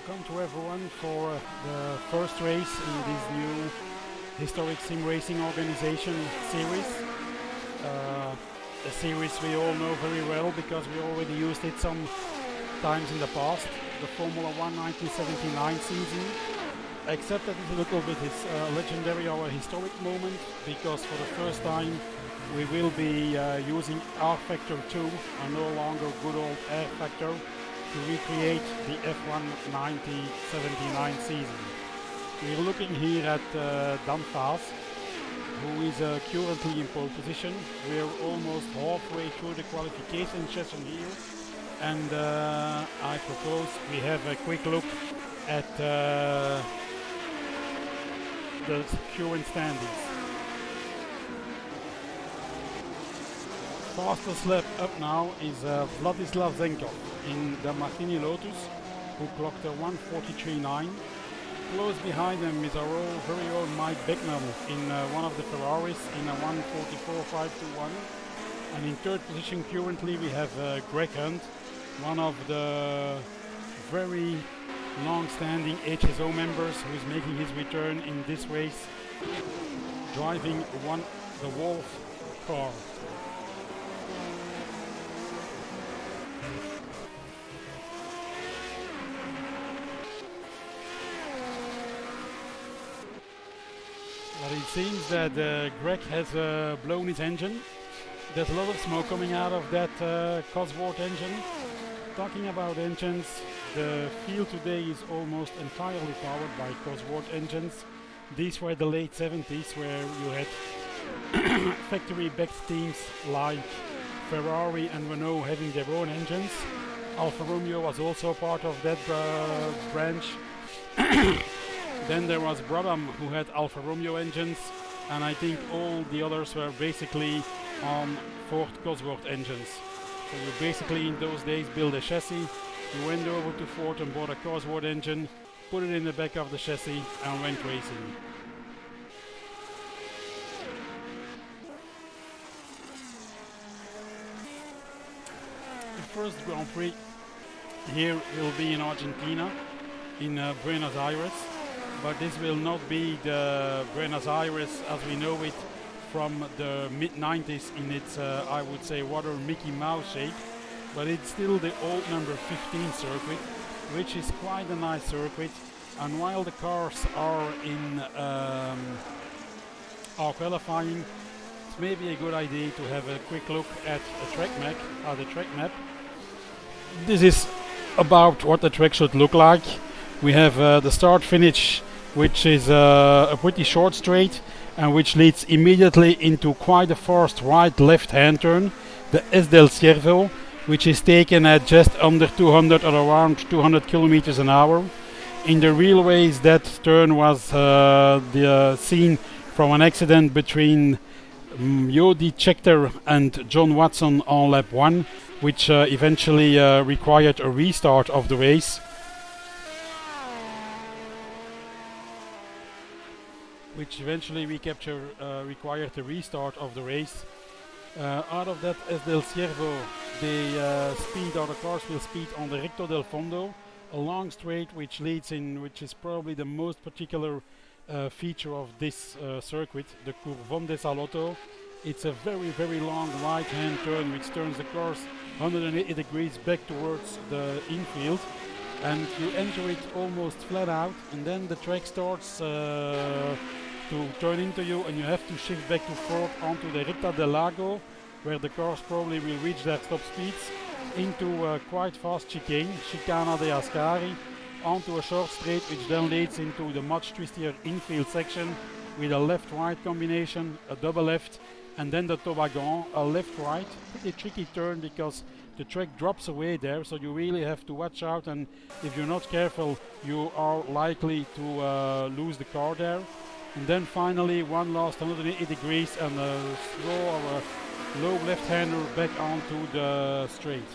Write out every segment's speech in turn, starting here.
welcome to everyone for the first race in this new historic sim racing organization series. A series we all know very well because we already used it some times in the past, the Formula 1 1979 season. Except that it's a little bit legendary or a historic moment, because for the first time we will be using R Factor 2 and no longer good old Air Factor to recreate the F1 1979 season. We're looking here at Dan Vaas, who is currently in pole position. We're almost halfway through the qualification session here, and I propose we have a quick look at the current standings. Fastest lap up now is Vladislav Zenkov in the Martini Lotus, who clocked a 1:43.9. Close behind him is our very own Mike Becknell in one of the Ferraris in a 1:44.521. And in third position currently we have Greg Hunt, one of the very long-standing HSO members who is making his return in this race, driving the Wolf car. But it seems that Greg has blown his engine. There's a lot of smoke coming out of that Cosworth engine. Talking about engines, the field today is almost entirely powered by Cosworth engines. These were the late 70s, where you had factory-backed teams like Ferrari and Renault having their own engines. Alfa Romeo was also part of that branch. Then there was Brabham, who had Alfa Romeo engines, and I think all the others were basically on Ford Cosworth engines. So you basically in those days build a chassis, you went over to Ford and bought a Cosworth engine, put it in the back of the chassis and went racing. The first Grand Prix here will be in Argentina, in Buenos Aires, but this will not be the Buenos Aires as we know it from the mid-90s in its, I would say, rather Mickey Mouse shape, but it's still the old number 15 circuit, which is quite a nice circuit. And while the cars are in are qualifying, it's maybe a good idea to have a quick look at a track map. This is about what the track should look like. We have the start-finish, which is a pretty short straight, and which leads immediately into quite a fast right-left hand turn, the S del Ciervo, which is taken at just under 200 or around 200 kilometers an hour. In the real race, that turn was the scene from an accident between Jody Scheckter and John Watson on lap 1, which eventually required a restart of the race. Required the restart of the race. Out of that S del Ciervo, the cars will speed on the Recto del Fondo, a long straight which is probably the most particular feature of this circuit, the Curvon de Salotto. It's a very, very long right-hand turn which turns the cars 180 degrees back towards the infield, and you enter it almost flat out, and then the track starts to turn into you, and you have to shift back to forth onto the Ritta del Lago, where the cars probably will reach their stop speeds, into a quite fast chicane, Chicana de Ascari, onto a short straight which then leads into the much twistier infield section with a left-right combination, a double left, and then the toboggan, a left-right. Pretty tricky turn because the track drops away there, so you really have to watch out, and if you're not careful you are likely to lose the car there. And then finally one last 180 degrees and a slow or a low left-hander back onto the straight.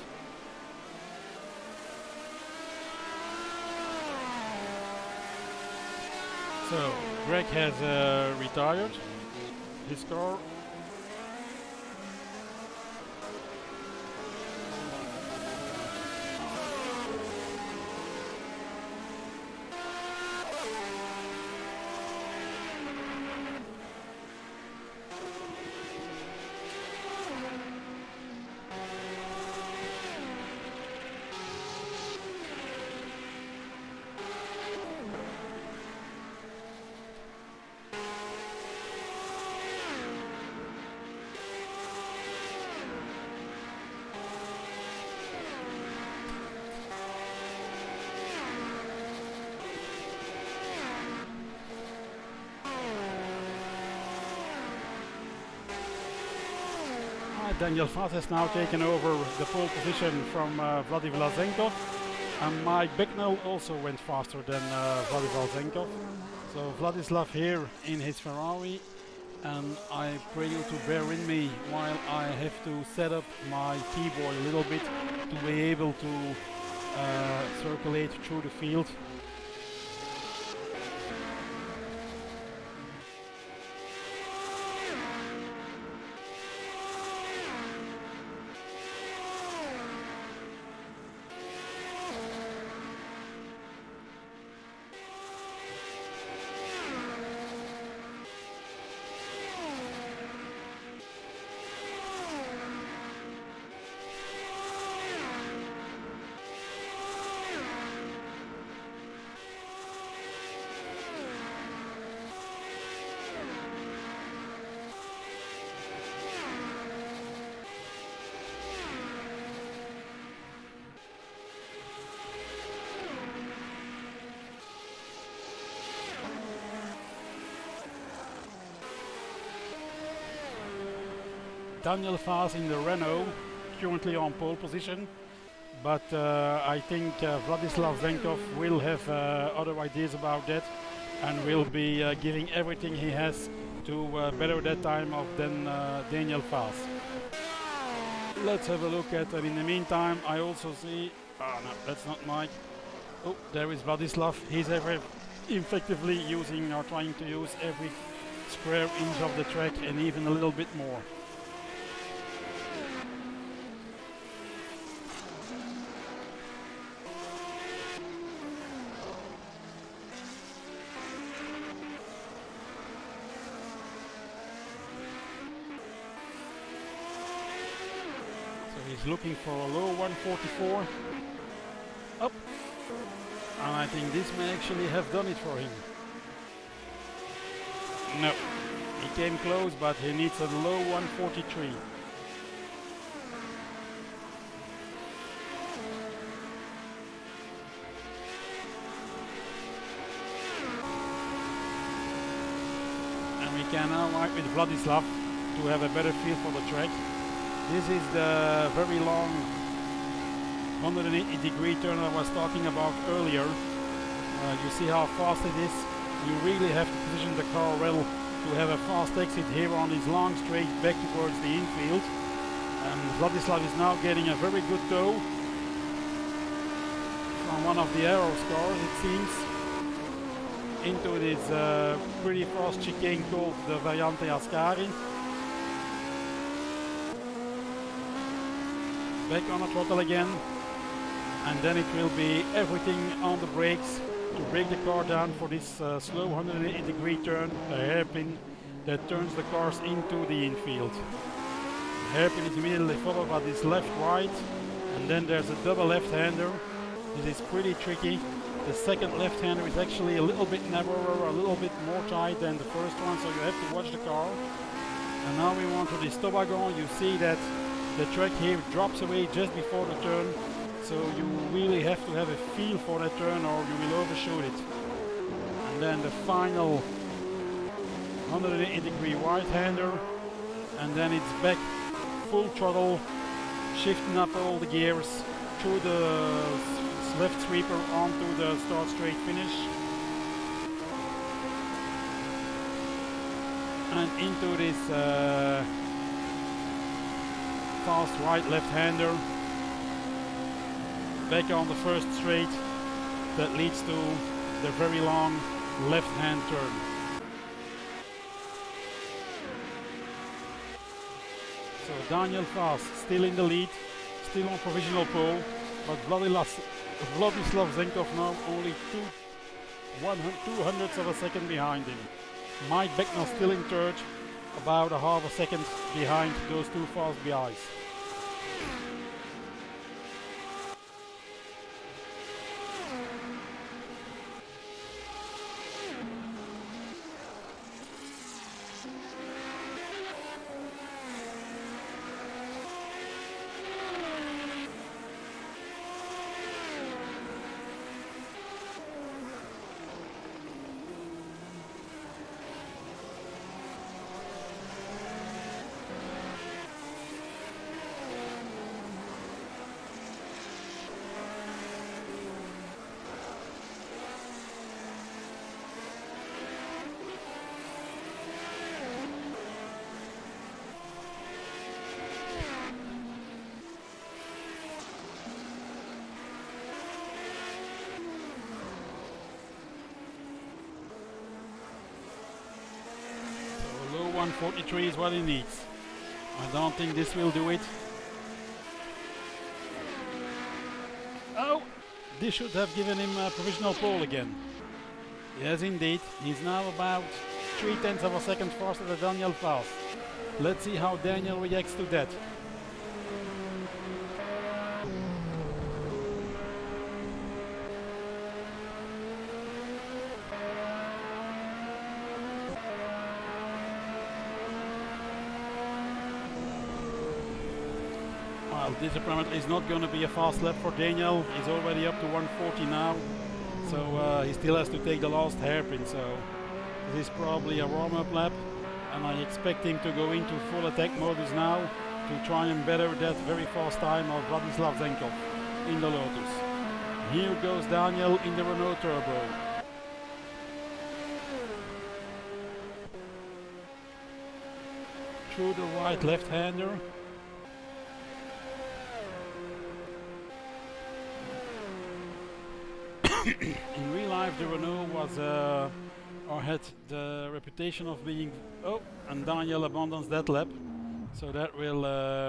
So Greg has retired his car. Daniel Vaz has now taken over the pole position from Vladislav Zenkov, and Mike Bicknell also went faster than Vladislav Zenkov. So Vladislav here in his Ferrari, and I pray you to bear with me while I have to set up my keyboard a little bit to be able to circulate through the field. Daniel Vaz in the Renault, currently on pole position, but I think Vladislav Zenkov will have other ideas about that and will be giving everything he has to better that time of than Daniel Vaz. Let's have a look at, and in the meantime I also see, no, that's not Mike. Oh, there is Vladislav. He's effectively using or trying to use every square inch of the track and even a little bit more. He's looking for a low 144 up, and I think this may actually have done it for him. No, he came close, but he needs a low 143. And we can now ride with Vladislav to have a better feel for the track. This is the very long 180-degree turn I was talking about earlier. You see how fast it is. You really have to position the car well to have a fast exit here on this long straight back towards the infield. And Vladislav is now getting a very good tow from one of the Aeros cars, it seems, into this pretty fast chicane called the Variante Ascari. Back on the throttle again, and then it will be everything on the brakes to break the car down for this slow 180-degree turn, a hairpin that turns the cars into the infield. The hairpin is immediately followed by this left-right, and then there's a double left-hander. This is pretty tricky. The second left-hander is actually a little bit narrower, a little bit more tight than the first one, so you have to watch the car. And now we want to this toboggan. You see that the track here drops away just before the turn, so you really have to have a feel for that turn or you will overshoot it. And then the final 180-degree right-hander, and then it's back full throttle, shifting up all the gears through the left sweeper onto the start straight finish. And into this fast right left-hander, back on the first straight that leads to the very long left-hand turn. So Daniel Vaz still in the lead, still on provisional pole, but Vladislav Zenkov now only 2/200ths of a second behind him. Mike Bicknell still in third, about a half a second behind those two fast guys. 143 is what he needs. I don't think this will do it. Oh, this should have given him a provisional pole again. Yes, indeed. He's now about 0.3 of a second faster than Daniel Faust. Let's see how Daniel reacts to that. Well, this apparently is not going to be a fast lap for Daniel. He's already up to 140 now. So he still has to take the last hairpin. So this is probably a warm-up lap. And I expect him to go into full attack modus now to try and better that very fast time of Vladislav Zenkov in the Lotus. Here goes Daniel in the Renault Turbo. Through the right left-hander. In real life the Renault was or had the reputation of being, oh, and Daniel abandons that lap, so that will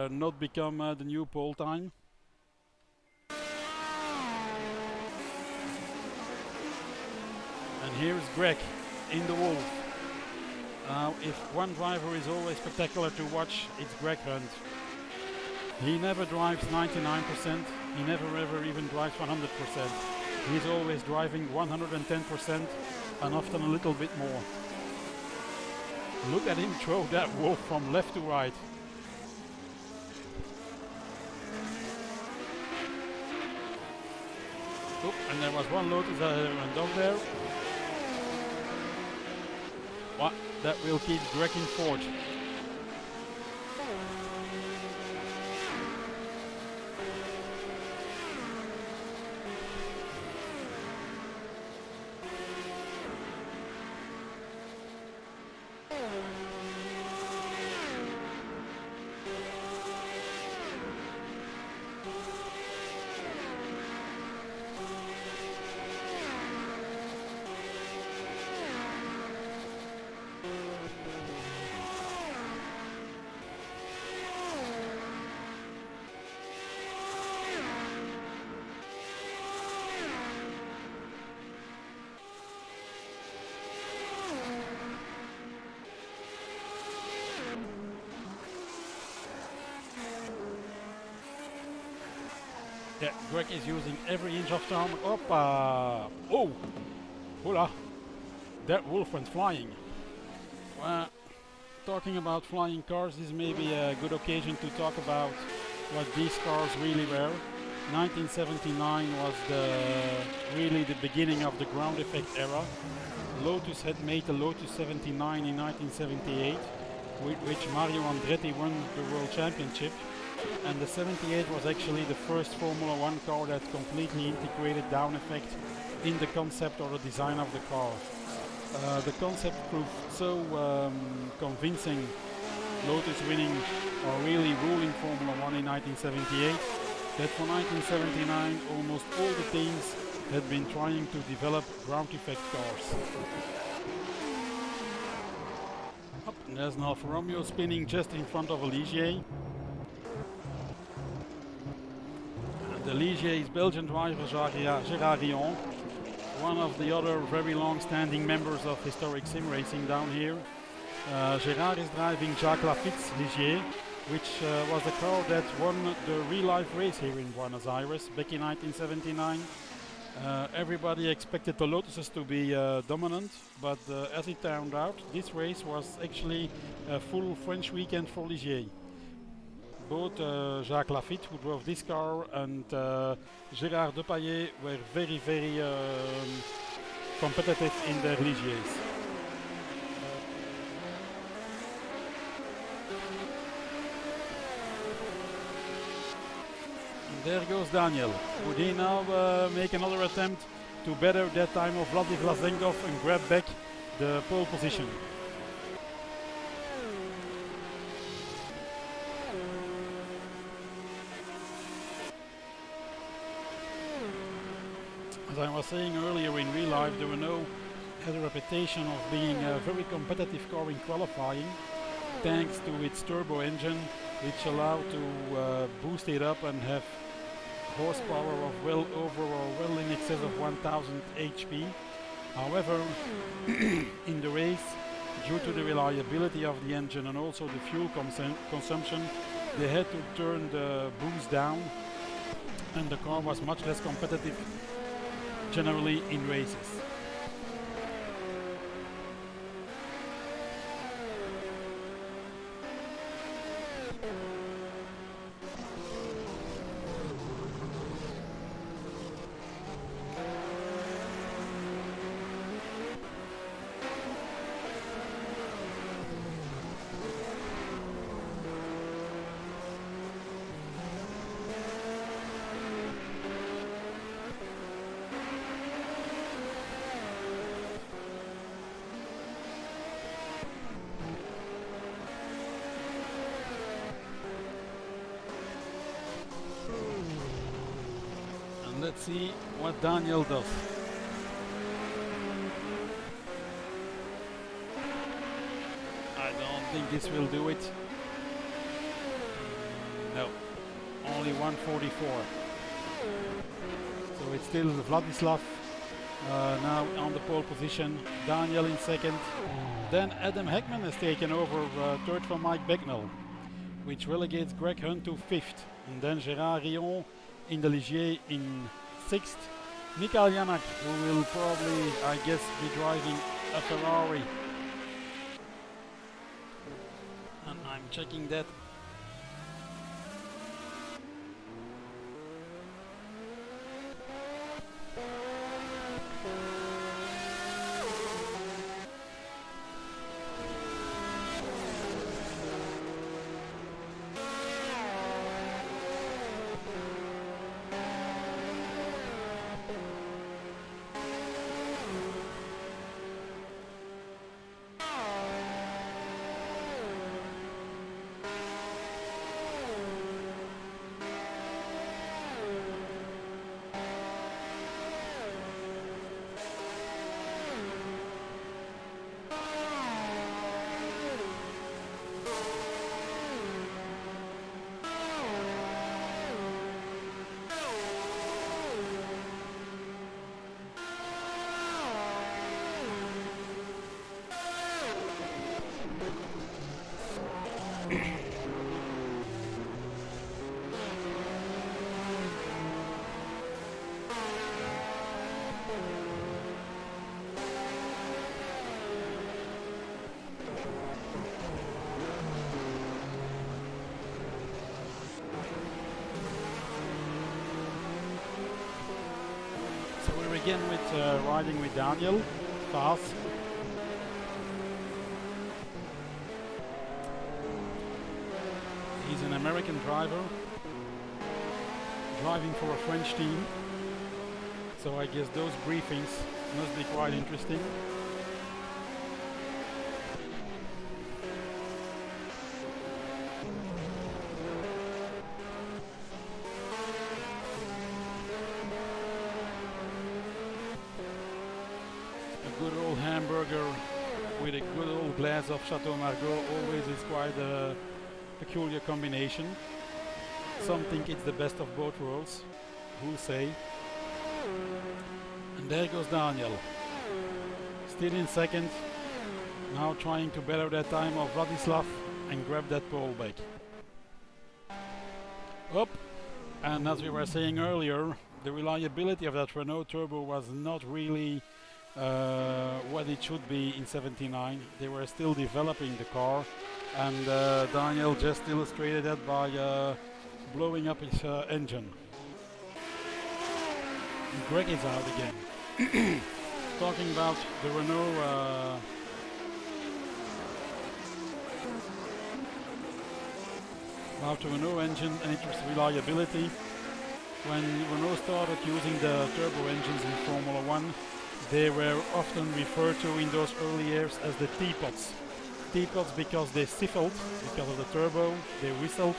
not become the new pole time. And here is Greg in the Wolf. Now if one driver is always spectacular to watch, it's Greg Hunt. He never drives 99%, he never ever even drives 100%. He's always driving 110% and often a little bit more. Look at him throw that Wolf from left to right. Oh, and there was one Lotus that went off there. What? That will keep Greg in fourth. Yeah, Greg is using every inch of time. Oppa! Oh! Hola! That Wolf went flying. Well, talking about flying cars, this may be a good occasion to talk about what these cars really were. 1979 was really the beginning of the ground effect era. Lotus had made the Lotus 79 in 1978, with which Mario Andretti won the World Championship. And the 78 was actually the first Formula 1 car that completely integrated down effect in the concept or the design of the car. The concept proved so convincing, Lotus winning or really ruling Formula 1 in 1978, that for 1979 almost all the teams had been trying to develop ground effect cars. Oh, and there's an Alfa Romeo spinning just in front of a Ligier. The Ligier is Belgian driver Gérard Rion, one of the other very long-standing members of historic sim racing down here. Gérard is driving Jacques Lafitte's Ligier, which was the car that won the real-life race here in Buenos Aires back in 1979. Everybody expected the Lotuses to be dominant, but as it turned out, this race was actually a full French weekend for Ligier. Both Jacques Lafitte, who drove this car, and Gérard Depailler were very, very competitive in their Ligiers. And there goes Daniel. Would he now make another attempt to better that time of Vladislav Zenkov and grab back the pole position? As I was saying earlier, in real life the Renault had a reputation of being a very competitive car in qualifying, thanks to its turbo engine, which allowed to boost it up and have horsepower of well over or well in excess of 1000 HP. However, in the race, due to the reliability of the engine and also the fuel consumption, they had to turn the boost down, and the car was much less competitive generally in races. Let's see what Daniel does. I don't think this will do it. No, only 144. So it's still Vladislav now on the pole position, Daniel in second. Then Adam Heckman has taken over third from Mike Becknell, which relegates Greg Hunt to fifth. And then Gérard Rion in the Ligier in sixth. Mikael Janak, who will probably, I guess, be driving a Ferrari. And I'm checking that. Again with riding with Daniel, fast. He's an American driver, driving for a French team. So I guess those briefings must be quite interesting. Good old hamburger with a good old glass of Chateau Margaux always is quite a peculiar combination. Some think it's the best of both worlds, who'll say. And there goes Daniel, still in second, now trying to better that time of Vladislav and grab that pole back. Up, and as we were saying earlier, the reliability of that Renault Turbo was not really what it should be in '79. They were still developing the car, and Daniel just illustrated that by blowing up his engine. And Greg is out again. Talking about the Renault engine and its reliability. When Renault started using the turbo engines in Formula 1, they were often referred to in those early years as the teapots. Teapots because they siffled, because of the turbo, they whistled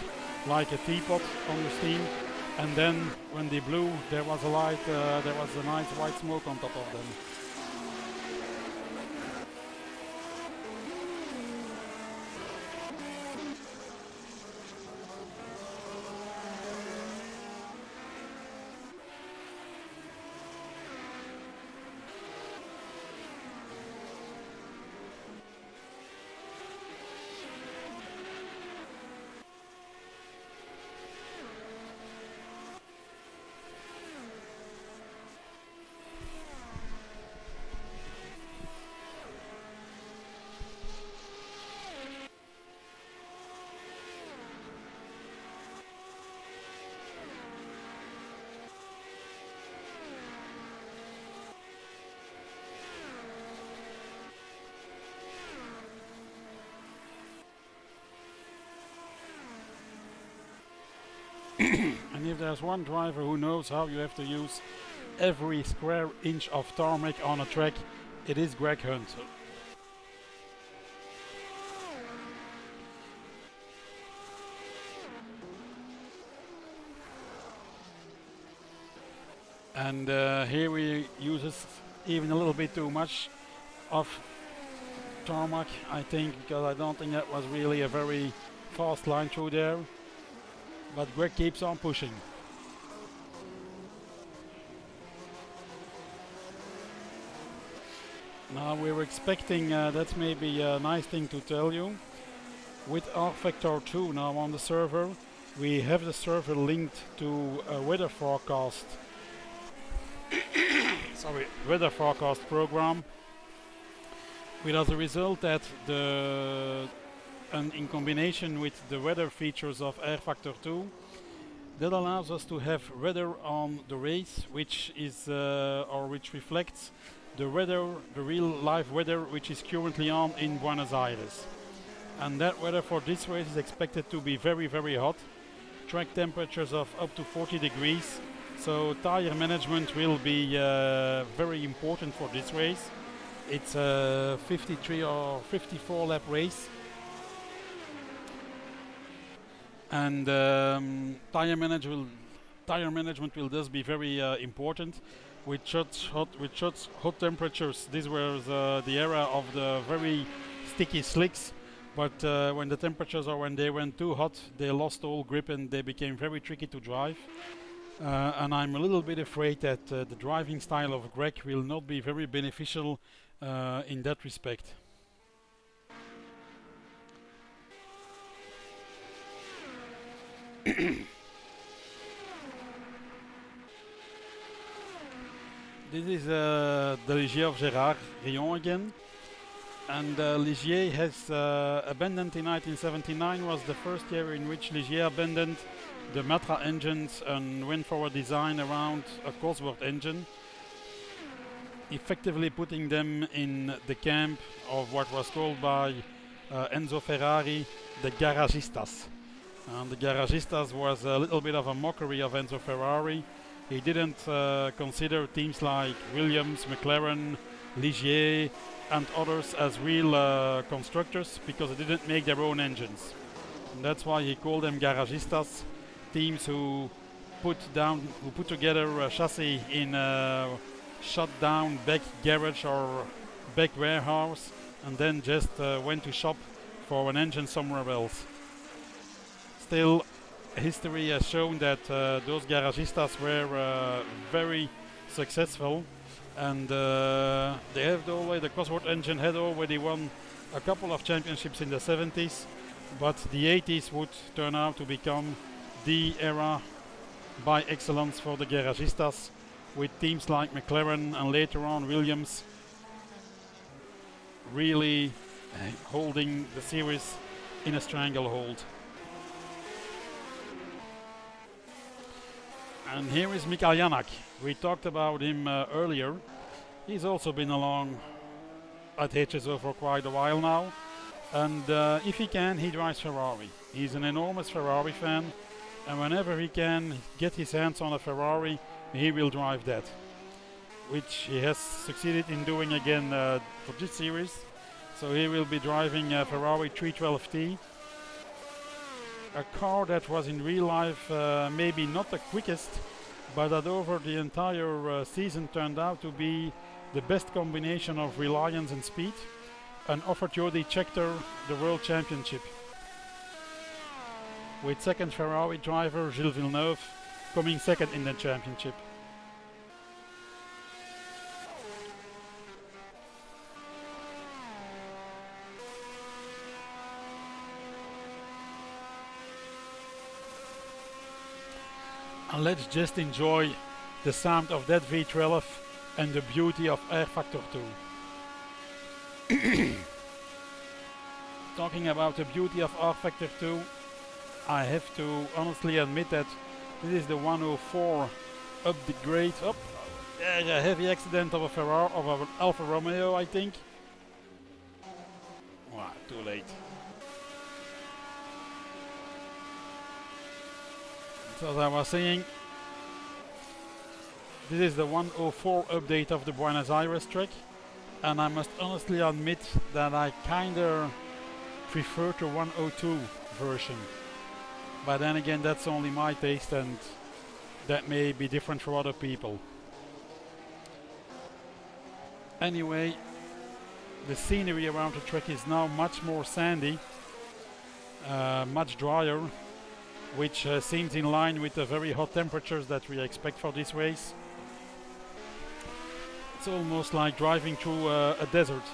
like a teapot on the steam, and then when they blew, there was a nice white smoke on top of them. And if there's one driver who knows how you have to use every square inch of tarmac on a track, it is Greg Hunt. And here we uses even a little bit too much of tarmac, I think, because I don't think that was really a very fast line through there. But Greg keeps on pushing. Now we're expecting, that's maybe a nice thing to tell you, with rFactor 2 now on the server, we have the server linked to a weather forecast weather forecast program, with as a result that and in combination with the weather features of rFactor 2, that allows us to have weather on the race, which is or which reflects the weather, the real live weather, which is currently on in Buenos Aires. And that weather for this race is expected to be very, very hot. Track temperatures of up to 40 degrees. So tire management will be very important for this race. It's a 53 or 54 lap race. And tire management will thus be very important. With such hot temperatures, this was the era of the very sticky slicks. But when the temperatures or when they went too hot, they lost all grip and they became very tricky to drive. And I'm a little bit afraid that the driving style of Greg will not be very beneficial in that respect. This is the Ligier of Gérard Rion again. And Ligier has abandoned in 1979, was the first year in which Ligier abandoned the Matra engines and went for a design around a Cosworth engine, effectively putting them in the camp of what was called by Enzo Ferrari the Garagistas. And the Garagistas was a little bit of a mockery of Enzo Ferrari. He didn't consider teams like Williams, McLaren, Ligier and others as real constructors, because they didn't make their own engines. And that's why he called them Garagistas, teams who put together a chassis in a shut down back garage or back warehouse and then just went to shop for an engine somewhere else. Still, history has shown that those Garagistas were very successful, and they have the Cosworth engine had already won a couple of championships in the 70s, but the 80s would turn out to become the era by excellence for the Garagistas, with teams like McLaren and later on Williams really holding the series in a stranglehold. And here is Mikael Janak. We talked about him earlier. He's also been along at HSO for quite a while now. And if he can, he drives Ferrari. He's an enormous Ferrari fan. And whenever he can get his hands on a Ferrari, he will drive that. Which he has succeeded in doing again for this series. So he will be driving a Ferrari 312T. A car that was in real life maybe not the quickest, but that over the entire season turned out to be the best combination of reliance and speed, and offered Jody Scheckter the World Championship, with second Ferrari driver Gilles Villeneuve coming second in the championship. And let's just enjoy the sound of that V12 and the beauty of rFactor 2. Talking about the beauty of rFactor 2, I have to honestly admit that this is the 104 up the grade. Up, a heavy accident of a Ferrari, of an Alfa Romeo, I think. Wow, too late. So as I was saying, this is the 104 update of the Buenos Aires track, and I must honestly admit that I kinda prefer the 102 version. But then again, that's only my taste, and that may be different for other people. Anyway, the scenery around the track is now much more sandy, much drier, which seems in line with the very hot temperatures that we expect for this race. It's almost like driving through a desert.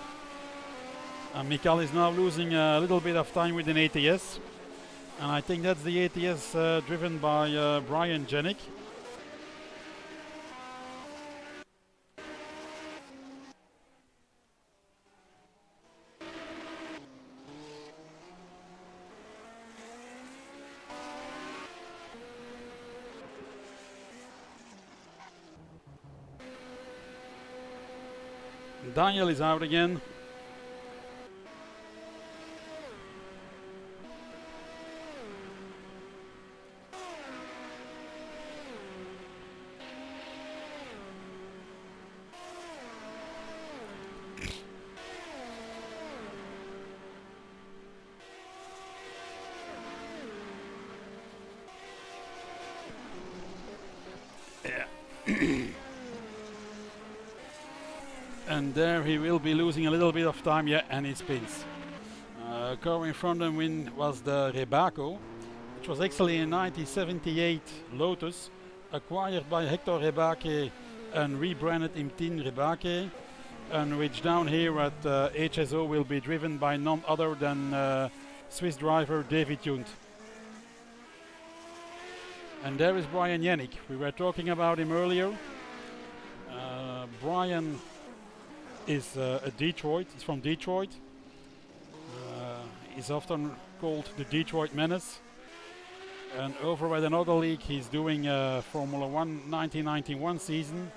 And Mikael is now losing a little bit of time with an ATS. And I think that's the ATS driven by Brian Jenick. Daniel is out again. And there he will be losing a little bit of time, yeah, and he spins. Car in front of him was the Rebaco, which was actually a 1978 Lotus, acquired by Hector Rebaque and rebranded in Tin Rebaque, and which down here at HSO will be driven by none other than Swiss driver David Junt. And there is Brian Jenick. We were talking about him earlier. Brian is a Detroit. He's from Detroit. He's often called the Detroit Menace. And over at another league, he's doing a Formula 1 1991 season,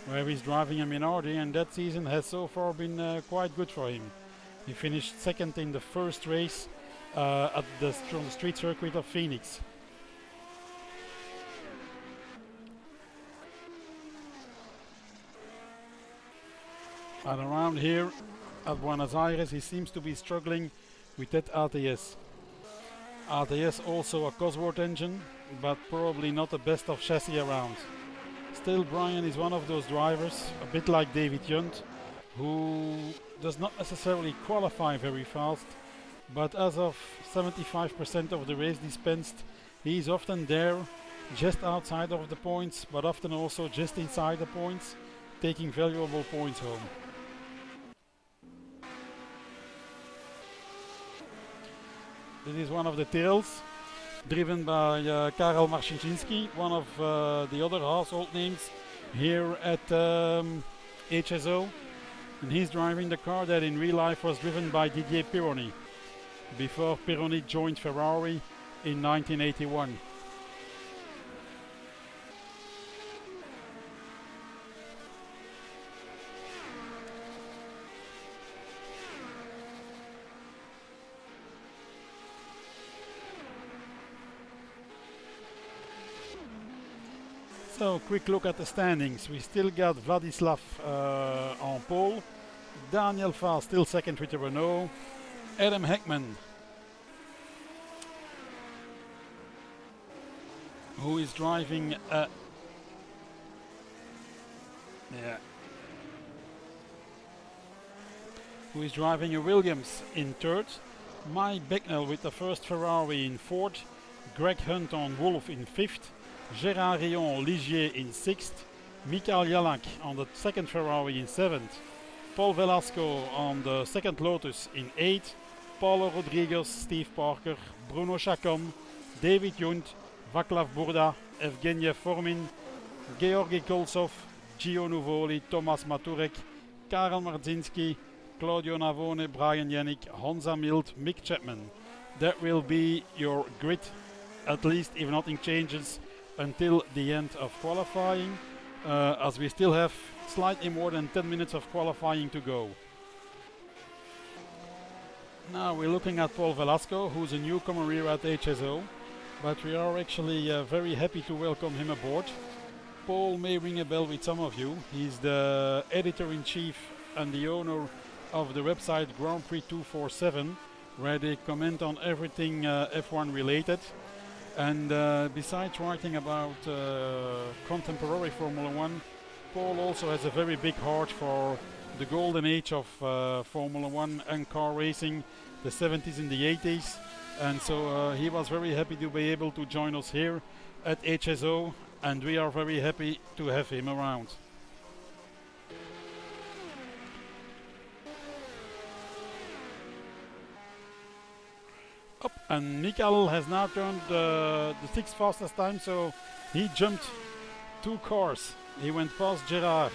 where he's driving a Minardi, and that season has so far been quite good for him. He finished second in the first race at the street circuit of Phoenix. And around here at Buenos Aires, he seems to be struggling with that ATS. ATS also a Cosworth engine, but probably not the best of chassis around. Still, Brian is one of those drivers, a bit like David Junt, who does not necessarily qualify very fast, but as of 75% of the race dispensed, he is often there, just outside of the points, but often also just inside the points, taking valuable points home. This is one of the tails, driven by Karel Marcinski, one of the other household names here at HSO. And he's driving the car that in real life was driven by Didier Pironi, before Pironi joined Ferrari in 1981. So, quick look at the standings. We still got Vladislav on pole, Daniel Fahl still second with the Renault, Adam Heckman, who is driving who is driving a Williams in third, Mike Becknell with the first Ferrari in fourth, Greg Hunt on Wolf in fifth, Gérard Rion Ligier in sixth, Mikael Jalak on the second Ferrari in seventh, Paul Velasco on the second Lotus in eighth, Paulo Rodriguez, Steve Parker, Bruno Chacon, David Junt, Vaclav Burda, Evgeny Formin, Georgi Koltsov, Gio Nuvoli, Thomas Maturek, Karel Marzinski, Claudio Navone, Brian Jenick, Honza Mild, Mick Chapman. That will be your grid, at least if nothing changes, until the end of qualifying, as we still have slightly more than 10 minutes of qualifying to go. Now we're looking at Paul Velasco, who's a newcomer here at HSO. but we are actually very happy to welcome him aboard. Paul may ring a bell with some of you. He's the editor-in-chief and the owner of the website Grand Prix 247, where they comment on everything F1 related. And besides writing about contemporary Formula One, Paul also has a very big heart for the golden age of Formula One and car racing, the 70s and the 80s. And so he was very happy to be able to join us here at HSO, and we are very happy to have him around. Up, and Mikael has now turned the sixth fastest time, so he jumped 2 cars. He went past Gerard.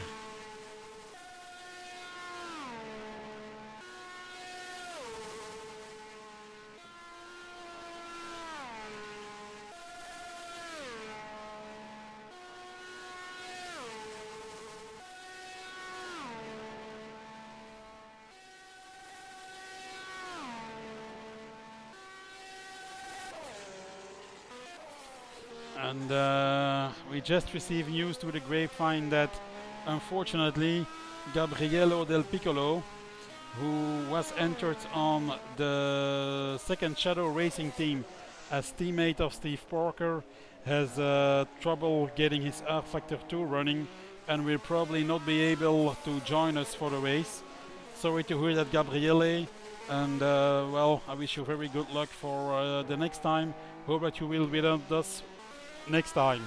And we just received news through the grapevine that unfortunately Gabriello Del Piccolo, who was entered on the second Shadow Racing team as teammate of Steve Parker, has trouble getting his R Factor 2 running and will probably not be able to join us for the race. Sorry to hear that, Gabriele, and well, I wish you very good luck for the next time. Hope that you will be with us next time.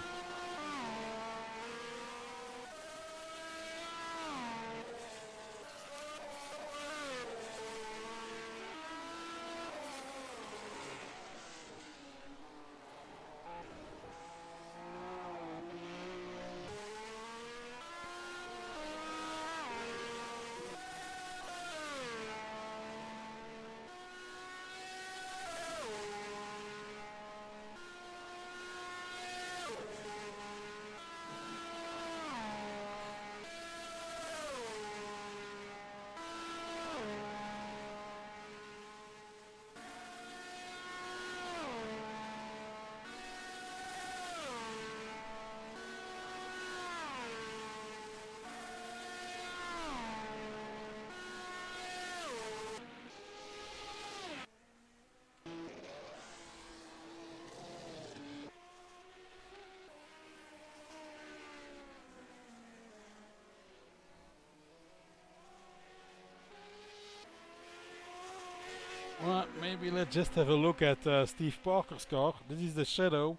Well, maybe let's just have a look at Steve Parker's car. This is the Shadow,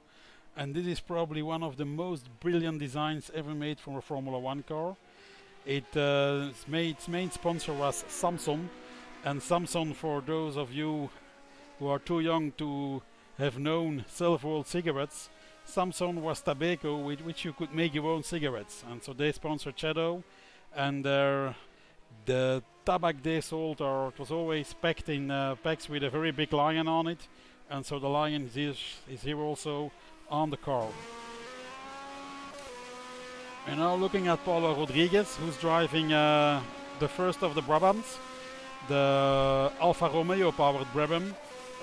and this is probably one of the most brilliant designs ever made for a Formula One car. Its main sponsor was Samsung, and Samsung, for those of you who are too young to have known self-rolled cigarettes, Samsung was tobacco with which you could make your own cigarettes, and so they sponsored Shadow, and the tobacco they sold, or it was always packed in packs with a very big lion on it, and so the lion is here also on the car. We're now looking at Paulo Rodriguez, who's driving the first of the Brabhams, the Alfa Romeo powered Brabham.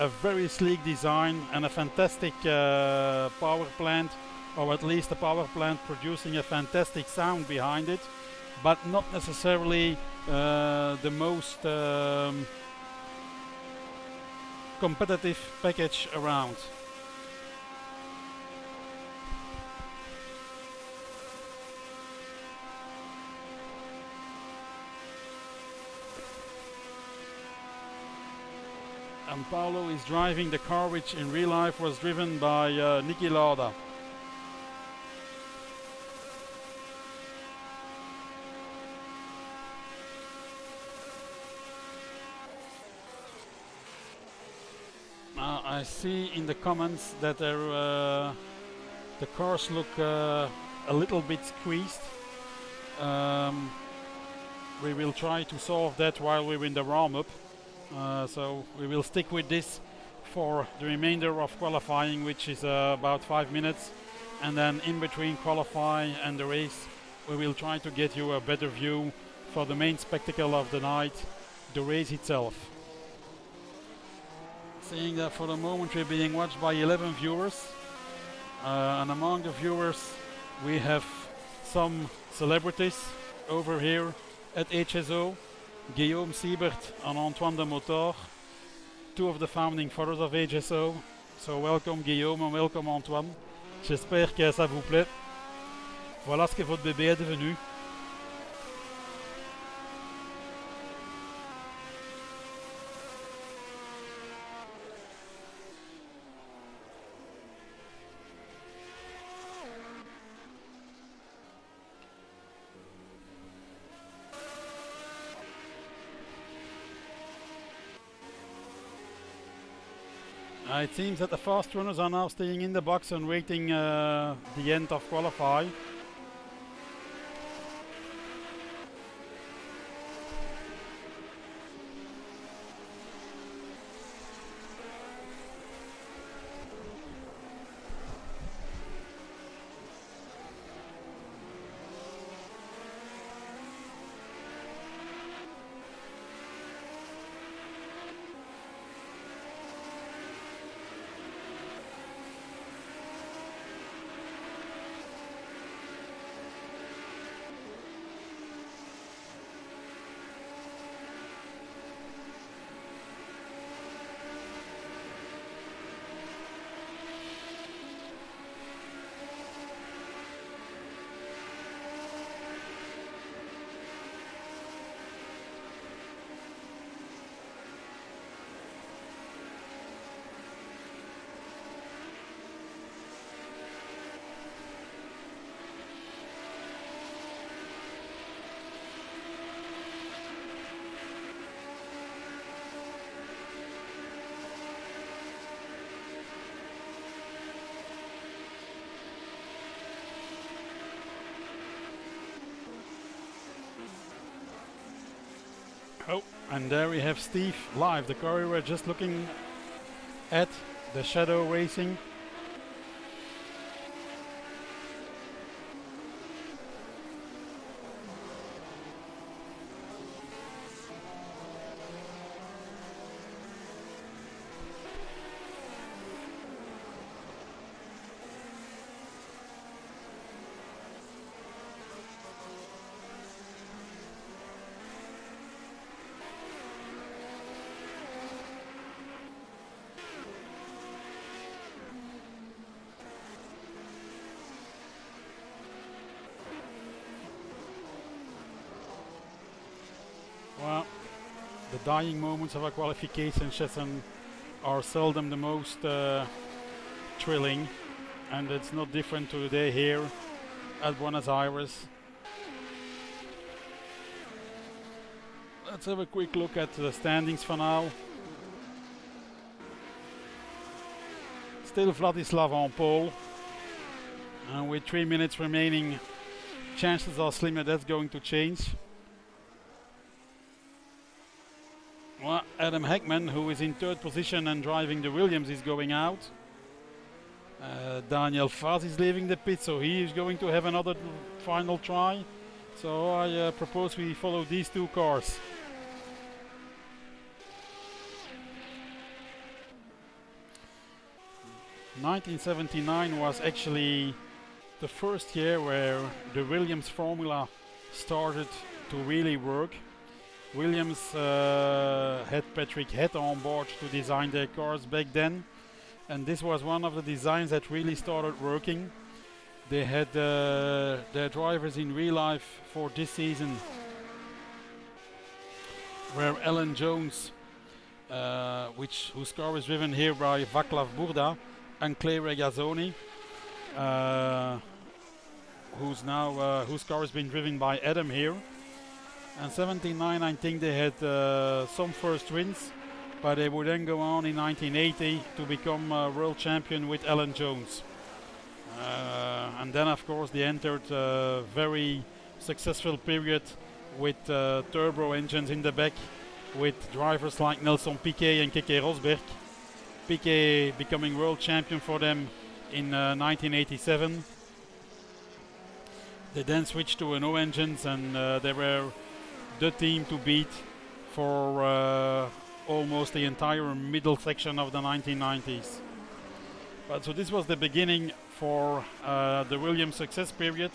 A very sleek design and a fantastic power plant, or at least a power plant producing a fantastic sound behind it, but not necessarily the most competitive package around. And Paulo is driving the car which in real life was driven by Niki Lauda. I see in the comments that the cars look a little bit squeezed. We will try to solve that while we're in the warm-up. So we will stick with this for the remainder of qualifying, which is about 5 minutes, and then in between qualifying and the race we will try to get you a better view for the main spectacle of the night, the race itself. Seeing that for the moment we're being watched by 11 viewers, and among the viewers we have some celebrities over here at HSO. Guillaume Siebert and Antoine de Motor, two of the founding fathers of HSO. So welcome Guillaume and welcome Antoine. J'espère que ça vous plaît. Voilà ce que votre bébé est devenu. It seems that the fast runners are now staying in the box and waiting the end of qualify. Oh, and there we have Steve live, the car we were just looking at, the Shadow Racing. Well, the dying moments of a qualification session are seldom the most thrilling, and it's not different today here at Buenos Aires. Let's have a quick look at the standings for now. Still Vladislav on pole, and with 3 minutes remaining, chances are slim that that's going to change. Well, Adam Heckman, who is in third position and driving the Williams, is going out. Daniel Faz is leaving the pit, so he is going to have another final try. So I propose we follow these two cars. (1979) was actually the first year where the Williams formula started to really work. Williams had Patrick Head on board to design their cars back then, and this was one of the designs that really started working. They had their drivers in real life for this season were Alan Jones, whose car is driven here by Vaclav Burda, and Clay Regazzoni, whose car has been driven by Adam here. And 79, I think they had some first wins, but they would then go on in 1980 to become world champion with Alan Jones. And then of course they entered a very successful period with turbo engines in the back, with drivers like Nelson Piquet and Keke Rosberg. Piquet becoming world champion for them in 1987. They then switched to Renault engines, and they were the team to beat for almost the entire middle section of the 1990s. But so this was the beginning for the Williams success period,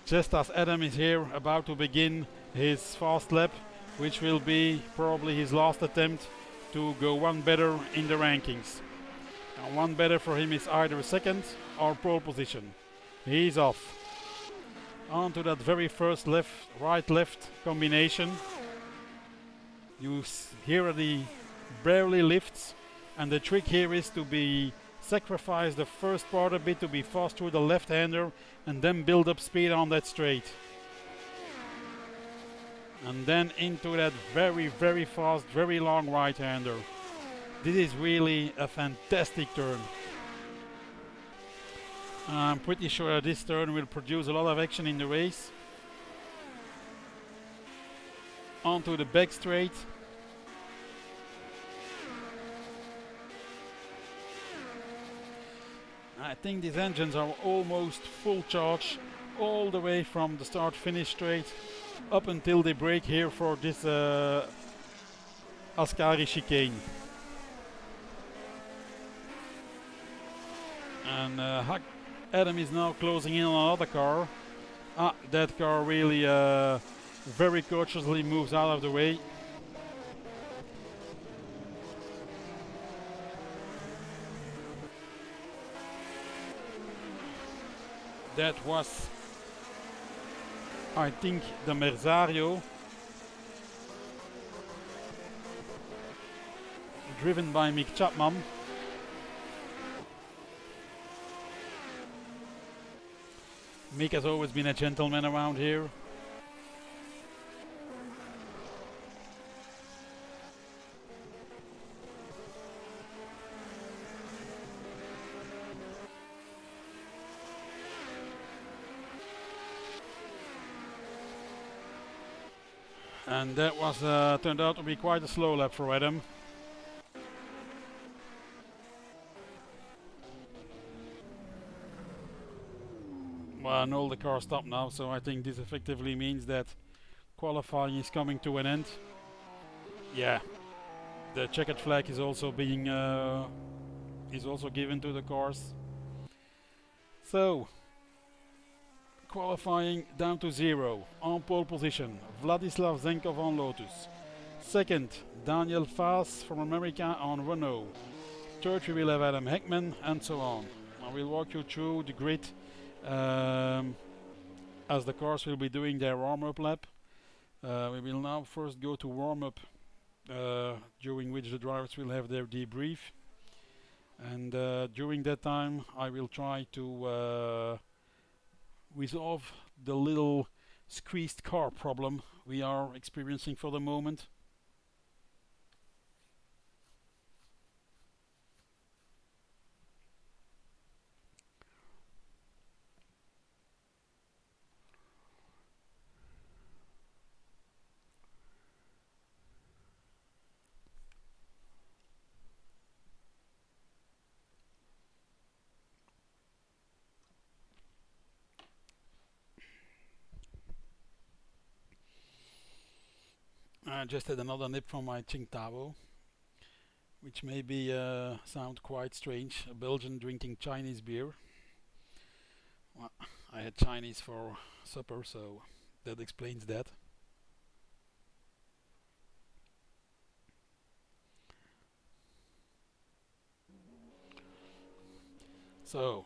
just as Adam is here about to begin his fast lap, which will be probably his last attempt to go one better in the rankings. And one better for him is either second or pole position. He's off. On to that very first left, right left combination. You hear the barely lifts, and the trick here is to be sacrifice the first part a bit to be fast through the left-hander and then build up speed on that straight. And then into that very, very fast, very long right-hander. This is really a fantastic turn. I'm pretty sure that this turn will produce a lot of action in the race. Onto the back straight. I think these engines are almost full charge all the way from the start-finish straight up until they break here for this Ascari chicane. And Adam is now closing in on another car. That car really very cautiously moves out of the way. That was, I think, the Merzario, driven by Mick Chapman. Mick has always been a gentleman around here. And that was turned out to be quite a slow lap for Adam. Well, and all the cars stopped now, so I think this effectively means that qualifying is coming to an end. Yeah, the checkered flag is also being given to the cars. So qualifying down to 0. On pole position, Vladislav Zenkov on Lotus. Second, Daniel Faas from America on Renault. Third, we will have Adam Heckman, and so on. I will walk you through the grid as the cars will be doing their warm-up lap. We will now first go to warm-up, during which the drivers will have their debrief. And during that time, I will try to resolve the little squeezed car problem we are experiencing for the moment. I just had another nip from my Tsingtao, which maybe sound quite strange. A Belgian drinking Chinese beer. Well, I had Chinese for supper, so that explains that. So,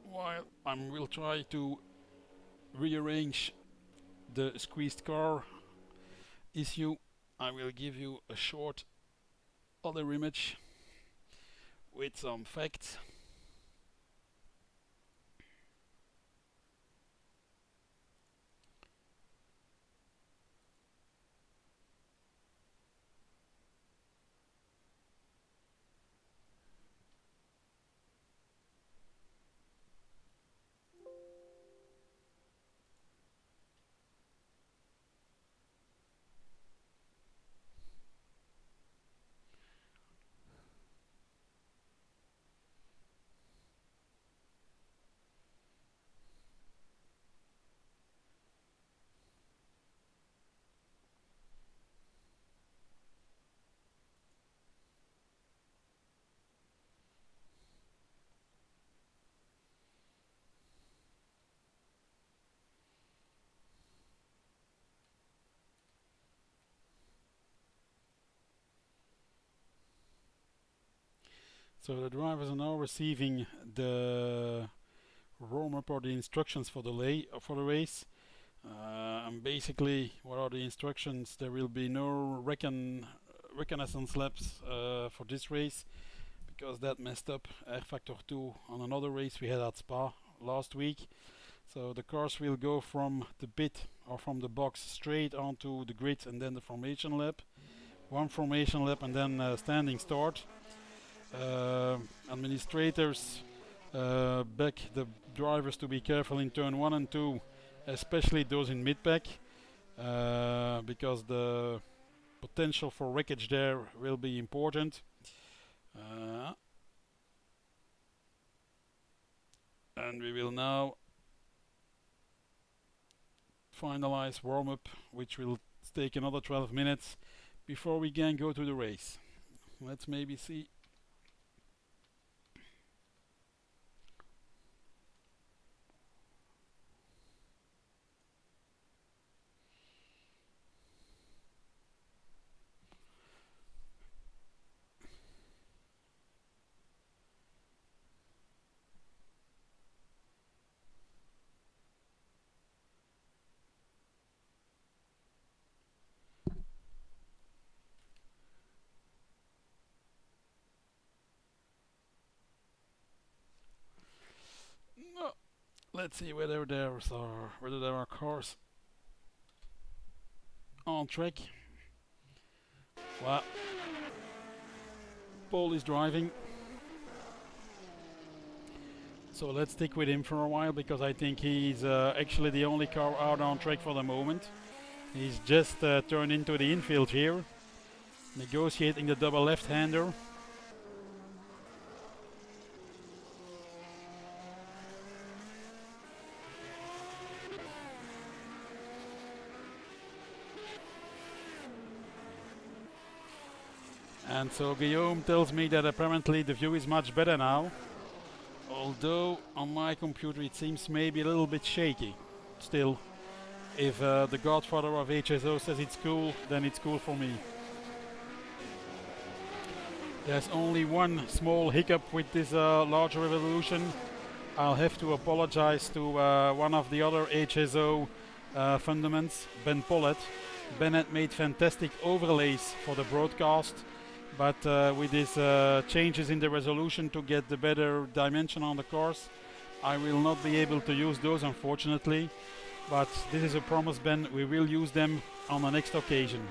while I will try to rearrange the squeezed car issue, I will give you a short other image with some facts. So the drivers are now receiving the warm-up or the instructions for the race. And basically, what are the instructions? There will be no reconnaissance laps for this race because that messed up R Factor 2 on another race we had at Spa last week. So the cars will go from the pit or from the box straight onto the grid and then the formation lap. One formation lap and then standing start. Administrators beg the drivers to be careful in turn 1 and 2, especially those in mid-pack, because the potential for wreckage there will be important. And we will now finalize warm-up, which will take another 12 minutes before we can go to the race. Let's maybe see. No, let's see whether there are cars on track. Well, Paul is driving, so let's stick with him for a while because I think he's actually the only car out on track for the moment. He's just turned into the infield here, negotiating the double left-hander. And so Guillaume tells me that apparently the view is much better now. Although on my computer it seems maybe a little bit shaky. Still, if the godfather of HSO says it's cool, then it's cool for me. There's only one small hiccup with this larger revolution. I'll have to apologize to one of the other HSO fundaments, Ben Pollett. Ben had made fantastic overlays for the broadcast, but with these changes in the resolution to get the better dimension on the cars, I will not be able to use those, unfortunately. But this is a promise, Ben, we will use them on the next occasion.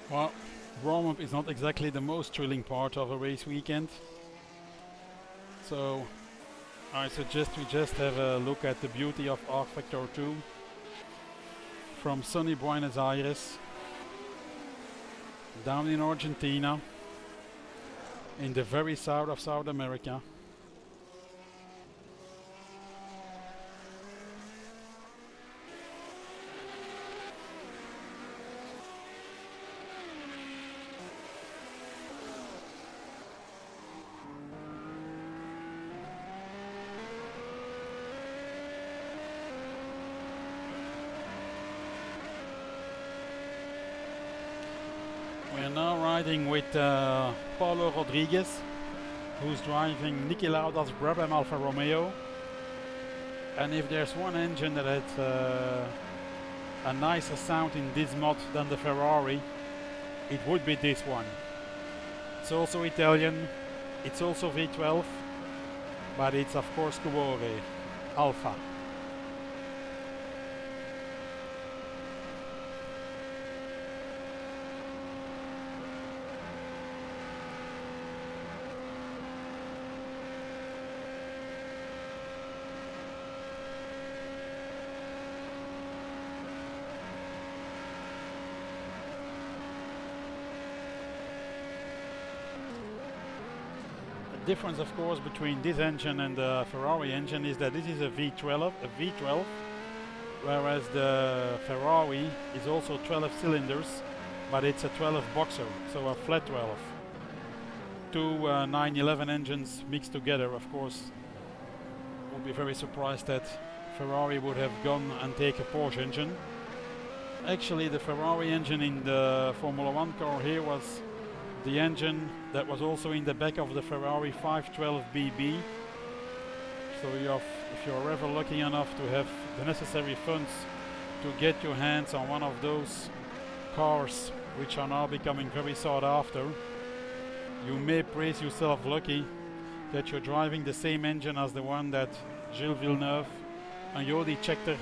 Well, warm-up is not exactly the most thrilling part of a race weekend. So I suggest we just have a look at the beauty of R Factor 2 from sunny Buenos Aires down in Argentina in the very south of South America. We're now riding with Paulo Rodriguez, who's driving Niki Lauda's Brabham Alfa Romeo. And if there's one engine that has a nicer sound in this mod than the Ferrari, it would be this one. It's also Italian, it's also V12, but it's of course Cuore Alfa. difference, of course, between this engine and the Ferrari engine is that this is a V12, whereas the Ferrari is also 12 cylinders, but it's a 12 boxer, so a flat 12. Two 911 engines mixed together, of course. Would be very surprised that Ferrari would have gone and take a Porsche engine. Actually, the Ferrari engine in the Formula 1 car here was the engine that was also in the back of the Ferrari 512 BB. So if you're ever lucky enough to have the necessary funds to get your hands on one of those cars, which are now becoming very sought after, you may praise yourself lucky that you're driving the same engine as the one that Gilles Villeneuve and Jody Scheckter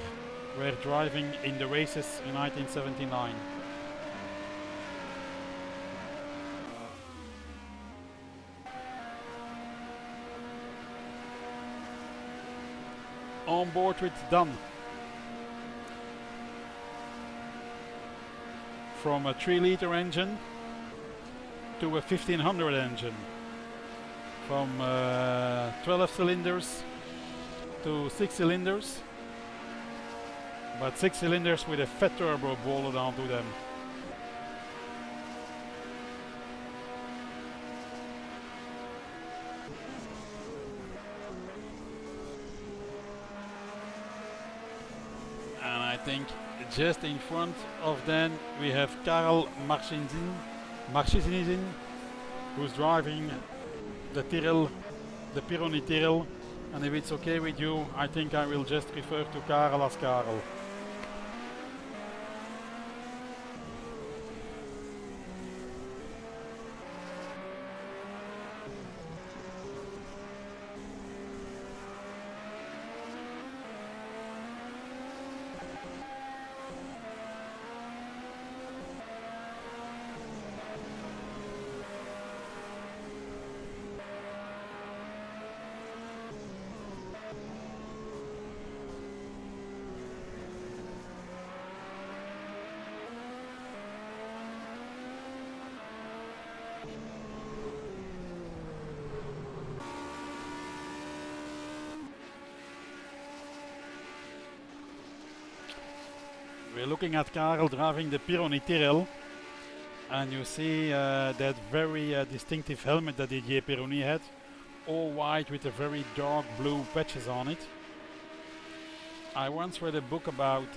were driving in the races in 1979. On board with Dan. From a 3-liter engine to a 1500 engine. From 12 cylinders to 6 cylinders. But 6 cylinders with a fat turbo bolted onto them. And I think just in front of them we have Karel Marchesinin, who's driving the Tyrrell, the Pironi Tyrrell. And if it's okay with you, I think I will just refer to Karel as Karel. We're looking at Karel driving the Pironi Tyrrell, and you see that very distinctive helmet that Didier Pironi had, all white with a very dark blue patches on it. I once read a book about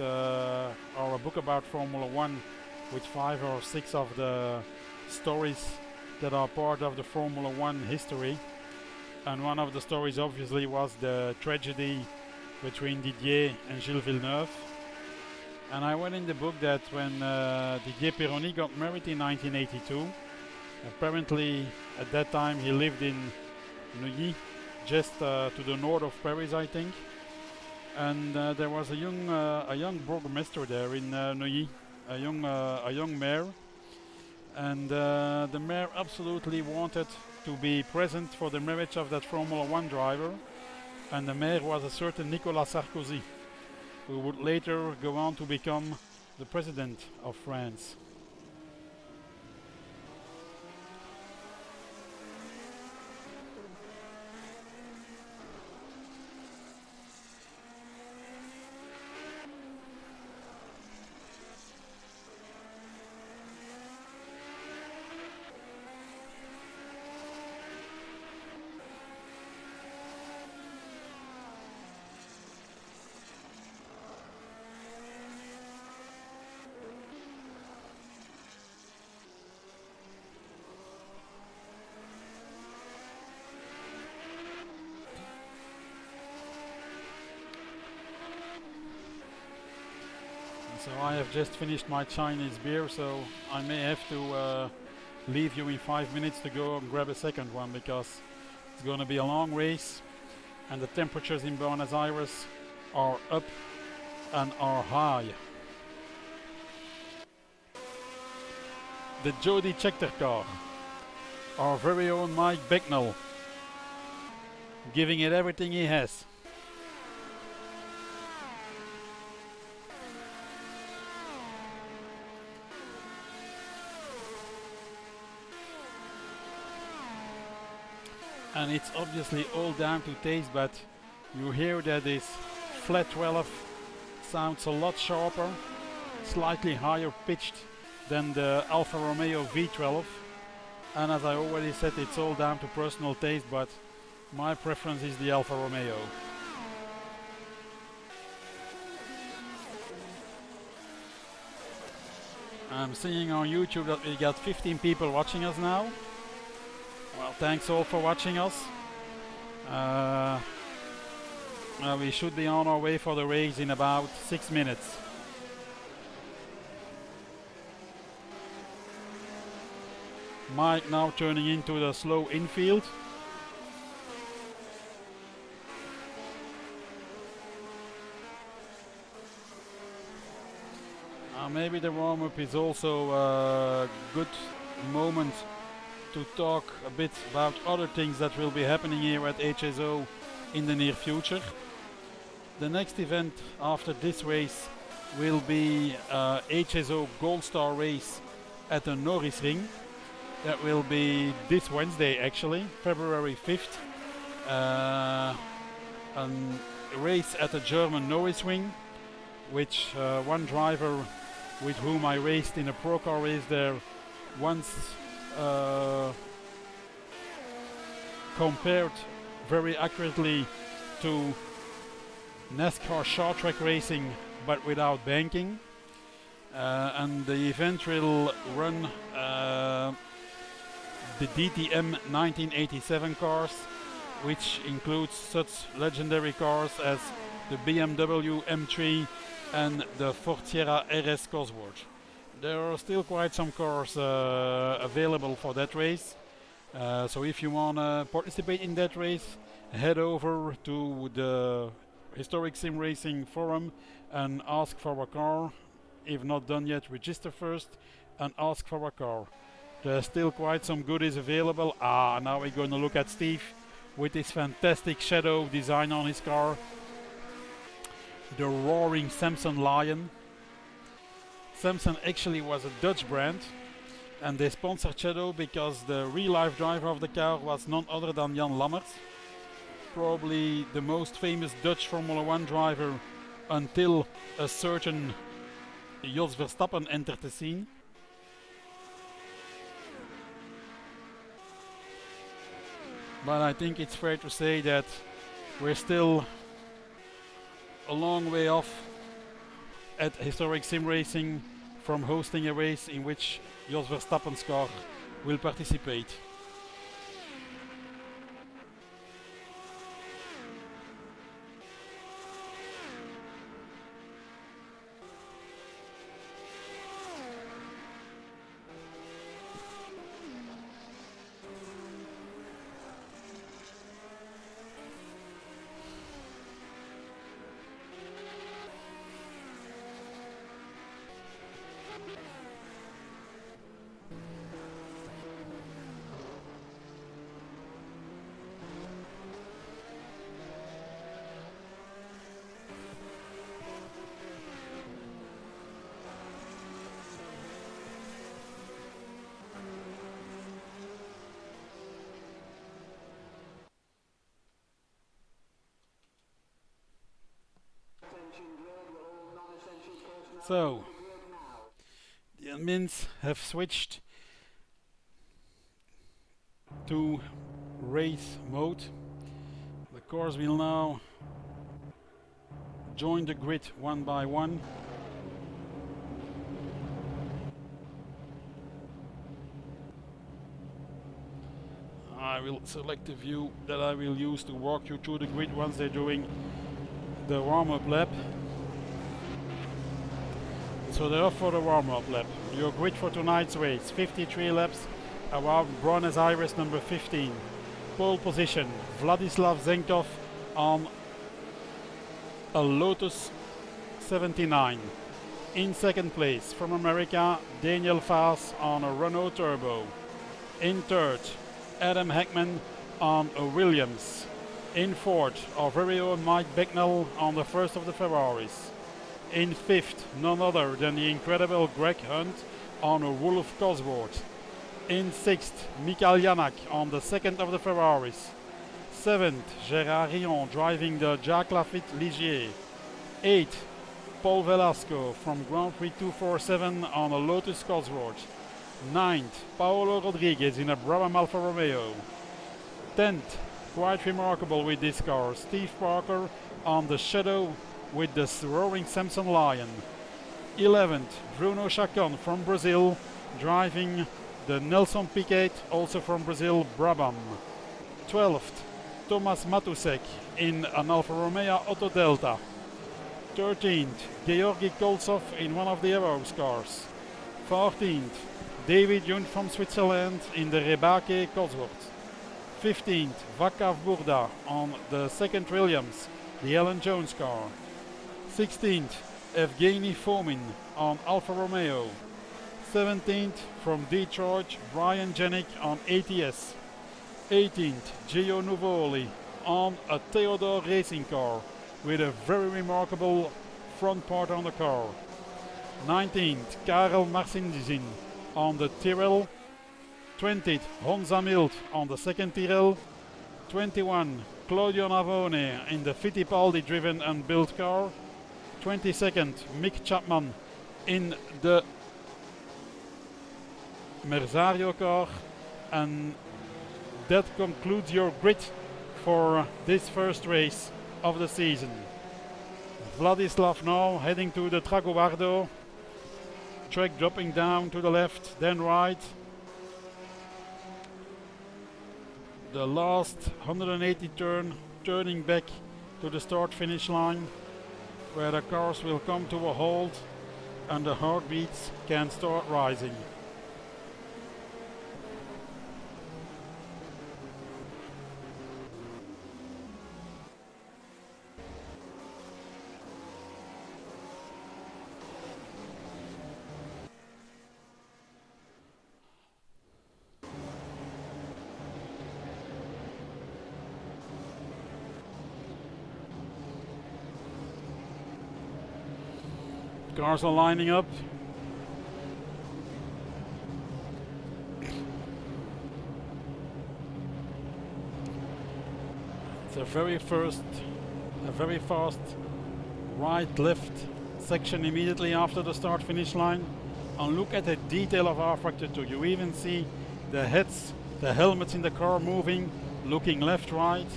Formula 1 with 5 or 6 of the stories that are part of the Formula 1 history, and one of the stories obviously was the tragedy between Didier and Gilles Villeneuve. And I read in the book that when Didier Pironi got married in 1982, apparently at that time he lived in Neuilly, just to the north of Paris, I think. And there was a young burgomaster there in Neuilly, a young mayor. And the mayor absolutely wanted to be present for the marriage of that Formula 1 driver. And the mayor was a certain Nicolas Sarkozy, who would later go on to become the president of France. So I have just finished my Chinese beer, so I may have to leave you in 5 minutes to go and grab a second one, because it's going to be a long race and the temperatures in Buenos Aires are up and are high. The Jody Scheckter car, our very own Mike Becknell, giving it everything he has. and it's obviously all down to taste, but you hear that this flat 12 sounds a lot sharper, slightly higher pitched than the Alfa Romeo V12. And as I already said, it's all down to personal taste, but my preference is the Alfa Romeo. I'm seeing on YouTube that we got 15 people watching us now. Well, thanks all for watching us. We should be on our way for the race in about 6 minutes. Mike now turning into the slow infield. Maybe the warm-up is also a good moment to talk a bit about other things that will be happening here at HSO in the near future. The next event after this race will be HSO Gold Star race at the Norris Ring. That will be this Wednesday actually, February 5th. A race at the German Norris Ring, which one driver with whom I raced in a pro car race there once compared very accurately to NASCAR short track racing but without banking. And the event will run the DTM 1987 cars, which includes such legendary cars as the BMW M3 and the Ford Sierra RS Cosworth. There are still quite some cars available for that race. So if you want to participate in that race, head over to the Historic Sim Racing forum and ask for a car. If not done yet, register first and ask for a car. There's still quite some goodies available. Now we're going to look at Steve with his fantastic shadow design on his car. The Roaring Samson Lion. Samson actually was a Dutch brand, and they sponsored Shadow because the real-life driver of the car was none other than Jan Lammers, probably the most famous Dutch Formula 1 driver until a certain Jos Verstappen entered the scene. But I think it's fair to say that we're still a long way off at Historic Sim Racing from hosting a race in which Jos Verstappen's car will participate. So, the admins have switched to race mode. The cars will now join the grid one by one. I will select the view that I will use to walk you through the grid once they're doing the warm-up lap. So they're off for the warm-up lap. Your grid for tonight's race, 53 laps around Buenos Aires number 15. Pole position, Vladislav Zenkov on a Lotus 79. In second place, from America, Daniel Faas on a Renault Turbo. In third, Adam Heckman on a Williams. In fourth, our very own Mike Becknell on the first of the Ferraris. In fifth, none other than the incredible Greg Hunt on a Wolf Cosworth. In sixth, Mikael Janak on the second of the Ferraris. 7th, Gérard Rion driving the Jacques Lafitte Ligier. 8th, Paul Velasco from Grand Prix 247 on a Lotus Cosworth. 9th, Paolo Rodriguez in a Brabham Alfa Romeo. 10th, quite remarkable with this car, Steve Parker on the Shadow with the Roaring Samson Lion. 11th, Bruno Chacon from Brazil driving the Nelson Piquet, also from Brazil, Brabham. 12th, Thomas Matusek in an Alfa Romeo Otto Delta. 13th, Georgi Koltsov in one of the Arrows cars. 14th, David Jun from Switzerland in the Rebake Cosworth. 15th, Vakav Burda on the second Williams, the Alan Jones car. 16th, Evgeny Fomin on Alfa Romeo. 17th, from Detroit, Brian Janik on ATS. 18th, Gio Nuvoli on a Theodore racing car with a very remarkable front part on the car. 19th, Karel Marcinzin on the Tyrrell. 20th, Honza Mild on the second Tyrrell. 21, Claudio Navone in the Fittipaldi driven and built car. 22nd, Mick Chapman in the Merzario car. And that concludes your grid for this first race of the season. Vladislav now heading to the Traguardo. Track dropping down to the left, then right. The last 180 turn, turning back to the start finish line, where the cars will come to a halt and the heartbeats can start rising. Cars are lining up. It's a very fast right-left section immediately after the start-finish line. And look at the detail of R-Factor 2. You even see the heads, the helmets in the car moving, looking left, right.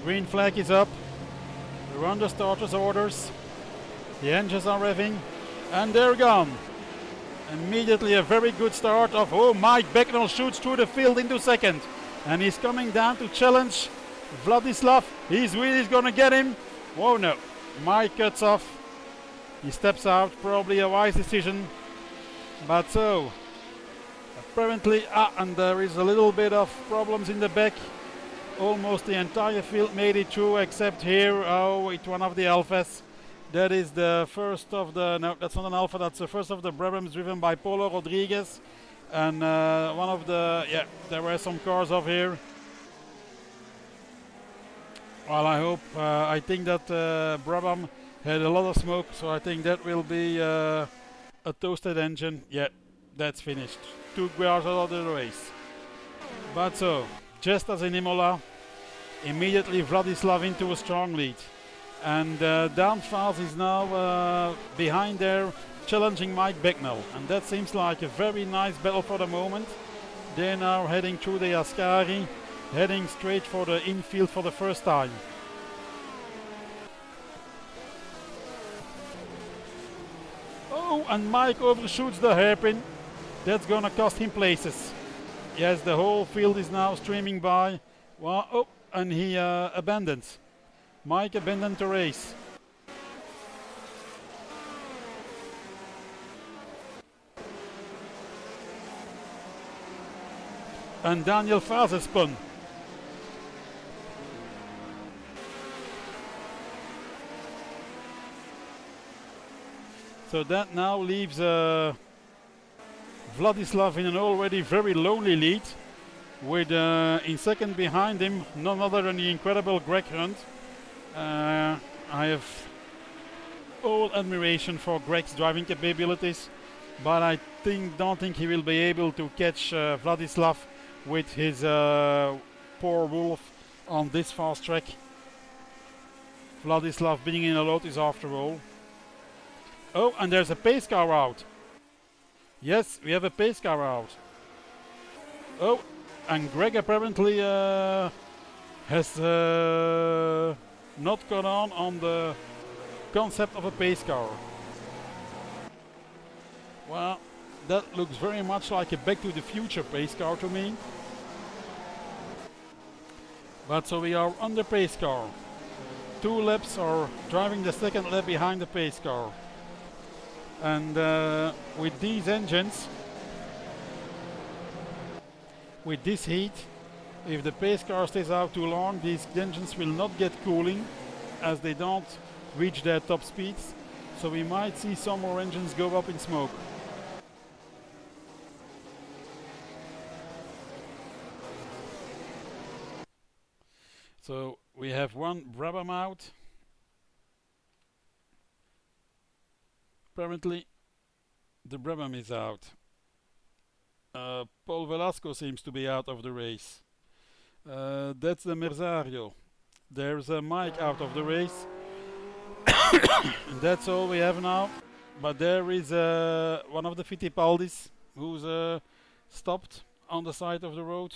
Green flag is up. We're under starter's orders. The engines are revving and they're gone. Immediately a very good start of, Mike Becknell shoots through the field into second. And he's coming down to challenge Vladislav. He's really gonna get him. Whoa, no. Mike cuts off. He steps out, probably a wise decision. But so, apparently, and there is a little bit of problems in the back. Almost the entire field made it through except here. It's one of the Alphas. That is the first of the, no, that's not an Alpha, that's the first of the Brabhams driven by Polo Rodriguez. And one of the, there were some cars off here. Well, I think that Brabham had a lot of smoke, so I think that will be a toasted engine. Yeah, that's finished. 2 cars out of the race. But so, just as in Imola, immediately Vladislav into a strong lead. And Downfast is now behind there, challenging Mike Becknell. And that seems like a very nice battle for the moment. They're now heading through the Ascari, heading straight for the infield for the first time. Oh, and Mike overshoots the hairpin. That's gonna cost him places. Yes, the whole field is now streaming by. Well, and he abandons. Mike abandoned the race. And Daniel Faze spun. So that now leaves Vladislav in an already very lonely lead, with in second behind him none other than the incredible Greg Hunt. I have all admiration for Greg's driving capabilities, but I don't think he will be able to catch Vladislav with his poor wolf on this fast track. Vladislav being in a Lotus after all. Oh, and there's a pace car out. Yes, we have a pace car out. Oh, and Greg apparently has not gone on the concept of a pace car. Well, that looks very much like a Back to the Future pace car to me. But so we are on the pace car. 2 laps are driving the second lap behind the pace car. And with these engines, with this heat, if the pace car stays out too long, these engines will not get cooling as they don't reach their top speeds. So we might see some more engines go up in smoke. So we have one Brabham out. Apparently the Brabham is out. Paul Velasco seems to be out of the race. That's the Merzario. There's a Mike out of the race. And that's all we have now. But there is one of the Fittipaldis who's stopped on the side of the road.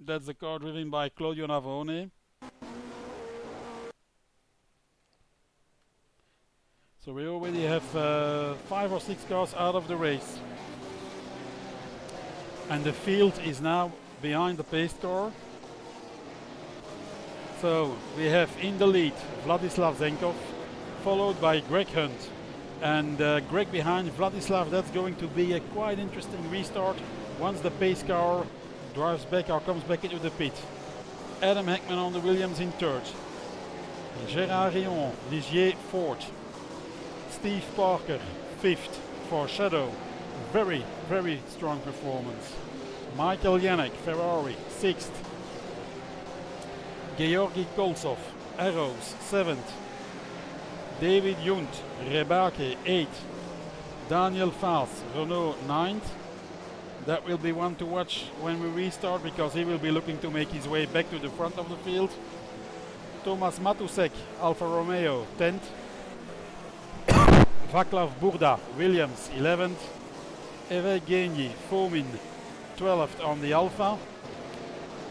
That's the car driven by Claudio Navone. So we already have 5 or 6 cars out of the race. And the field is now behind the pace car. So we have in the lead Vladislav Zenkov, followed by Greg Hunt. And Greg behind Vladislav. That's going to be a quite interesting restart once the pace car drives back or comes back into the pit. Adam Heckman on the Williams in third. Gérard Rion, Ligier fourth. Steve Parker fifth for Shadow. Very, very strong performance. Michael Janek, Ferrari, sixth. Georgi Koltsov, Arrows, seventh. David Junt, Rebake, eighth. Daniel Faas, Renault, ninth. That will be one to watch when we restart because he will be looking to make his way back to the front of the field. Thomas Matusek, Alfa Romeo, 10th. Vaclav Burda, Williams, 11th. Evgeny Fomin, 12th on the Alfa.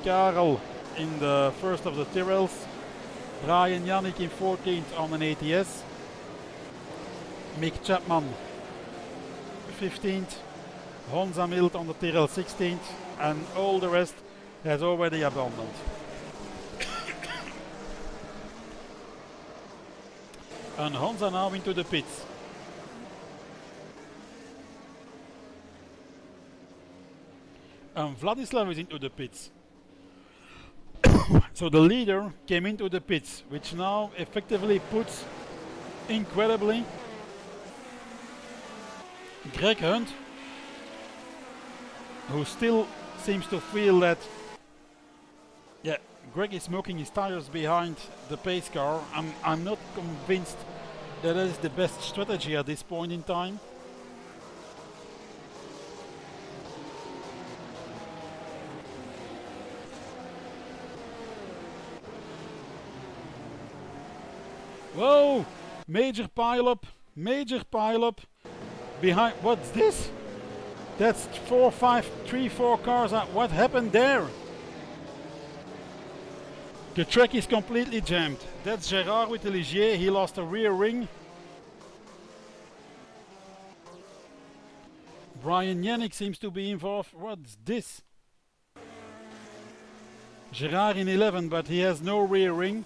Karel in the first of the Tyrrells. Brian Yannick in 14th on an ATS. Mick Chapman, 15th. Honza Milt on the Tyrrell 16th, and all the rest has already abandoned. And Honza now into the pits. And Vladislav is into the pits. So the leader came into the pits, which now effectively puts, incredibly, Greg Hunt, who still seems to feel that, yeah, Greg is smoking his tires behind the pace car. I'm not convinced that is the best strategy at this point in time. Whoa! Major pileup behind. What's this? That's 3, 4 cars out. What happened there? The track is completely jammed. That's Gerard with the Ligier. He lost a rear ring. Brian Yannick seems to be involved. What's this? Gerard in 11, but he has no rear ring.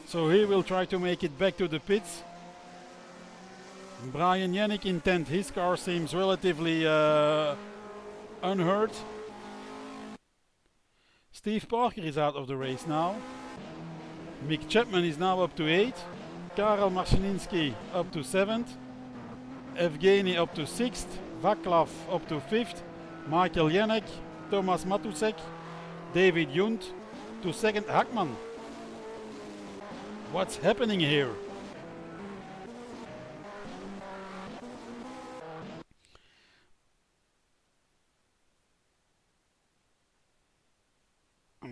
So he will try to make it back to the pits. Brian Yannick in 10th. His car seems relatively unhurt. Steve Parker is out of the race now. Mick Chapman is now up to 8th. Karel Marcininski up to 7th. Evgeny up to 6th. Vaclav up to 5th. Michael Janek, Thomas Matusek, David Junt to 2nd. Hackman. What's happening here?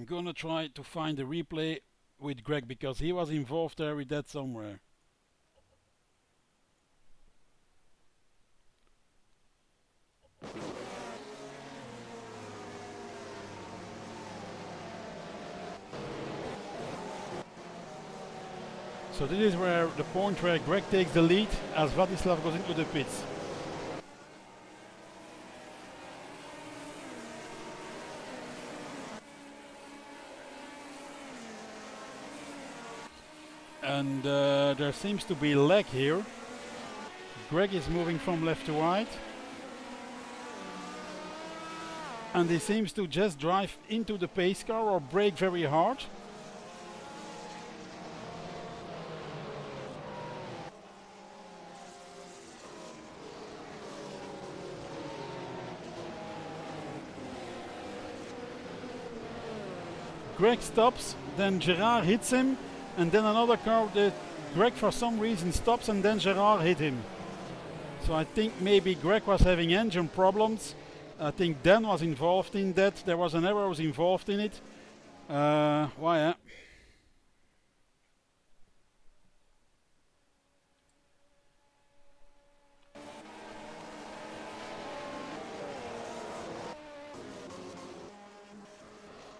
I'm gonna try to find the replay with Greg because he was involved there with that somewhere. So this is where the point where Greg takes the lead as Vladislav goes into the pits. And there seems to be lag here. Greg is moving from left to right. And he seems to just drive into the pace car or brake very hard. Greg stops, then Gerard hits him, and then another car, Greg for some reason stops and then Gerard hit him. So I think maybe Greg was having engine problems. I think Dan was involved in that. There was an error was involved in it. Why?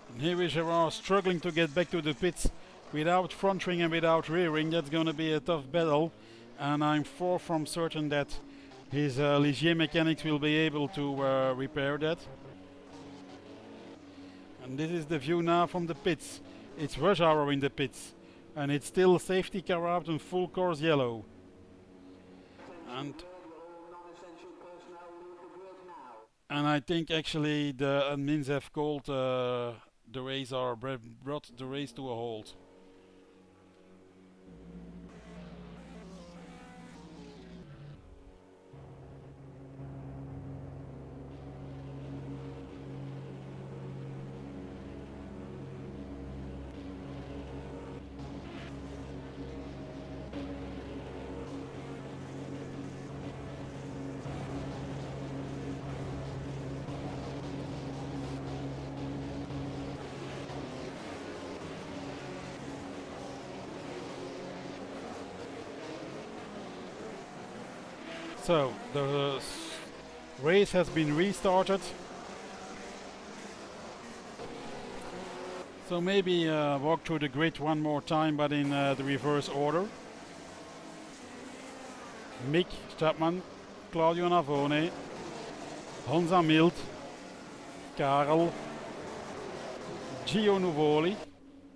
And here is Gerard struggling to get back to the pits without front ring and without rear ring. That's going to be a tough battle. And I'm far from certain that his Ligier mechanics will be able to repair that. And this is the view now from the pits. It's rush hour in the pits. And it's still safety car out and full course yellow. And I think actually the admins have called the race or brought the race to a halt. So the race has been restarted. So maybe walk through the grid one more time, but in the reverse order. Mick Chapman, Claudio Navone, Honza Mild, Karel, Gio Nuvoli,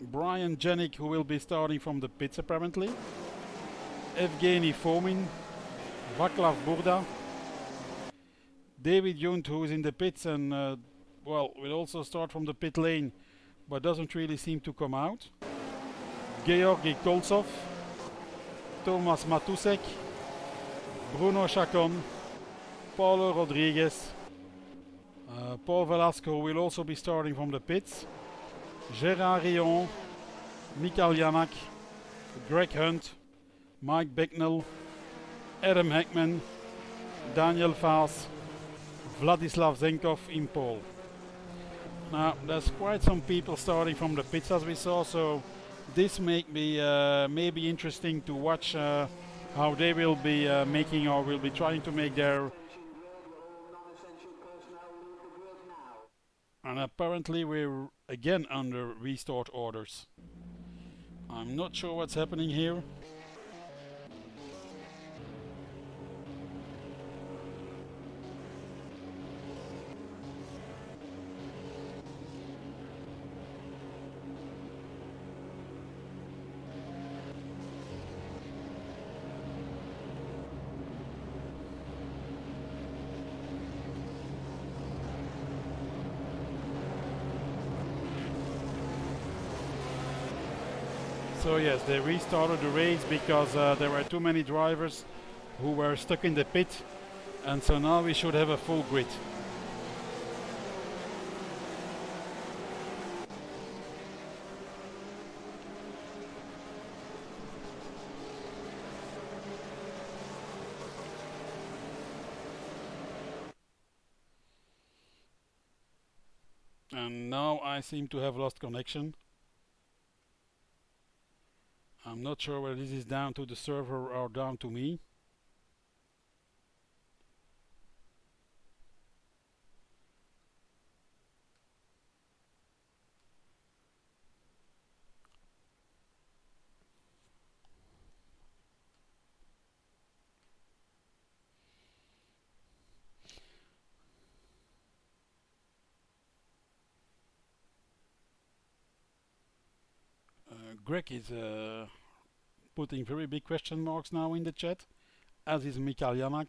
Brian Janik, who will be starting from the pits apparently, Evgeny Fomin, Vaclav Burda, David Junt, who is in the pits and well, will also start from the pit lane but doesn't really seem to come out. Georgi Koltsov, Thomas Matusek, Bruno Chacon, Paulo Rodriguez, Paul Velasco will also be starting from the pits, Gérard Rion, Mikael Janak, Greg Hunt, Mike Bicknell, Adam Heckman, Daniel Vaas, Vladislav Zenkov in pole. Now there's quite some people starting from the pits as we saw, so this may be maybe interesting to watch how they will be making or will be trying to make their. And apparently we're again under restart orders. I'm not sure what's happening here. So yes, they restarted the race because there were too many drivers who were stuck in the pit, and so now we should have a full grid. And now I seem to have lost connection. I'm not sure whether this is down to the server or down to me. Greg is putting very big question marks now in the chat, as is Mikael Janak.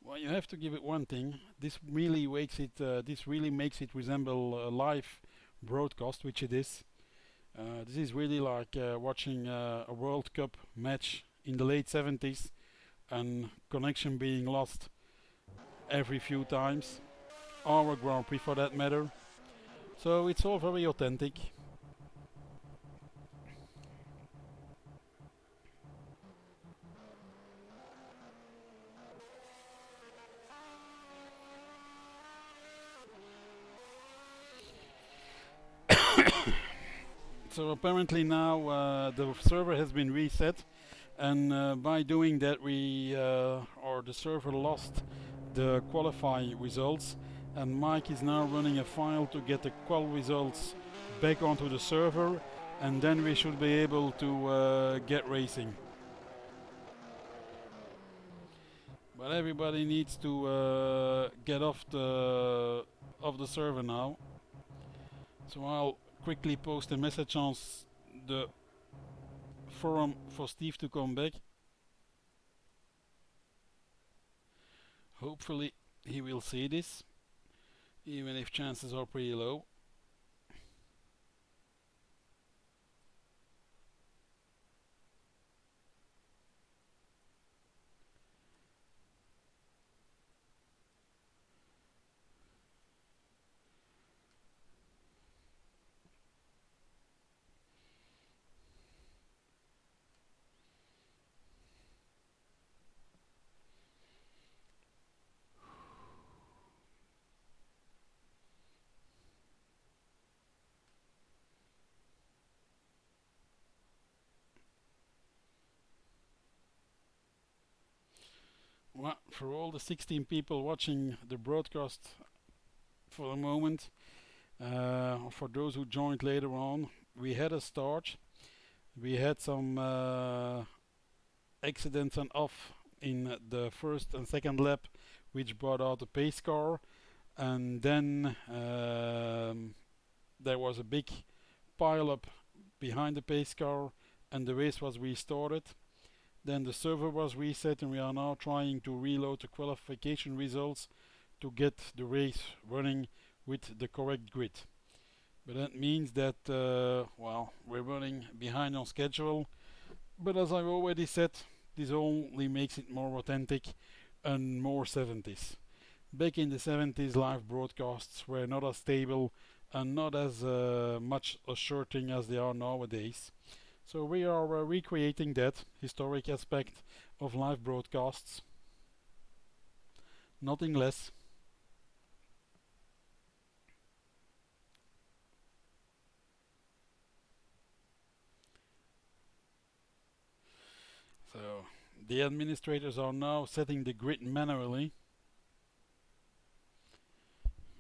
Well, you have to give it one thing. This really makes it. This really makes it resemble a live broadcast, which it is. This is really like watching a World Cup match in the late 70s and connection being lost every few times, or a Grand Prix for that matter. So it's all very authentic. So apparently now the server has been reset, and by doing that or the server lost the qualify results, and Mike is now running a file to get the qual results back onto the server, and then we should be able to get racing. But everybody needs to get off the server now. So I'll quickly post a message on the forum for Steve to come back. Hopefully he will see this, even if chances are pretty low. Well, for all the 16 people watching the broadcast for the moment, for those who joined later on, we had a start. We had some accidents and off in the first and second lap, which brought out the pace car, and then there was a big pile up behind the pace car, and the race was restarted. Then the server was reset, and we are now trying to reload the qualification results to get the race running with the correct grid. But that means that well, we're running behind on schedule. But as I've already said, this only makes it more authentic and more 70s. Back in the 70s, live broadcasts were not as stable and not as much asserting as they are nowadays. So we are recreating that historic aspect of live broadcasts. Nothing less. So the administrators are now setting the grid manually,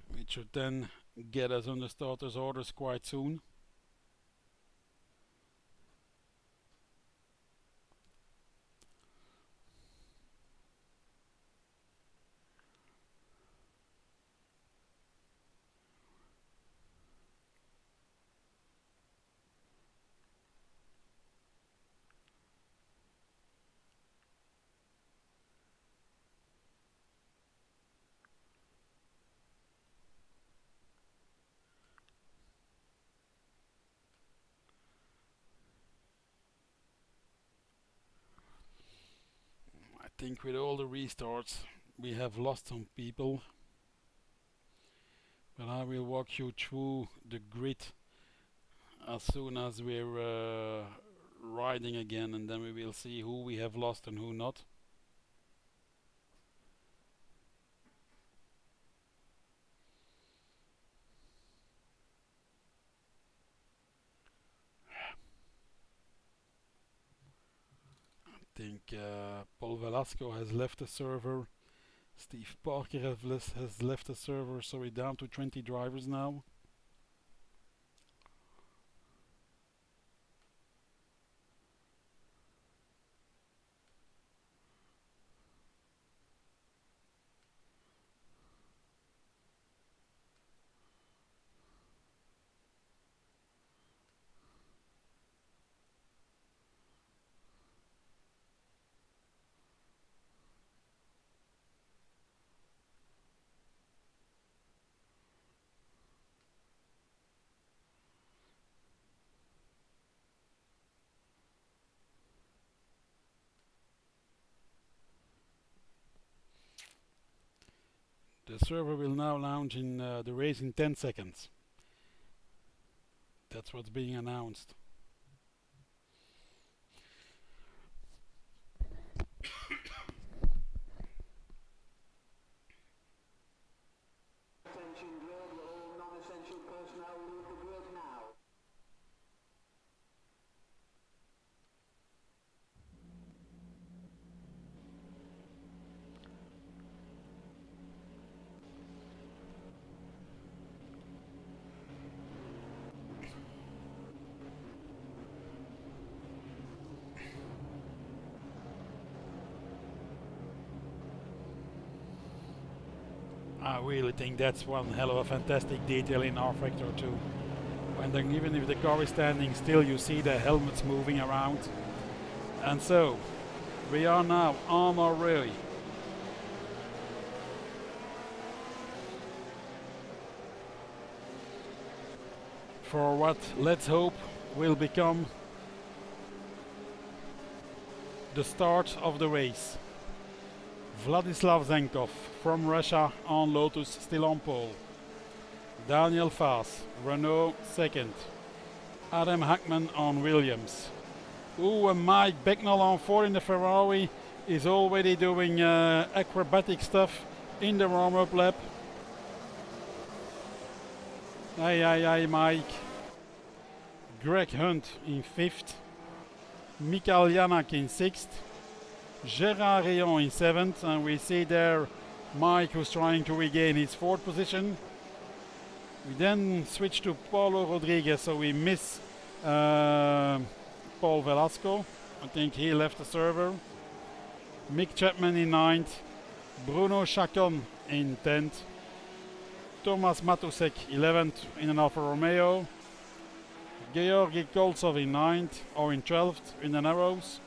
which should then get us on the starters orders quite soon. I think with all the restarts we have lost some people, but I will walk you through the grid as soon as we're riding again, and then we will see who we have lost and who not. think Paul Velasco has left the server. Steve Parker has left the server, so we're down to 20 drivers now. The server will now launch in the race in 10 seconds. That's what's being announced. Attention grid, all non-essential personnel leave the grid now. I really think that's one hell of a fantastic detail in R-Factor 2. When even if the car is standing still, you see the helmets moving around. And so, we are now on our way. For what, let's hope, will become the start of the race. Vladislav Zenkov from Russia on Lotus, still on pole. Daniel Faas, Renault second. Adam Hackman on Williams. And Mike Becknell on 4 in the Ferrari is already doing acrobatic stuff in the warm-up lap. Aye, Mike. Greg Hunt in 5th. Mikael Janak in 6th. Gerard Rayon in 7th, and we see there Mike who's trying to regain his 4th position. We then switch to Paulo Rodriguez, so we miss Paul Velasco. I think he left the server. Mick Chapman in 9th. Bruno Chacon in 10th. Thomas Matusek 11th in an Alfa Romeo. Georgi Koltsov in 9th or in 12th in the Narrows.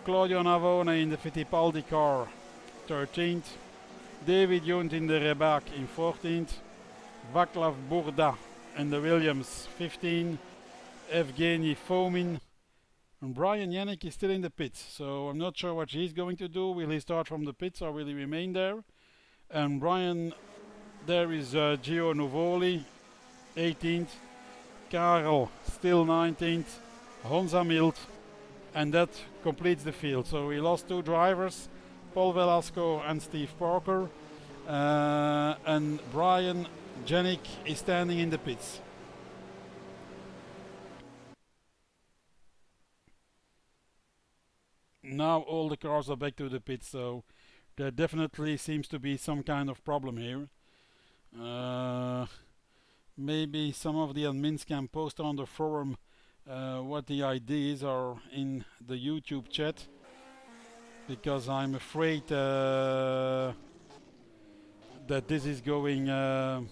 Claudio Navone in the Fittipaldi car 13th. David Junt in the Rebak in 14th. Vaclav Burda in the Williams 15. Evgeny Fomin. And Brian Yannick is still in the pits, so I'm not sure what he's going to do. Will he start from the pits or will he remain there? And Brian, there is Gio Nuvoli 18th. Karel still 19th. Honza Milt. And that completes the field. So we lost 2 drivers, Paul Velasco and Steve Parker. And Brian Janik is standing in the pits. Now all the cars are back to the pits, so there definitely seems to be some kind of problem here. Maybe some of the admins can post on the forum what the ideas are in the YouTube chat, because I'm afraid that this is going. I'm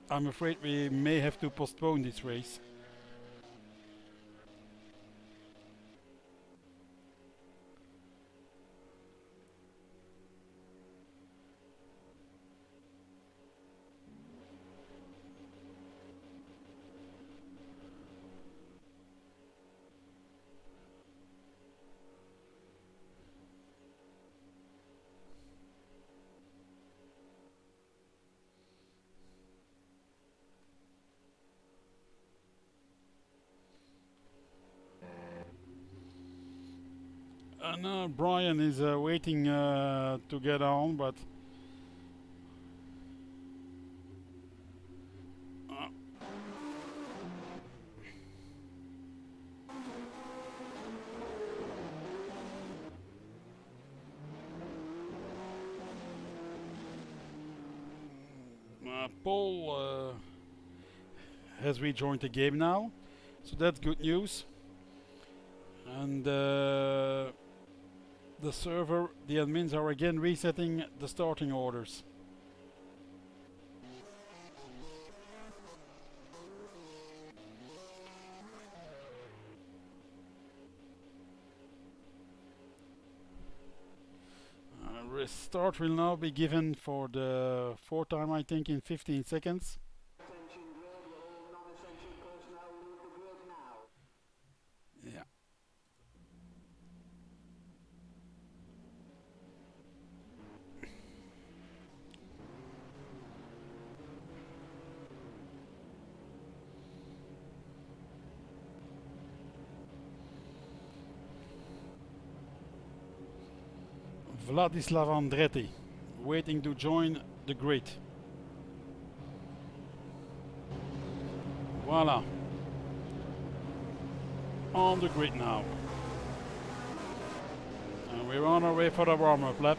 afraid we may have to postpone this race. Brian is waiting to get on, but Paul has rejoined the game now, so that's good news. And the server, the admins are again resetting the starting orders. Restart will now be given for the fourth time, I think, in 15 seconds. Attention grid, all non-essential personnel leave the grid now. Yeah. Vladislav Andretti, waiting to join the grid. Voila. On the grid now. And we're on our way for the warm-up lap.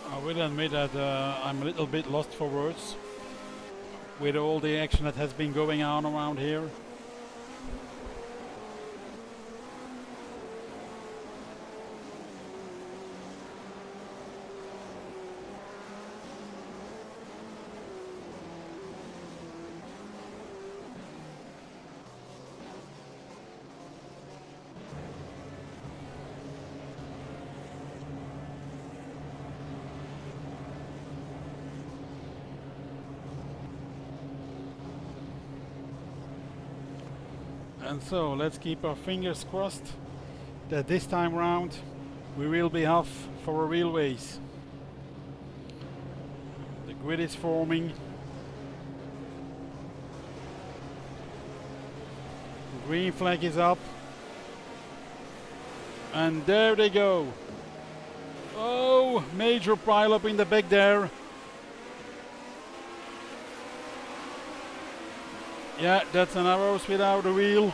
I will admit that I'm a little bit lost for words with all the action that has been going on around here. And so let's keep our fingers crossed that this time round we will be off for a real race. The grid is forming. Green flag is up. And there they go. Oh, major pile up in the back there. Yeah, that's an arrows without a wheel.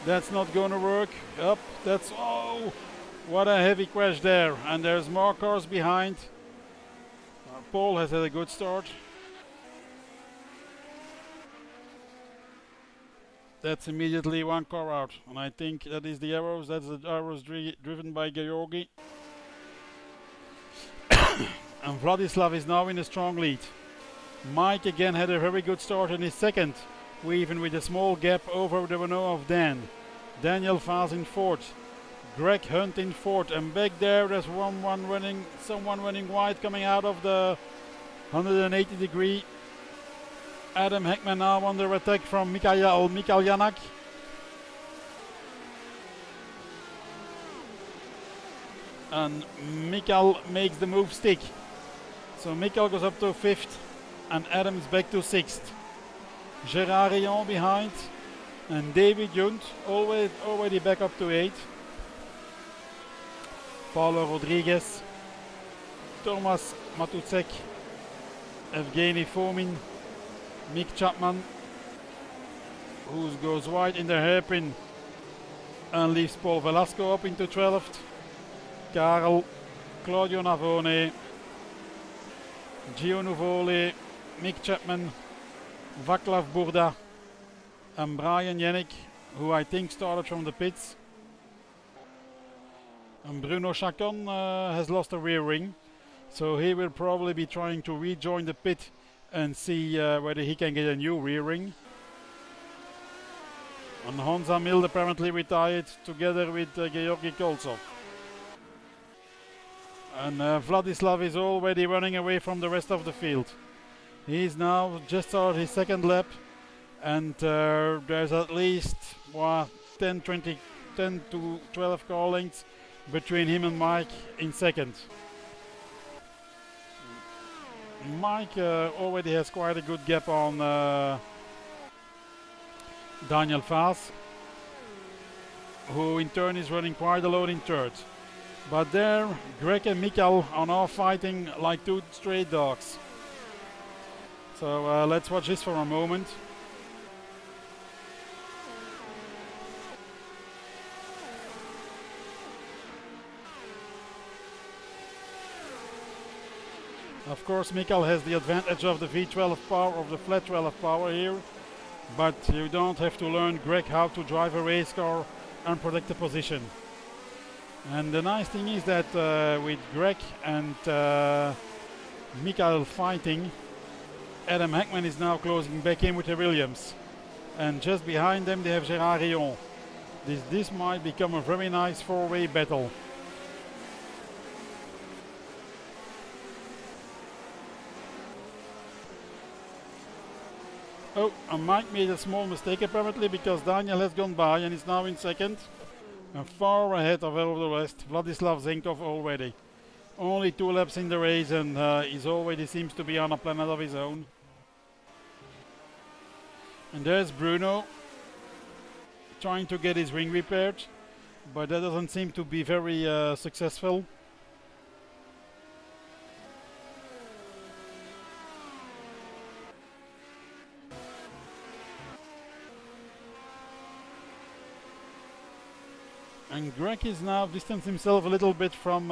That's not gonna work. Up, that's, oh, what a heavy crash there. And there's more cars behind. Paul has had a good start. That's immediately one car out. And I think that is the arrows. That's the arrows driven by Georgi. And Vladislav is now in a strong lead. Mike again had a very good start in his second, even with a small gap over the Buenos of Dan. Daniel Vaz in fourth. Greg Hunt in fourth. And back there's someone running wide coming out of the 180 degree. Adam Heckman now under attack from Mikael Janak. And Mikael makes the move stick. So Mikael goes up to fifth and Adams back to sixth. Gerard Rion behind and David Junt already back up to eighth. Paulo Rodriguez, Thomas Matucek, Evgeny Fomin, Mick Chapman, who goes wide in the hairpin and leaves Paul Velasco up into 12th. Karel, Claudio Navone, Gio Nuvoli, Mick Chapman, Vaclav Burda and Brian Yannick, who I think started from the pits. And Bruno Chacon has lost a rear ring, so he will probably be trying to rejoin the pit and see whether he can get a new rear ring. And Honza Mild apparently retired together with Georgi Koltsov. And Vladislav is already running away from the rest of the field. He's now just started his second lap, and there's at least 10 to 12 car lengths between him and Mike in second. Mike already has quite a good gap on Daniel Vaz, who in turn is running quite alone in third. But there, Greg and Mikael are now fighting like two stray dogs. So let's watch this for a moment. Of course, Mikael has the advantage of the V12 power, of the flat 12 power here, but you don't have to learn Greg how to drive a race car and protect the position. And the nice thing is that with Greg and Mikael fighting, Adam Heckman is now closing back in with the Williams. And just behind them they have Gerard Rion. This might become a very nice four-way battle. Oh, and Mike made a small mistake apparently, because Daniel has gone by and is now in second. And far ahead of all the rest, Vladislav Zenkov already. Only 2 laps in the race and he already seems to be on a planet of his own. And there's Bruno trying to get his ring repaired, but that doesn't seem to be very successful. And Greg is now distanced himself a little bit from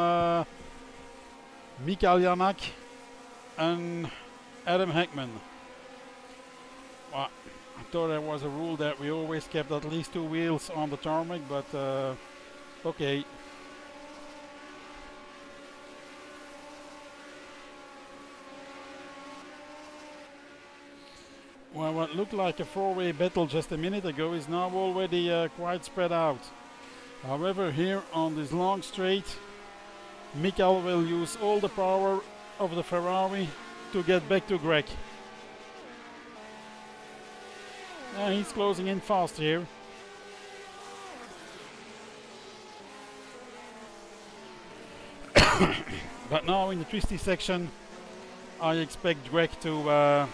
Mikael Janak and Adam Heckman. Well, I thought there was a rule that we always kept at least 2 wheels on the tarmac, but okay. Well, what looked like a 4-way battle just a minute ago is now already quite spread out. However, here on this long straight, Mikael will use all the power of the Ferrari to get back to Greg. He's closing in fast here. But now in the twisty section, I expect Greg to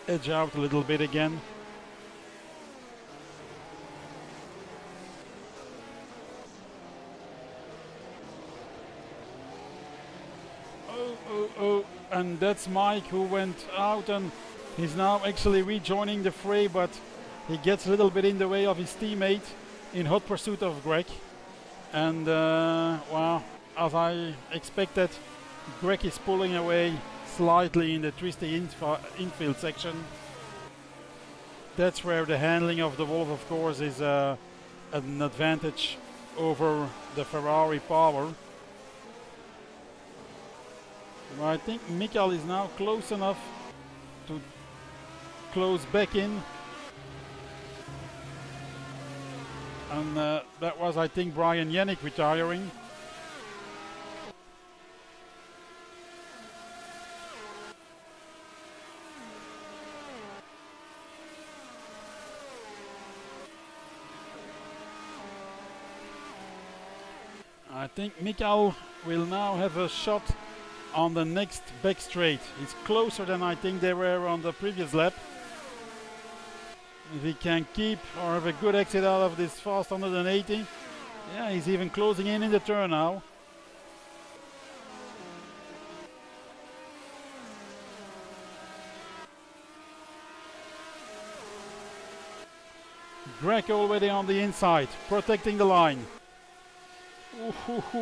edge out a little bit again. And that's Mike, who went out and he's now actually rejoining the fray, but he gets a little bit in the way of his teammate in hot pursuit of Greg. And well, as I expected, Greg is pulling away slightly in the twisty infield section. That's where the handling of the Wolf, of course, is an advantage over the Ferrari power. Well, I think Mikael is now close enough to close back in. And that was, I think, Brian Yannick retiring. I think Mikael will now have a shot on the next back straight. He's closer than I think they were on the previous lap. If he can keep or have a good exit out of this fast 180. Yeah, he's even closing in the turn now. Greg already on the inside, protecting the line.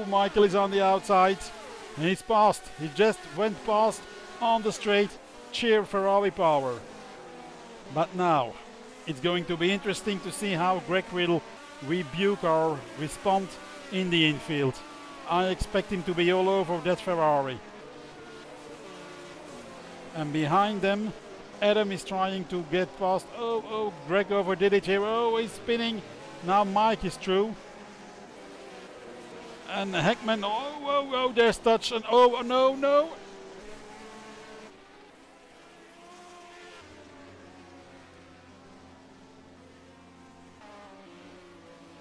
Michael is on the outside. And he's passed. He just went past on the straight. Cheer Ferrari power. But now, it's going to be interesting to see how Greg will rebuke or respond in the infield. I expect him to be all over that Ferrari. And behind them, Adam is trying to get past. Oh, Greg overdid it here. Oh, he's spinning. Now Mike is through. And Heckman, oh, there's touch. And oh, no.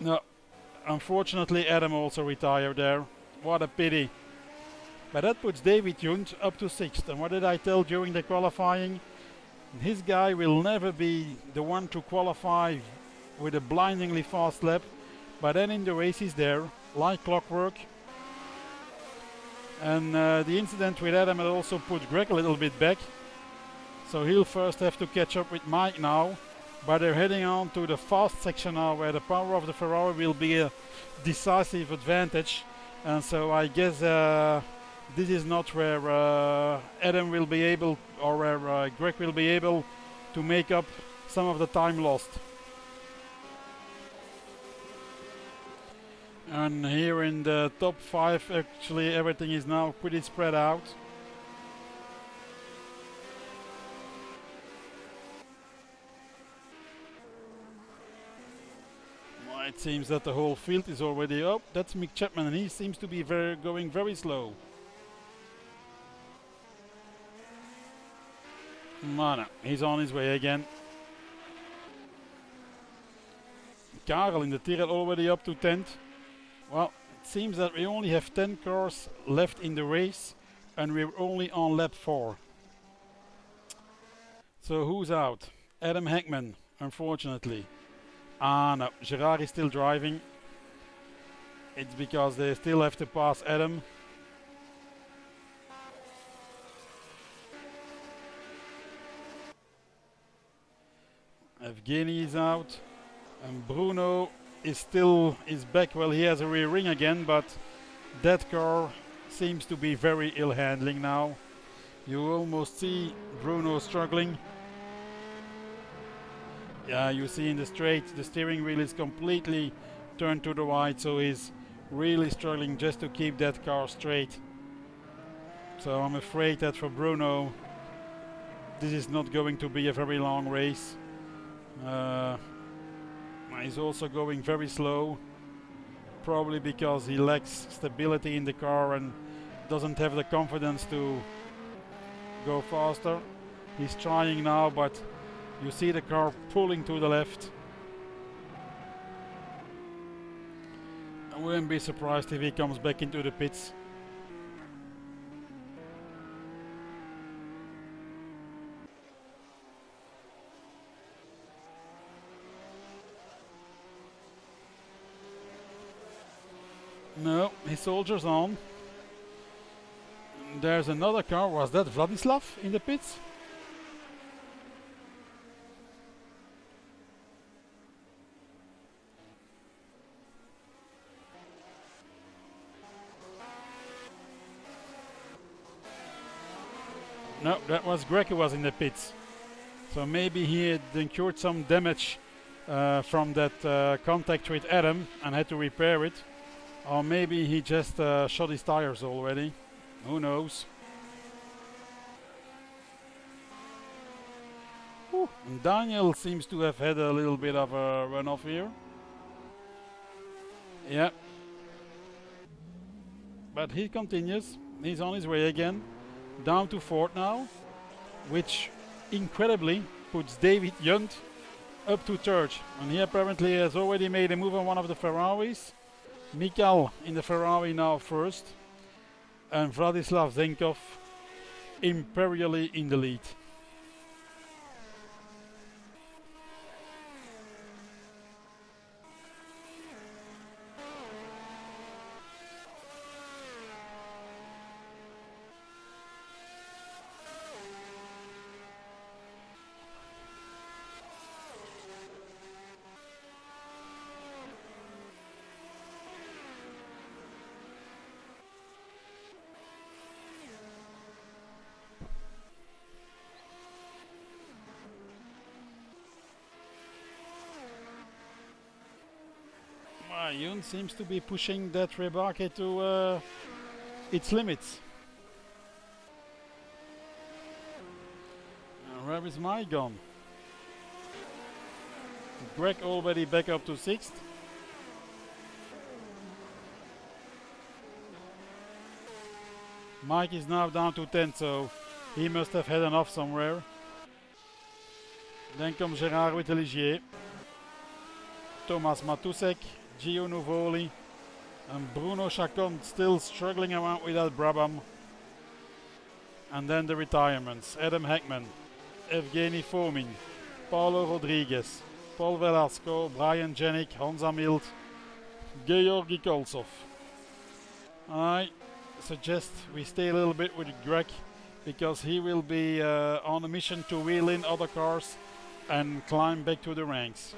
No, unfortunately Adam also retired there. What a pity. But that puts David Junt up to 6th. And what did I tell during the qualifying? His guy will never be the one to qualify with a blindingly fast lap. But then in the race he's there, like clockwork. And the incident with Adam had also put Greg a little bit back. So he'll first have to catch up with Mike now. But they're heading on to the fast section now where the power of the Ferrari will be a decisive advantage. And so I guess this is not where Adam will be able, or where Greg will be able to make up some of the time lost. And here in the top 5 actually everything is now pretty spread out. It seems that the whole field is already up. That's Mick Chapman and he seems to be going very slow. No, he's on his way again. Karel in the Tyrrell already up to 10th. Well, it seems that we only have 10 cars left in the race and we're only on lap 4. So who's out? Adam Heckman, unfortunately. No, Gerard is still driving. It's because they still have to pass Adam. Evgeny is out. And Bruno is back. Well, he has a rear ring again, but that car seems to be very ill handling now. You almost see Bruno struggling. Yeah, you see in the straight, the steering wheel is completely turned to the right, so he's really struggling just to keep that car straight. So I'm afraid that for Bruno, this is not going to be a very long race. He's also going very slow, probably because he lacks stability in the car and doesn't have the confidence to go faster. He's trying now, but you see the car pulling to the left. I wouldn't be surprised if he comes back into the pits. No, he soldiers on. There's another car. Was that Vladislav in the pits? No, that was Greg who was in the pits. So maybe he had incurred some damage from that contact with Adam and had to repair it. Or maybe he just shot his tires already. Who knows? Oh, Daniel seems to have had a little bit of a runoff here. Yeah. But he continues. He's on his way again. Down to fourth now, which incredibly puts David Yunt up to third. And he apparently has already made a move on one of the Ferraris. Mikal in the Ferrari now first. And Vladislav Zenkov imperially in the lead. Yun seems to be pushing that Rebake to its limits. Where is my gun? Greg already back up to 6th. Mike is now down to 10th, so he must have had enough somewhere. Then comes Gerard Witteligier, Thomas Matusek, Gio Nuvoli, and Bruno Chacon still struggling around with that Brabham. And then the retirements: Adam Heckman, Evgeny Fomin, Paulo Rodriguez, Paul Velasco, Brian Janik, Honza Mild, Georgi Koltsov. I suggest we stay a little bit with Greg, because he will be on a mission to wheel in other cars and climb back to the ranks.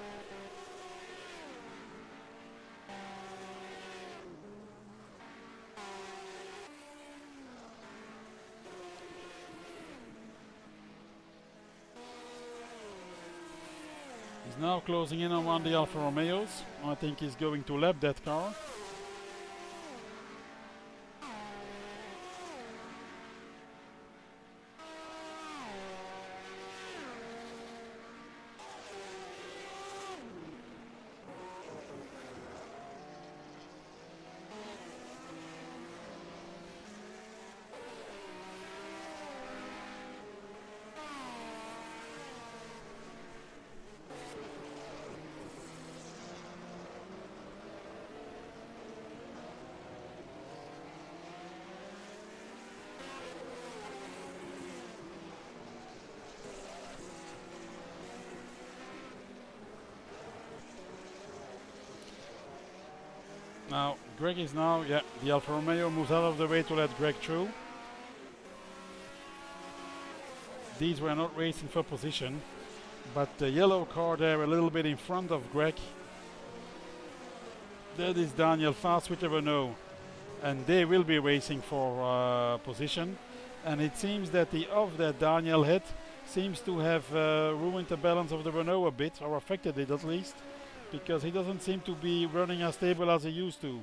He's now closing in on one of the Alfa Romeos. I think he's going to lap that car. Now, Greg is now, the Alfa Romeo moves out of the way to let Greg through. These were not racing for position, but the yellow car there a little bit in front of Greg. That is Daniel Faas with the Renault, and they will be racing for position. And it seems that the off that Daniel had seems to have ruined the balance of the Renault a bit, or affected it at least, because he doesn't seem to be running as stable as he used to.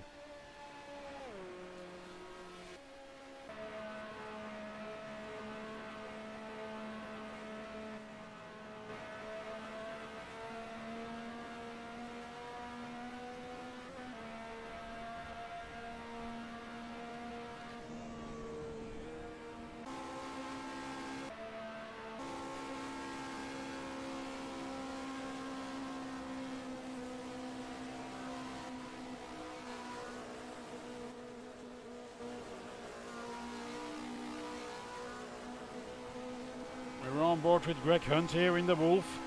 We're on board with Greg Hunt here in the Wolf,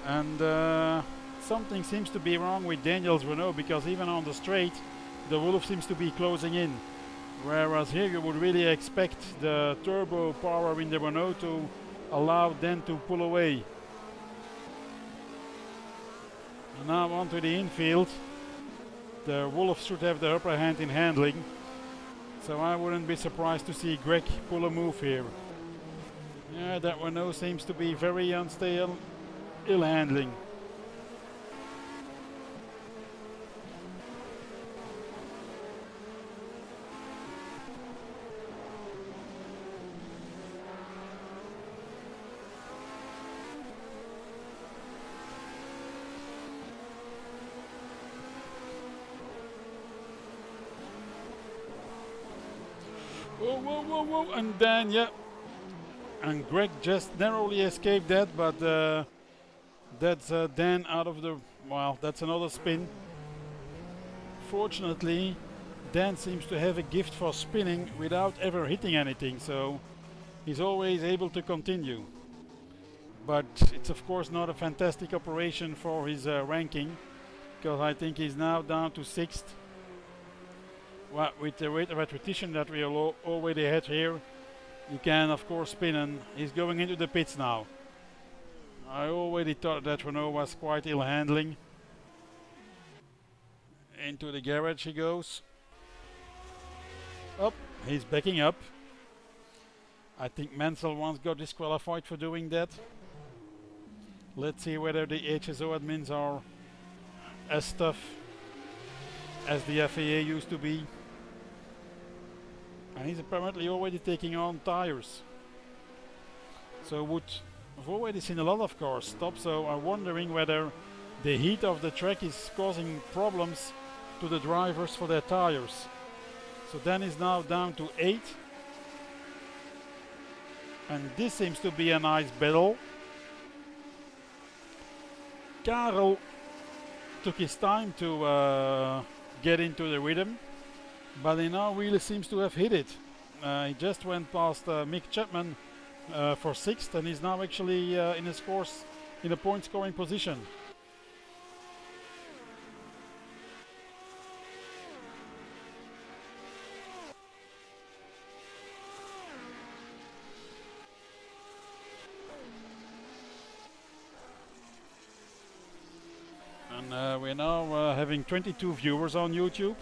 and something seems to be wrong with Daniel's Renault, because even on the straight the Wolf seems to be closing in, whereas here you would really expect the turbo power in the Renault to allow them to pull away. And now onto the infield. The Wolf should have the upper hand in handling, so I wouldn't be surprised to see Greg pull a move here. Yeah, that Renault seems to be very unstable, ill handling. whoa, whoa, and then, yeah. And Greg just narrowly escaped that, but that's Dan out of the... Well, that's another spin. Fortunately, Dan seems to have a gift for spinning without ever hitting anything, so he's always able to continue. But it's of course not a fantastic operation for his ranking, because I think he's now down to 6th. Well, with the rate of repetition that we already had here, you can of course spin, and he's going into the pits now. I already thought that Renault was quite ill handling. Into the garage he goes. Up, he's backing up. I think Mansell once got disqualified for doing that. Let's see whether the HSO admins are as tough as the FAA used to be. And he's apparently already taking on tires. So I've already seen a lot of cars stop, so I'm wondering whether the heat of the track is causing problems to the drivers for their tires. So Dan is now down to 8. And this seems to be a nice battle. Karel took his time to get into the rhythm, but he now really seems to have hit it. He just went past Mick Chapman for 6th, and he's now actually in a point scoring position. And we're now having 22 viewers on YouTube.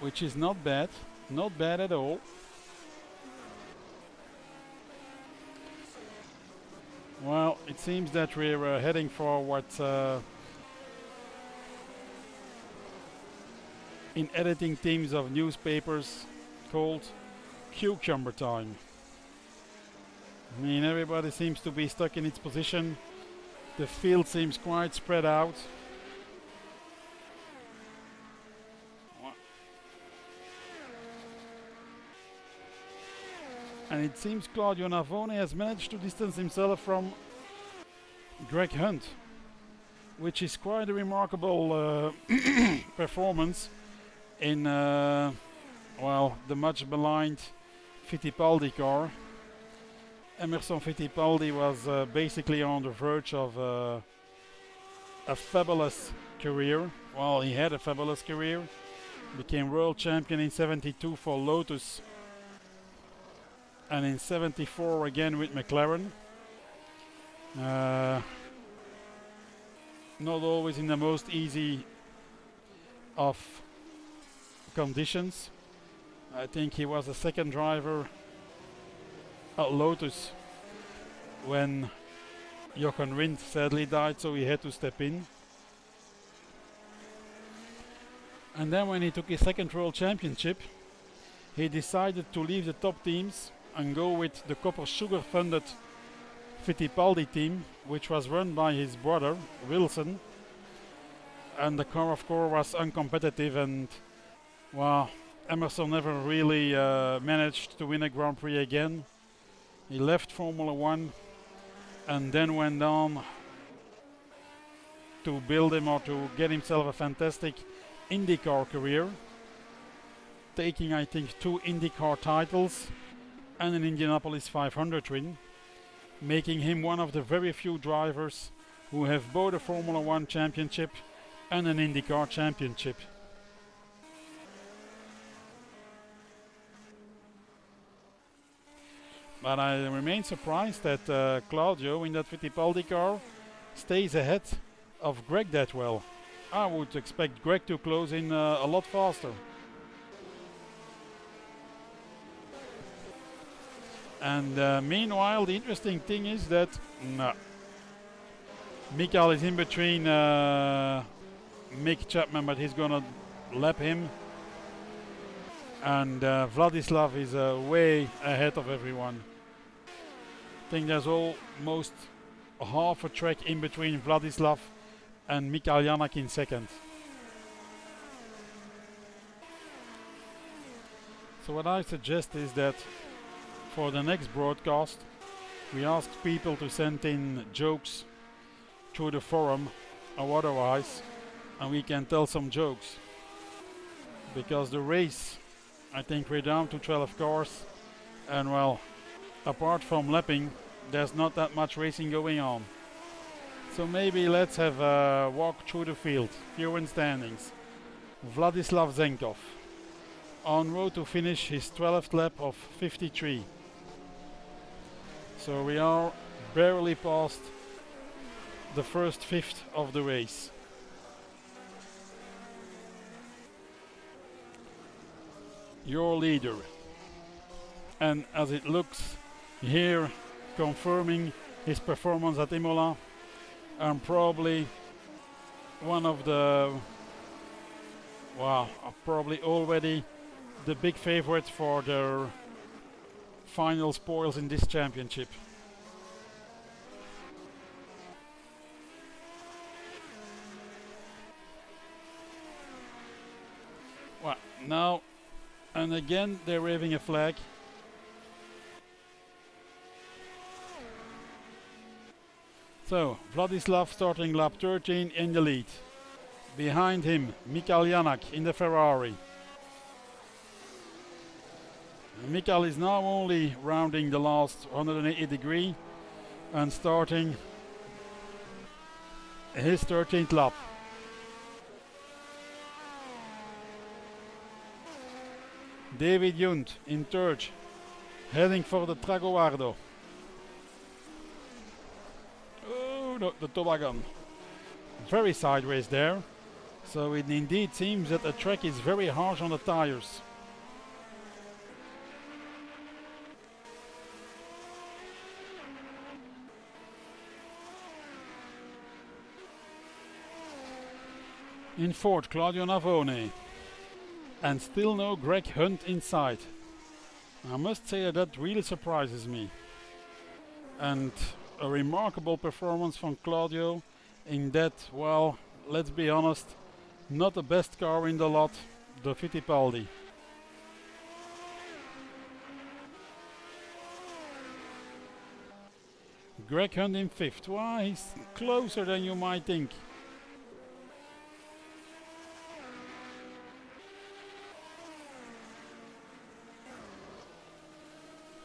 Which is not bad at all. Well, it seems that we're heading for what in editing teams of newspapers called cucumber time. I mean, everybody seems to be stuck in its position. The field seems quite spread out. And it seems Claudio Navone has managed to distance himself from Greg Hunt, which is quite a remarkable performance in well, the much maligned Fittipaldi car. Emerson Fittipaldi was basically on the verge of a fabulous career. Well, he had a fabulous career. Became world champion in '72 for Lotus, and in '74 again with McLaren. Not always in the most easy of conditions. I think he was the second driver at Lotus when Jochen Rindt sadly died, so he had to step in. And then when he took his second world championship, he decided to leave the top teams and go with the Copper Sugar funded Fittipaldi team, which was run by his brother Wilson. And the car of course was uncompetitive, and well, Emerson never really managed to win a Grand Prix again. He left Formula One and then went on to build him or to get himself a fantastic IndyCar career, taking I think 2 IndyCar titles and an Indianapolis 500 win, making him one of the very few drivers who have both a Formula One championship and an IndyCar championship. But I remain surprised that Claudio in that Fittipaldi car stays ahead of Greg that well. I would expect Greg to close in a lot faster. And meanwhile, the interesting thing is that Mikael is in between Mick Chapman, but he's gonna lap him. And Vladislav is way ahead of everyone. I think there's almost half a track in between Vladislav and Mikael Janak in second. So what I suggest is that for the next broadcast we ask people to send in jokes through the forum or otherwise, and we can tell some jokes. Because the race, I think we're down to 12 cars, and well, apart from lapping, there's not that much racing going on. So maybe let's have a walk through the field. Here in standings, Vladislav Zenkov, en route to finish his 12th lap of 53. So we are barely past the first fifth of the race. Your leader, and as it looks here, confirming his performance at Imola, and probably one of the, probably already the big favorite for their final spoils in this championship. Well, now and again they're waving a flag. So Vladislav starting lap 13 in the lead. Behind him Mikael Janak in the Ferrari. Mikael is now only rounding the last 180 degree and starting his 13th lap. David Junt in third, heading for the Traguardo. Oh, no, the toboggan. Very sideways there. So it indeed seems that the track is very harsh on the tires. In fourth, Claudio Navone. And still no Greg Hunt inside. I must say that really surprises me. And a remarkable performance from Claudio in that, well, let's be honest, not the best car in the lot, the Fittipaldi. Greg Hunt in fifth. Well, he's closer than you might think.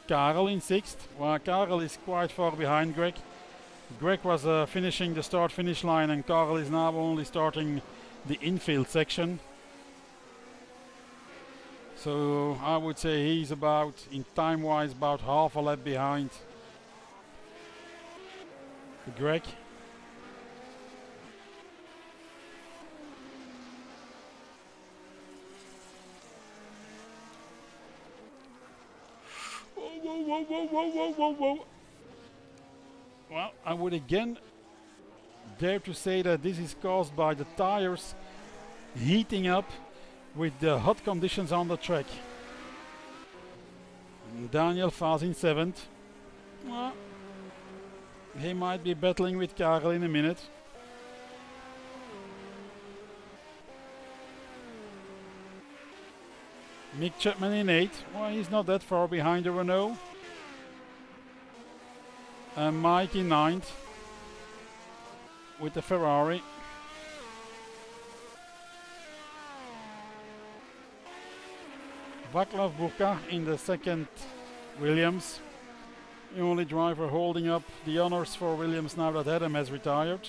Karel in sixth. Well, Karel is quite far behind Greg. Greg was finishing the start-finish line, and Karel is now only starting the infield section. So I would say he's about, in time-wise, about half a lap behind Greg. Whoa. Well, I would again dare to say that this is caused by the tires heating up with the hot conditions on the track. Daniel Vaz in seventh. Well, he might be battling with Karel in a minute. Mick Chapman in eighth. Well, he's not that far behind the Renault. And Mike in ninth with the Ferrari. Vaclav Burka in the second Williams. The only driver holding up the honors for Williams now that Adam has retired.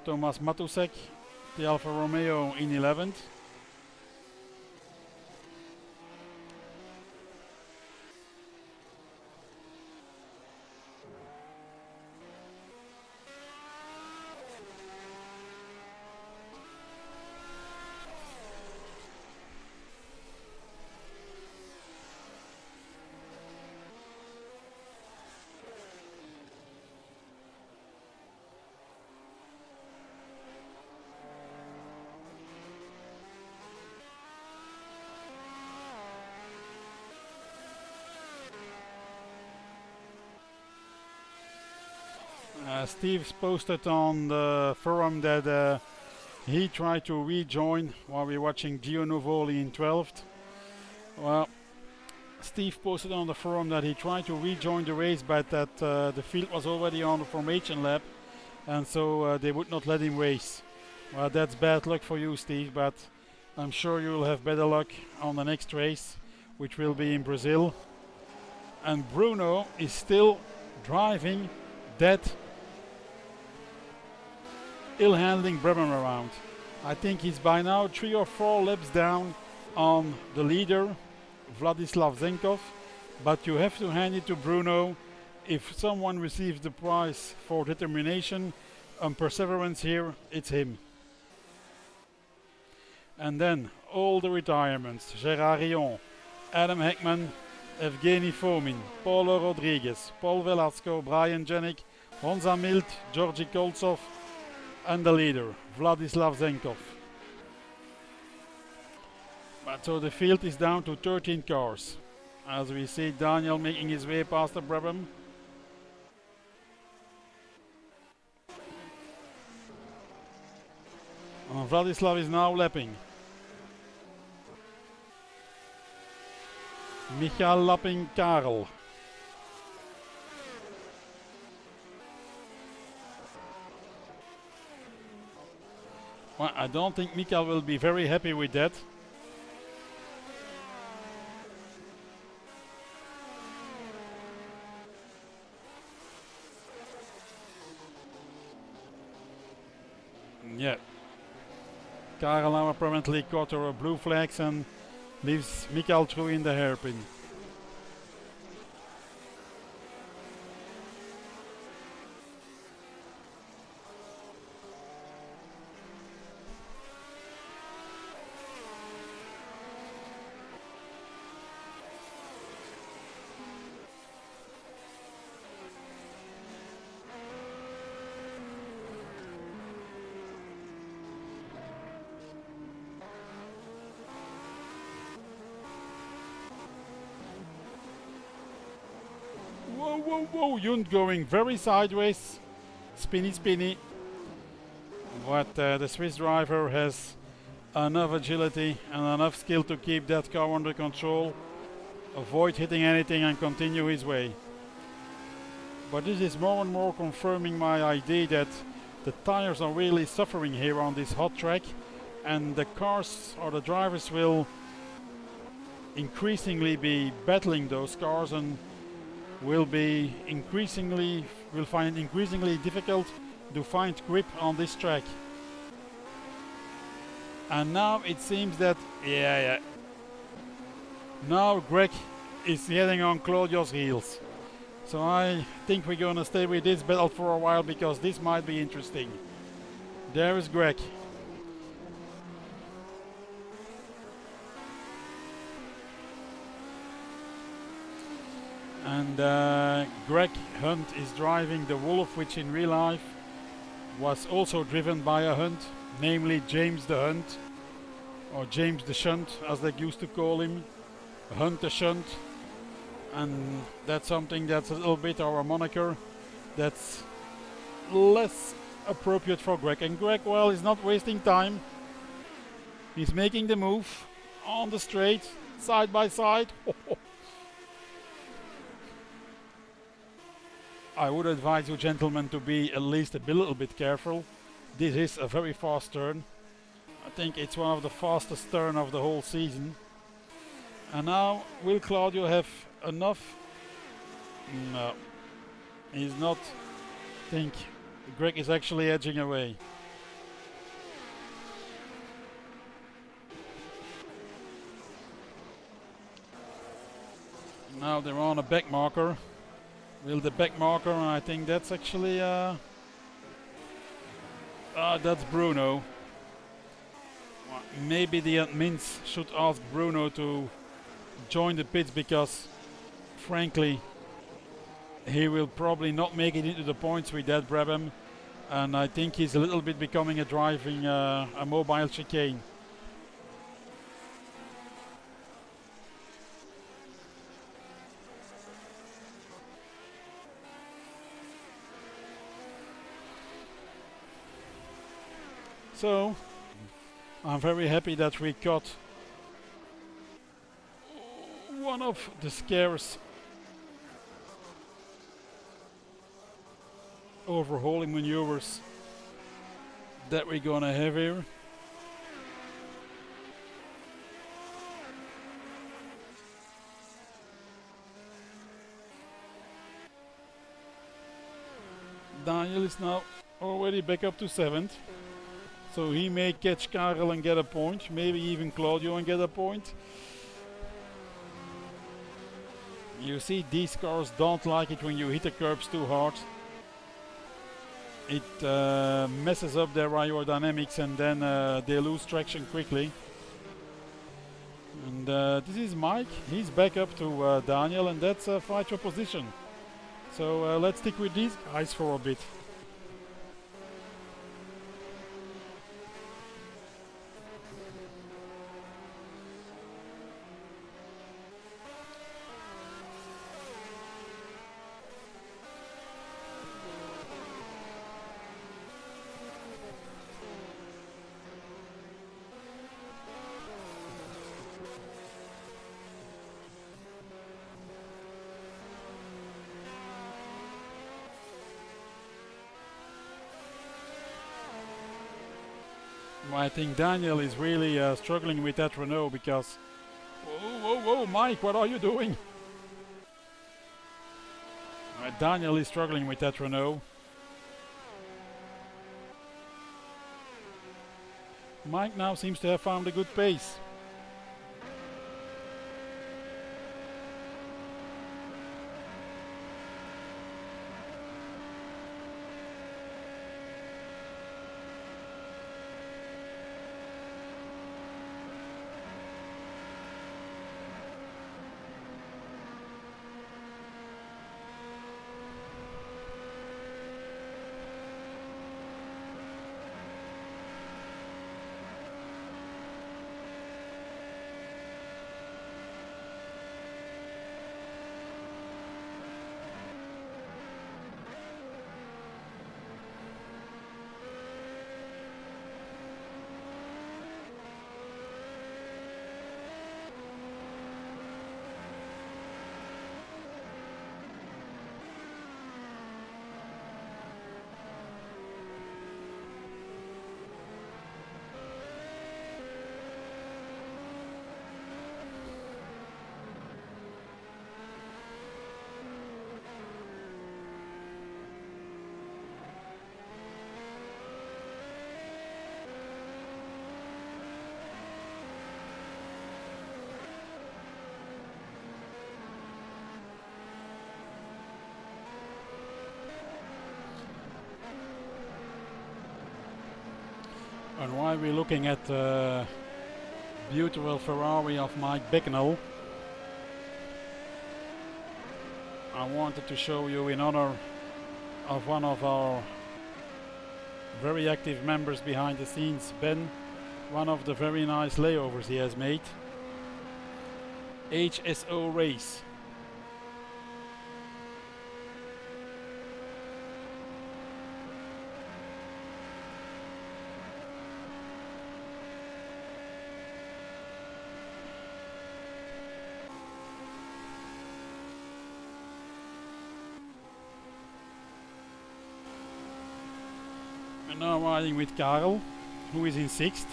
Tomas Matusek, the Alfa Romeo, in 11th. Steve's posted on the forum that he tried to rejoin while we're watching Gio Novoli in 12th. Well, Steve posted on the forum that he tried to rejoin the race, but that the field was already on the formation lap, and so they would not let him race. Well, that's bad luck for you, Steve, but I'm sure you'll have better luck on the next race, which will be in Brazil. And Bruno is still driving that ill-handling Brabham around. I think he's by now 3 or 4 laps down on the leader, Vladislav Zenkov, but you have to hand it to Bruno. If someone receives the prize for determination and perseverance here, it's him. And then all the retirements: Gérard Rion, Adam Heckman, Evgeny Fomin, Paulo Rodriguez, Paul Velasco, Brian Janik, Honza Milt, Georgi Koltsov, and the leader, Vladislav Zenkov. But so the field is down to 13 cars. As we see Daniel making his way past the Brabham. Vladislav is now lapping. Michael lapping Karel. Well, I don't think Michael will be very happy with that. Yeah. Karel now apparently caught her blue flags and leaves Michael through in the hairpin. Whoa, whoa, whoa, Yund going very sideways. Spinny, spinny. But the Swiss driver has enough agility and enough skill to keep that car under control, avoid hitting anything and continue his way. But this is more and more confirming my idea that the tires are really suffering here on this hot track, and the cars or the drivers will increasingly be battling those cars and will find it increasingly difficult to find grip on this track. And now it seems that now Greg is getting on Claudio's heels. So I think we're gonna stay with this battle for a while because this might be interesting. There is Greg. And Greg Hunt is driving the Wolf, which in real life was also driven by a Hunt, namely James the Hunt, or James the Shunt as they used to call him, Hunt the Shunt. And that's something that's a little bit our moniker that's less appropriate for Greg. And Greg, well, is not wasting time. He's making the move on the straight, side by side. I would advise you gentlemen to be at least a little bit careful. This is a very fast turn. I think it's one of the fastest turns of the whole season. And now, will Claudio have enough? No, he's not. I think Greg is actually edging away. Now they're on a back marker. Will the back marker, and I think that's actually that's Bruno. Well, maybe the admins should ask Bruno to join the pits because frankly he will probably not make it into the points with that Brabham, and I think he's a little bit becoming a mobile chicane. So I'm very happy that we got of the scarce overhauling maneuvers that we're gonna have here. Daniel is now already back up to 7th. So he may catch Karel and get a point, maybe even Claudio and get a point. You see, these cars don't like it when you hit the curbs too hard. It messes up their aerodynamics and then they lose traction quickly. And this is Mike, he's back up to Daniel, and that's a fight for position. So let's stick with these guys for a bit. I think Daniel is really struggling with that Renault because... Whoa, Mike, what are you doing? Daniel is struggling with that Renault. Mike now seems to have found a good pace. And while we're looking at the beautiful Ferrari of Mike Bicknell, I wanted to show you, in honor of one of our very active members behind the scenes, Ben, one of the very nice layovers he has made. HSO race. And now riding with Karel, who is in 6th.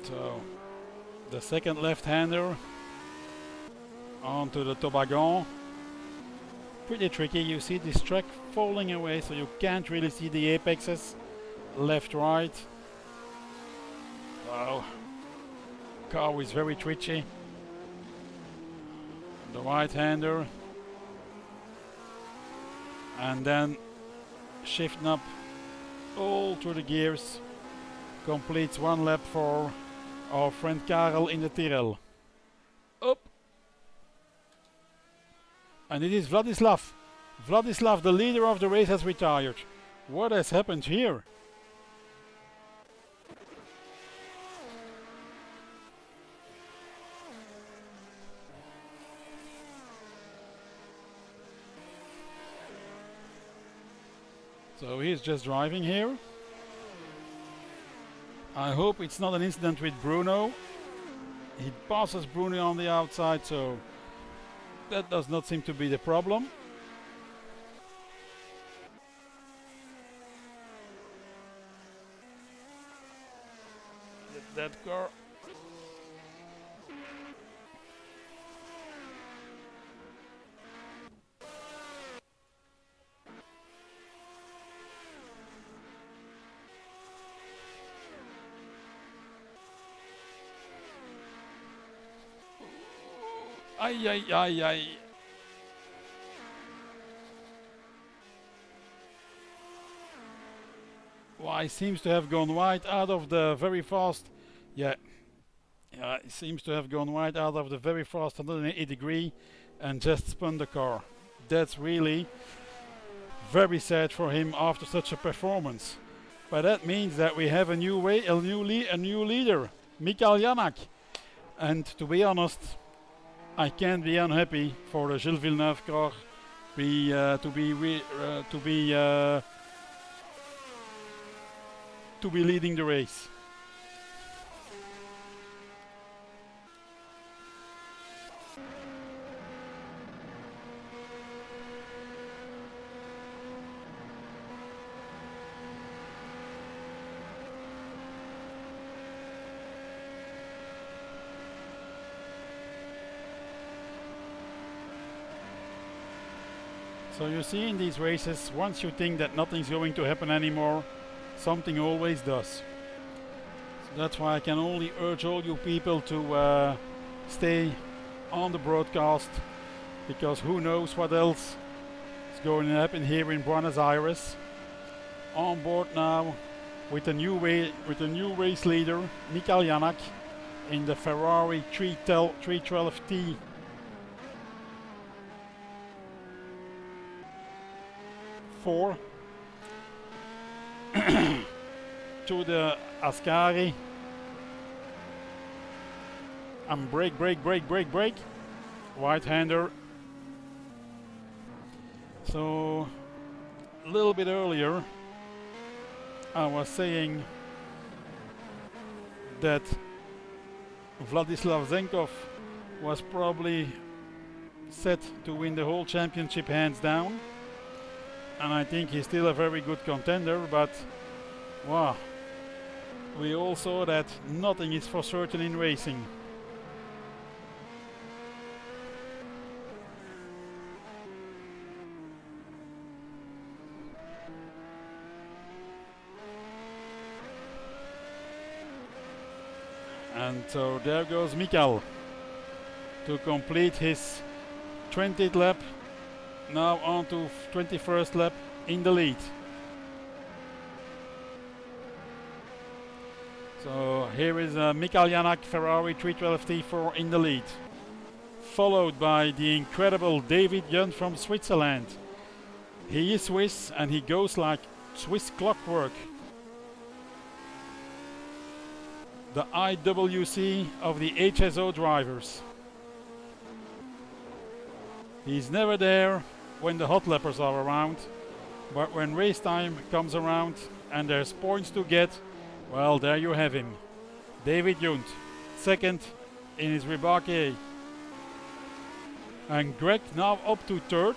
So the second left-hander onto the toboggan. Pretty tricky. You see this track falling away, so you can't really see the apexes left, right. Wow. Car is very twitchy. The right-hander, and then shifting up all through the gears. completes one lap for our friend Karel in the Tyrrell. Up! And it is Vladislav. Vladislav, the leader of the race, has retired. What has happened here? So he's just driving here. I hope it's not an incident with Bruno. He passes Bruno on the outside, so that does not seem to be the problem. That car. Ay, ay, ay, ay. Well, he seems to have gone wide out of the very fast. Yeah, he seems to have gone wide out of the very fast 180 degree and just spun the car. That's really very sad for him after such a performance. But that means that we have a new leader, Mikael Janak. And to be honest, I can't be unhappy for the Gilles Villeneuve car to be leading the race. So you see in these races, once you think that nothing's going to happen anymore, something always does. So that's why I can only urge all you people to stay on the broadcast, because who knows what else is going to happen here in Buenos Aires. On board now with a new race leader, Mikael Janak, in the Ferrari 312T. To the Ascari, and brake, right-hander. So a little bit earlier I was saying that Vladislav Zenkov was probably set to win the whole championship hands down. And I think he's still a very good contender, but wow, we all saw that nothing is for certain in racing. And so there goes Mikael to complete his 20th lap. Now on to 21st lap in the lead. So here is Mikael Janak, Ferrari 312T4 in the lead. Followed by the incredible David Junt from Switzerland. He is Swiss and he goes like Swiss clockwork. The IWC of the HSO drivers. He's never there when the hot lappers are around, but when race time comes around and there's points to get, well, there you have him. David Junt, second in his Rebaque. And Greg now up to third.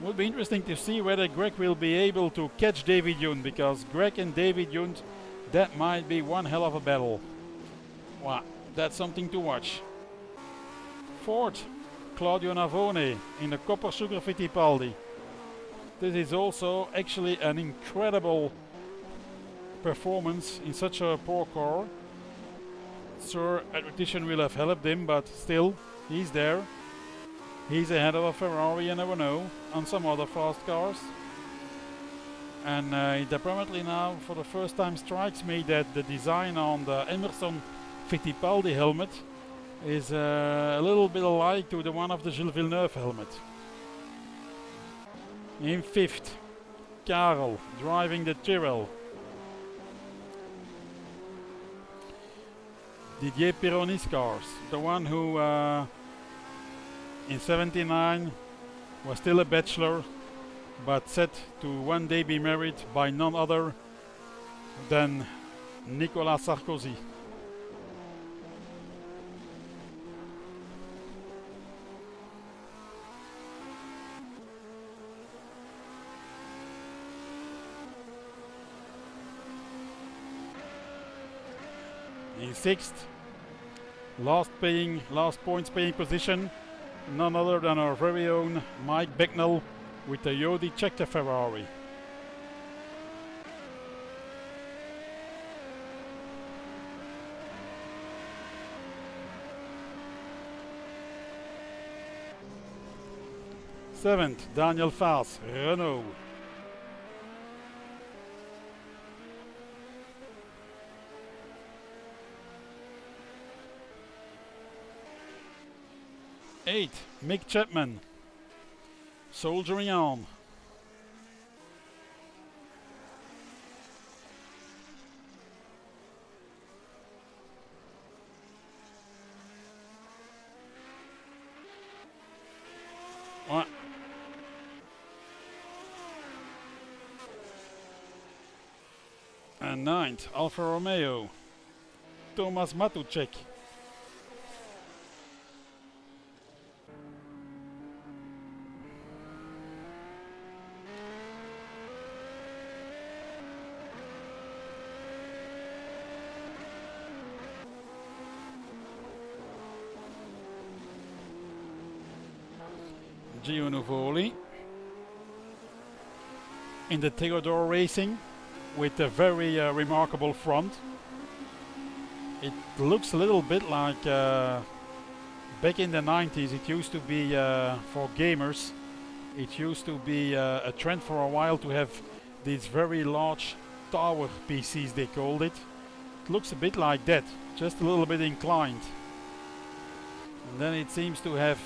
Would be interesting to see whether Greg will be able to catch David Junt, because Greg and David Junt, that might be one hell of a battle. Wow, that's something to watch. Fourth, Claudio Navone in the Coppa Sugar Fittipaldi. This is also actually an incredible performance in such a poor car. Sir, attrition will have helped him, but still, he's there. He's ahead of a Ferrari and a Renault and some other fast cars. And it apparently now for the first time strikes me that the design on the Emerson Fittipaldi helmet is a little bit alike to the one of the Gilles Villeneuve helmet. In fifth, Karel driving the Tyrrell. Didier Pironi's cars, the one who in 79 was still a bachelor but set to one day be married by none other than Nicolas Sarkozy. In sixth, last points paying position, none other than our very own Mike Becknell with the Yodi Czechta Ferrari. Seventh, Daniel Faas, Renault. Eighth, Mick Chapman, soldiering on. And ninth, Alfa Romeo, Tomasz Matuszek. Gio Nuvoli in the Theodore Racing with a very remarkable front. It looks a little bit like back in the 90s it used to be for gamers. It used to be a trend for a while to have these very large tower PCs, they called it. It looks a bit like that, just a little bit inclined. And then it seems to have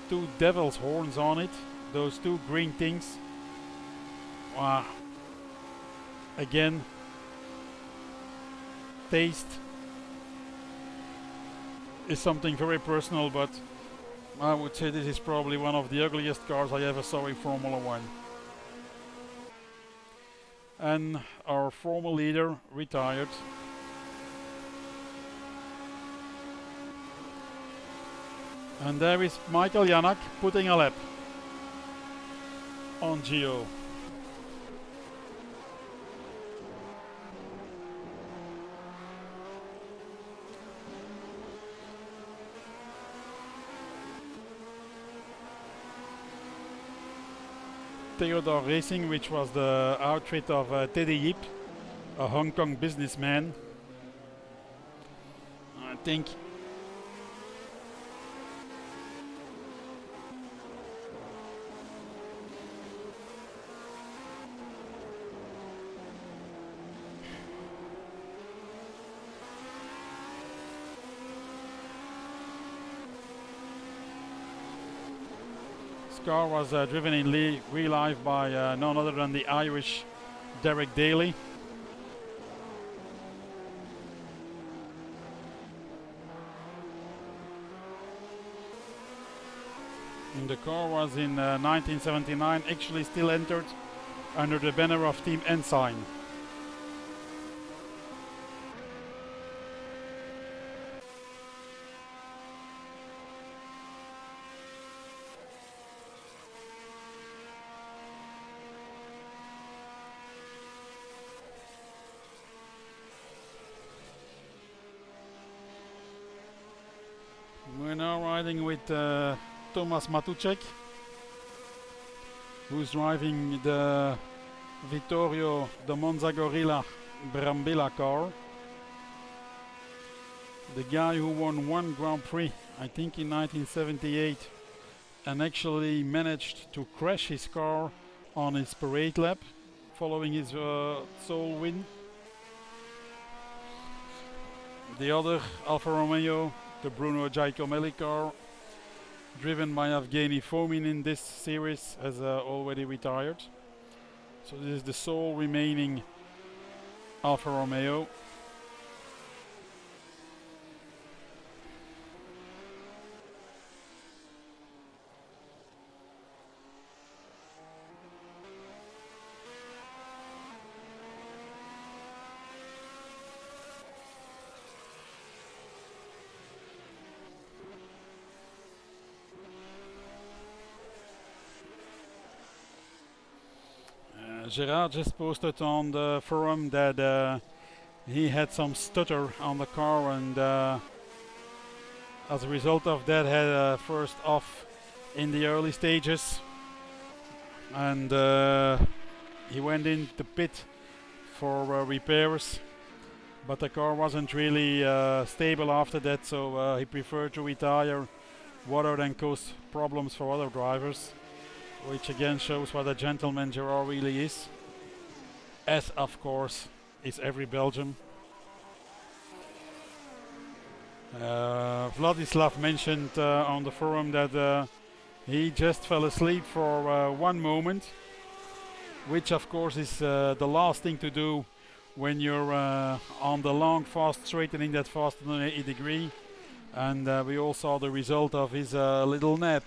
two devil's horns on it, those two green things. Again, taste is something very personal, but I would say this is probably one of the ugliest cars I ever saw in Formula 1. And our former leader retired. And there is Michael Janak putting a lap on Gio. Theodore Racing, which was the outfit of Teddy Yip, a Hong Kong businessman. I think car was driven in real life by none other than the Irish Derek Daly. And the car was in 1979 actually still entered under the banner of Team Ensign. We're now riding with Tomasz Matuszek, who's driving the Vittorio de Monza Gorilla Brambilla car. The guy who won one Grand Prix, I think in 1978, and actually managed to crash his car on his parade lap. following his sole win. The other Alfa Romeo, the Bruno Giacomelli car, driven by Evgeny Fomin in this series, has already retired. So this is the sole remaining Alfa Romeo. Gerard just posted on the forum that he had some stutter on the car, and as a result of that had a first off in the early stages, and he went in the pit for repairs, but the car wasn't really stable after that, so he preferred to retire rather than cause problems for other drivers, which again shows what a gentleman Gerard really is, as of course is every Belgian. Vladislav mentioned on the forum that he just fell asleep for one moment, which of course is the last thing to do when you're on the long fast straightening that faster than 80 degree, and we all saw the result of his little nap.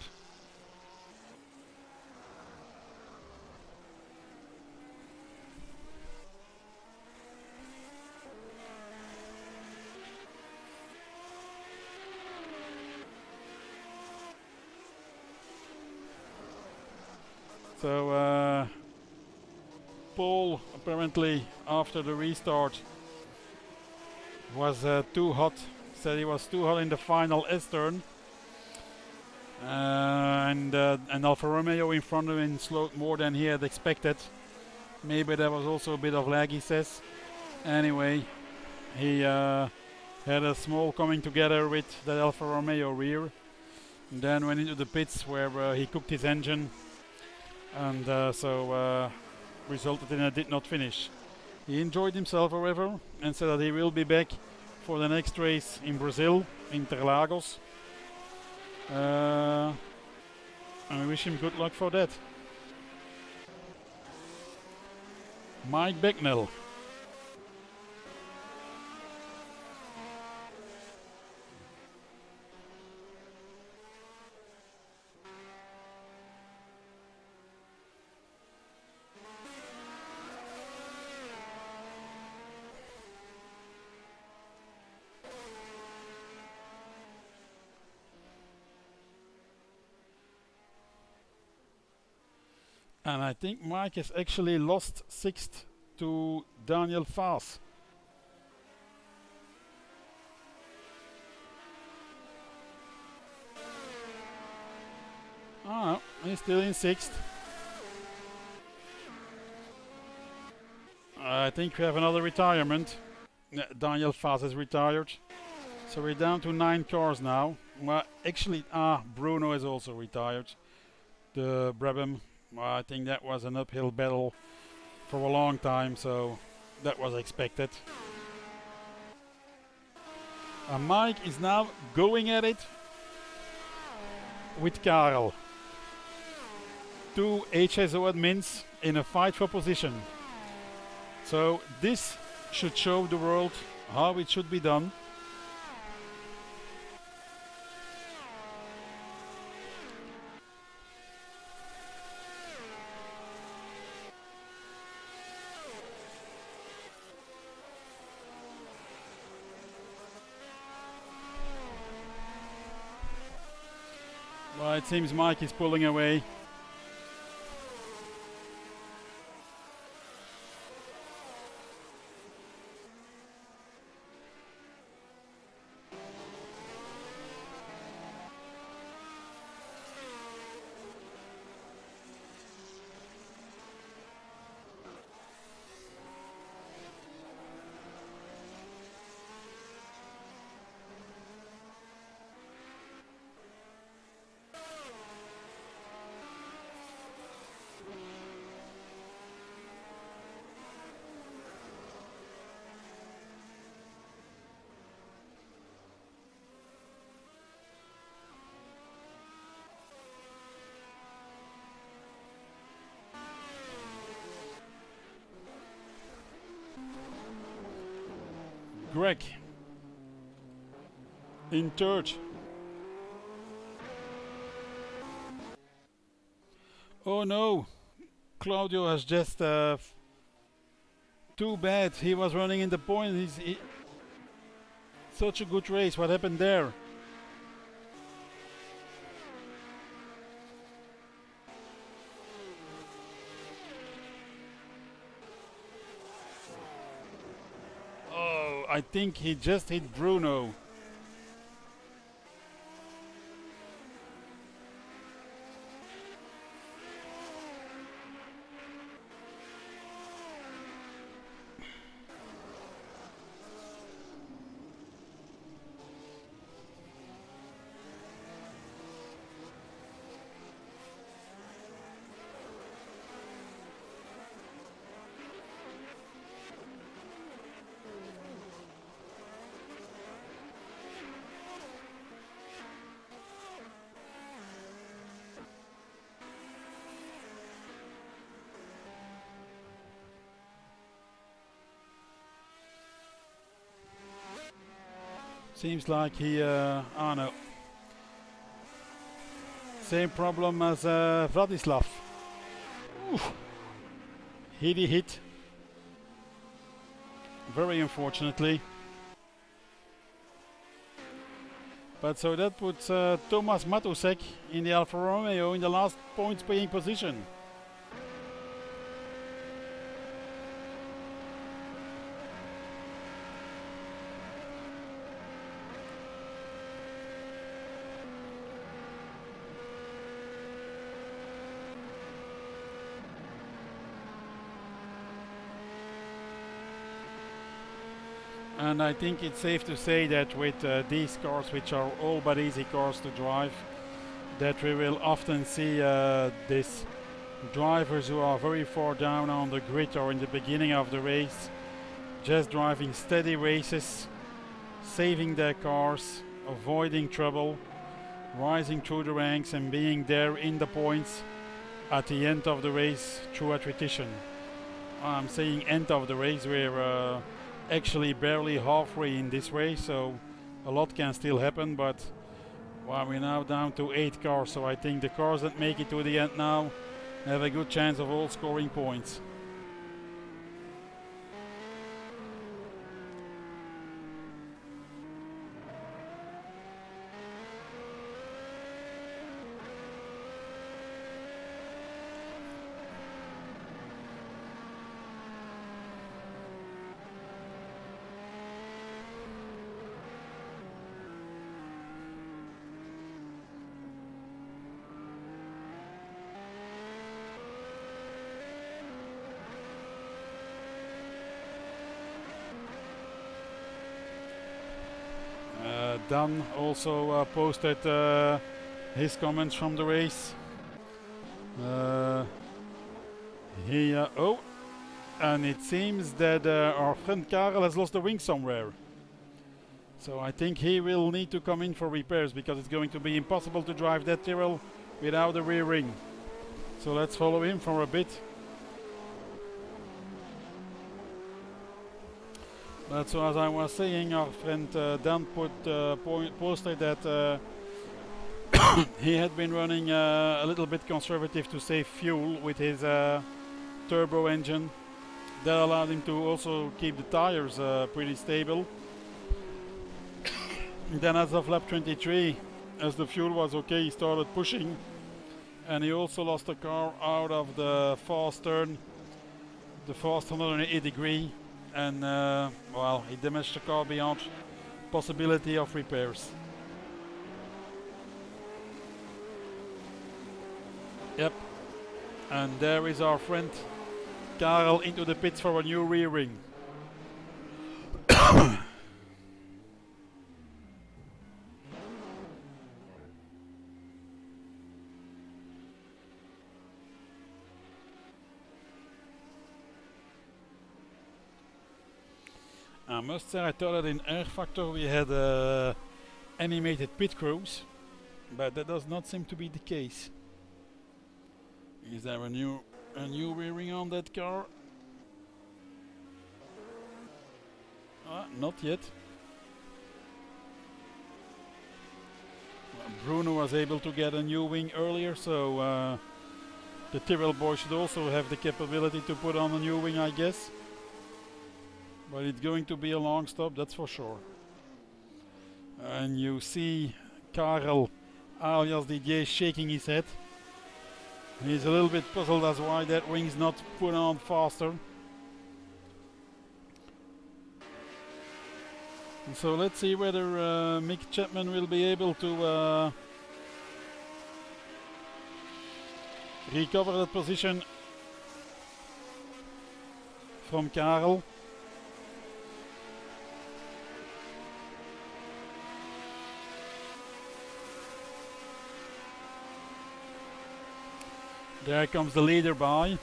So Paul apparently after the restart was too hot, said he was too hot in the final S-turn, and Alfa Romeo in front of him slowed more than he had expected. Maybe there was also a bit of lag, he says. Anyway, he had a small coming together with the Alfa Romeo rear, and then went into the pits where he cooked his engine, and so resulted in a did not finish. He enjoyed himself, however, and said that he will be back for the next race in Brazil, Interlagos. And we wish him good luck for that. Mike Becknell. And I think Mike has actually lost sixth to Daniel Faas. Ah, he's still in sixth. I think we have another retirement. Daniel Faas is retired. So we're down to 9 cars now. Well, actually, Bruno is also retired. The Brabham. Well, I think that was an uphill battle for a long time, so that was expected. Mike is now going at it with Karel. 2 HSO admins in a fight for position. So this should show the world how it should be done. Well, it seems Mike is pulling away. Greg in third. Oh no, Claudio has just too bad. He was running in the point. Such a good race. What happened there? Oh, I think he just hit Bruno. Seems like he, oh no. Same problem as Vladislav. Oof. He hit. Very unfortunately. But so that puts Thomas Matusek in the Alfa Romeo in the last points paying position. And I think it's safe to say that with these cars, which are all but easy cars to drive, that we will often see these drivers who are very far down on the grid or in the beginning of the race, just driving steady races, saving their cars, avoiding trouble, rising through the ranks and being there in the points at the end of the race through attrition. I'm saying end of the race, we're actually barely halfway in this race, so a lot can still happen, but well, we're now down to 8 cars, so I think the cars that make it to the end now have a good chance of all scoring points. Dan also posted his comments from the race. Oh, and it seems that our friend Karel has lost a wing somewhere. So I think he will need to come in for repairs because it's going to be impossible to drive that Tyrrell without a rear ring. So let's follow him for a bit. But so as I was saying, our friend Dan posted that he had been running a little bit conservative to save fuel with his turbo engine. That allowed him to also keep the tires pretty stable. Then as of lap 23, as the fuel was okay, he started pushing. And he also lost the car out of the fast turn, the fast 180 degree. And well, he damaged the car beyond possibility of repairs. Yep. And there is our friend Karel into the pits for a new rear ring. I must say I thought that in R Factor we had animated pit crews, but that does not seem to be the case. Is there a new rear ring on that car? Not yet. Bruno was able to get a new wing earlier, so the Tyrrell boy should also have the capability to put on a new wing, I guess. But it's going to be a long stop, that's for sure. And you see Karel alias Didier shaking his head. He's a little bit puzzled as why that wing's not put on faster. And so let's see whether Mick Chapman will be able to recover that position from Karel. There comes the leader by.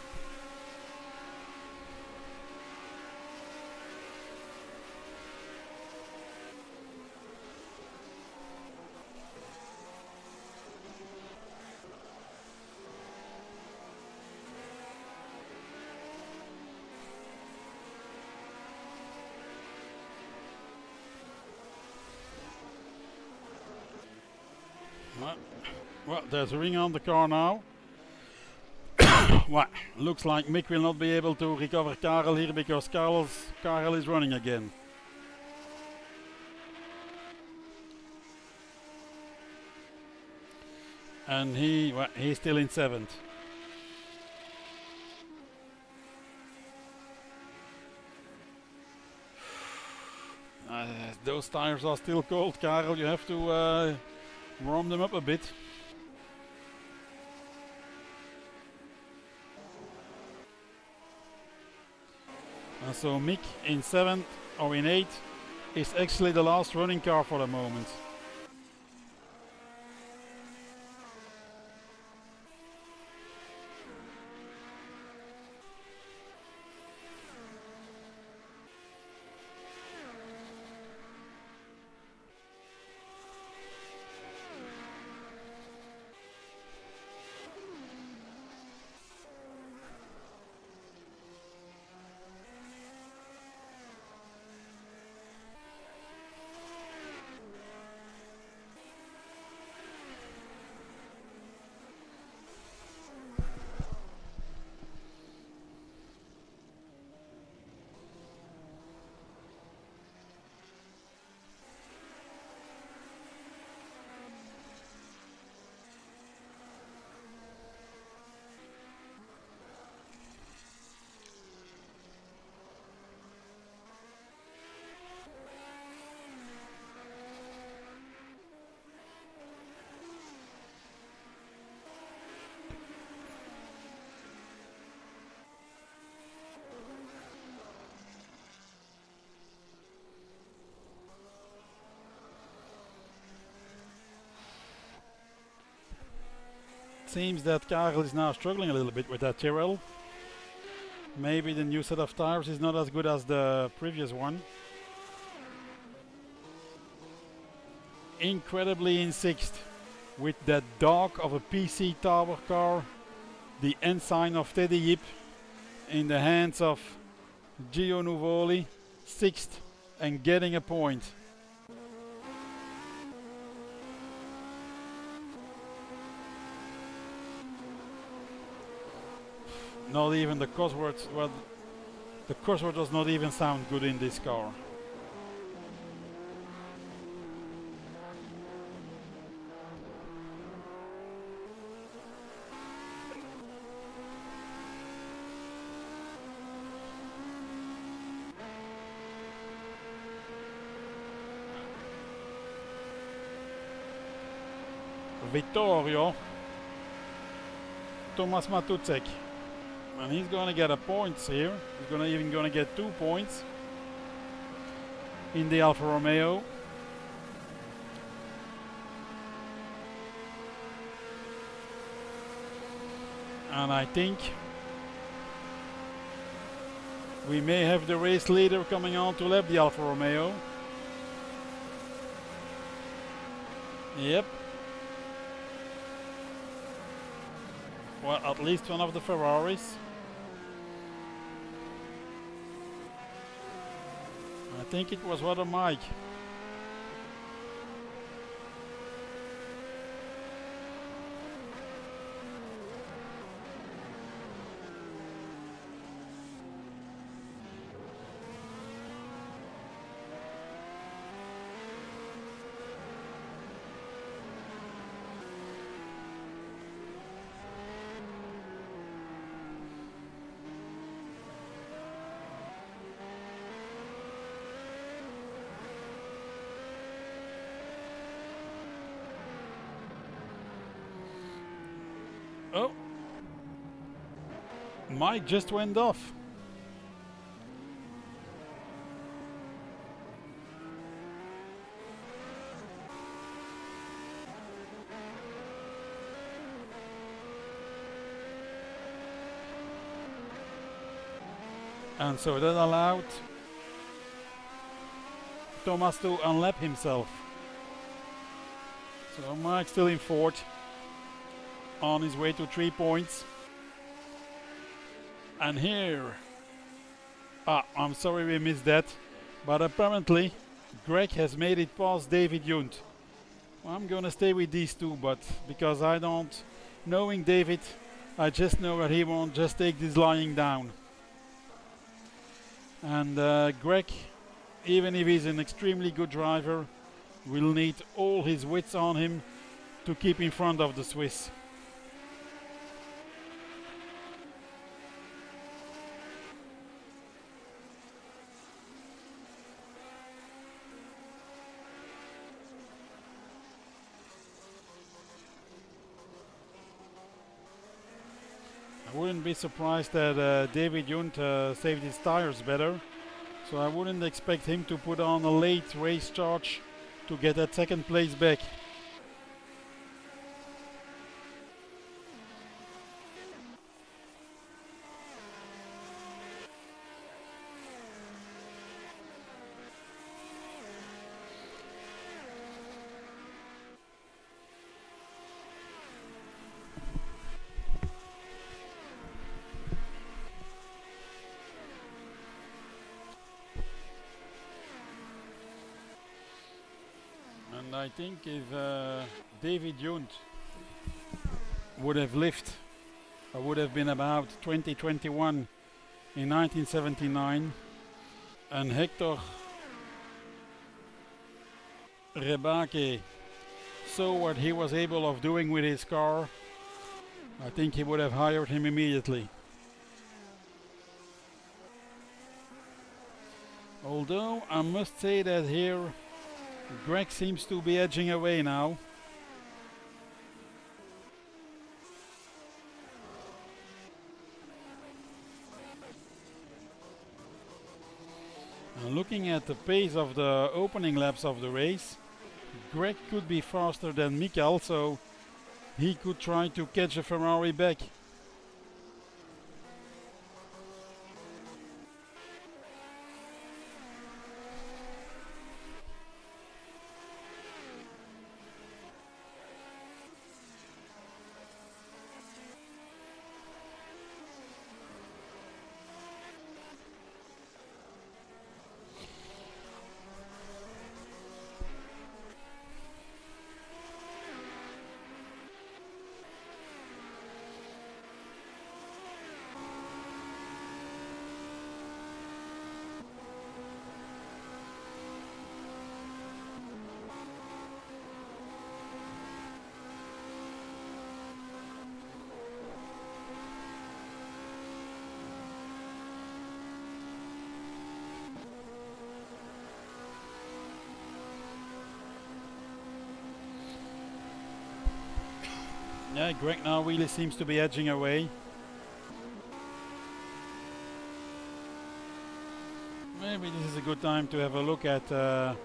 Well, there's a ring on the car now. Well, looks like Mick will not be able to recover Karel here because Karel is running again. And he's still in 7th. Those tires are still cold, Karel. You have to warm them up a bit. And so Mick in 7th or in 8th is actually the last running car for the moment. Seems that Karel is now struggling a little bit with that Tyrrell. Maybe the new set of tires is not as good as the previous one. Incredibly in 6th with that dog of a PC Tower car, the ensign of Teddy Yip in the hands of Gio Nuvoli, 6th and getting a point. Not even the Cosworth, well, the Cosworth does not even sound good in this car. Vittorio, Thomas Matuszek. And he's going to get a point here. He's even going to get 2 points in the Alfa Romeo. And I think we may have the race leader coming on to lap the Alfa Romeo. Yep. Well, at least one of the Ferraris. I think it was rather Mike. Oh, Mike just went off. And so that allowed Thomas to unlap himself. So Mike still in fourth, on his way to 3 points. And here, I'm sorry we missed that, but apparently Greg has made it past David Yunt. I'm gonna stay with these two, but because I don't, knowing David, I just know that he won't just take this lying down. And Greg, even if he's an extremely good driver, will need all his wits on him to keep in front of the Swiss. I wouldn't be surprised that David Yunt saved his tires better, so I wouldn't expect him to put on a late race charge to get that second place back. And I think if David Yunt would have lived, I would have been about 2021 in 1979, and Hector Rebake saw what he was able of doing with his car, I think he would have hired him immediately. Although I must say that here Greg seems to be edging away now. And looking at the pace of the opening laps of the race, Greg could be faster than Mikael, so he could try to catch a Ferrari back. Yeah, Greg now really seems to be edging away. Maybe this is a good time to have a look at... So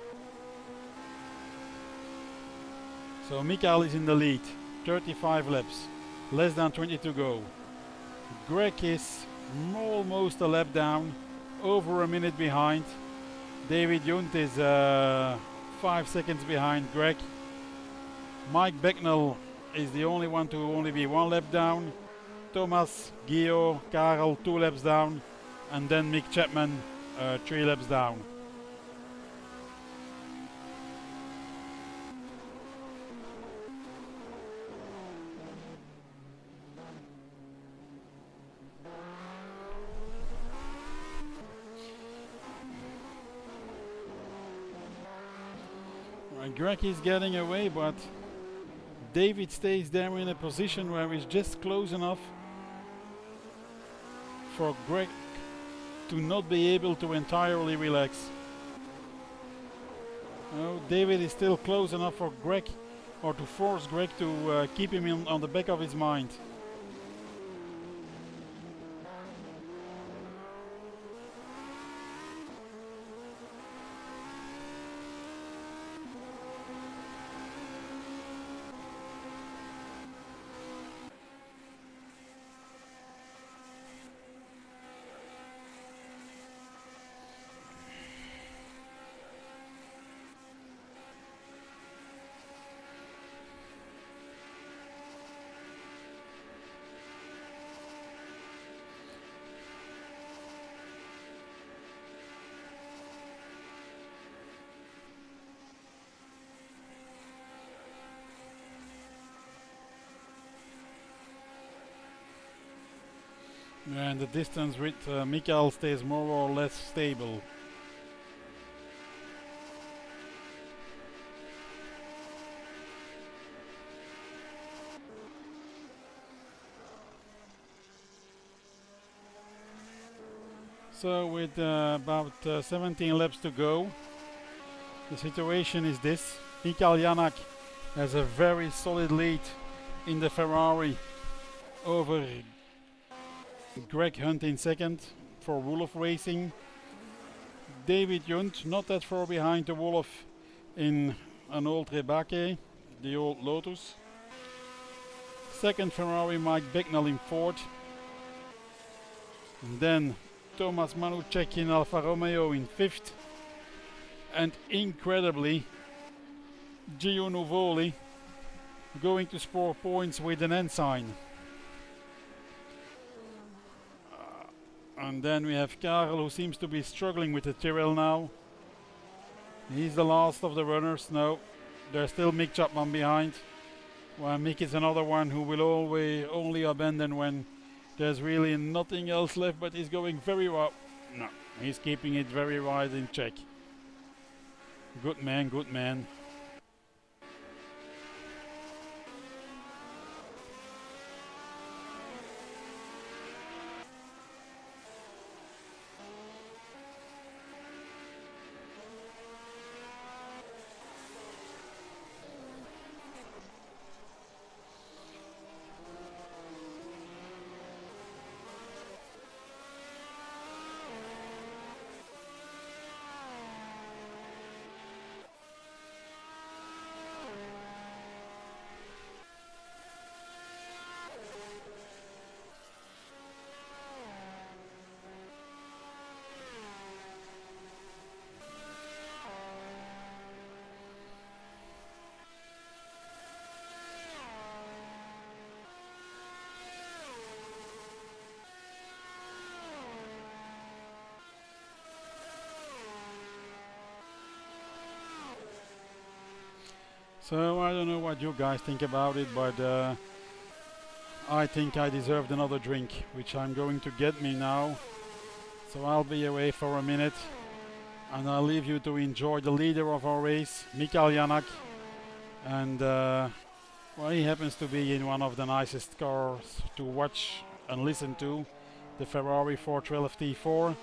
Mikael is in the lead, 35 laps, less than 20 to go. Greg is almost a lap down, over a minute behind. David Yunt is 5 seconds behind Greg. Mike Becknell is the only one to only be 1 lap down. Thomas, Karel 2 laps down, and then Mick Chapman 3 laps down. Greg is getting away, but David stays there in a position where he's just close enough for Greg to not be able to entirely relax. No, David is still close enough for Greg, or to force Greg to keep him on the back of his mind. And the distance with Mikael stays more or less stable. So with about 17 laps to go, the situation is this. Mikael Janak has a very solid lead in the Ferrari over Greg Hunt in second for Wolof Racing. David Junt not that far behind the Wolof in an old Rebake, the old Lotus. Second Ferrari, Mike Bicknell in fourth. And then Thomas Manucek in Alfa Romeo in fifth. And incredibly, Gio Nuvoli going to score points with an ensign. And then we have Karel, who seems to be struggling with the Tyrrell now. He's the last of the runners. No, there's still Mick Chapman behind. Well, Mick is another one who will always only abandon when there's really nothing else left, but he's going very well. No, he's keeping it very wide in check. Good man, good man. So I don't know what you guys think about it, but I think I deserved another drink, which I'm going to get me now. So I'll be away for a minute, and I'll leave you to enjoy the leader of our race, Mikael Janak. And well, he happens to be in one of the nicest cars to watch and listen to, the Ferrari 412 T4.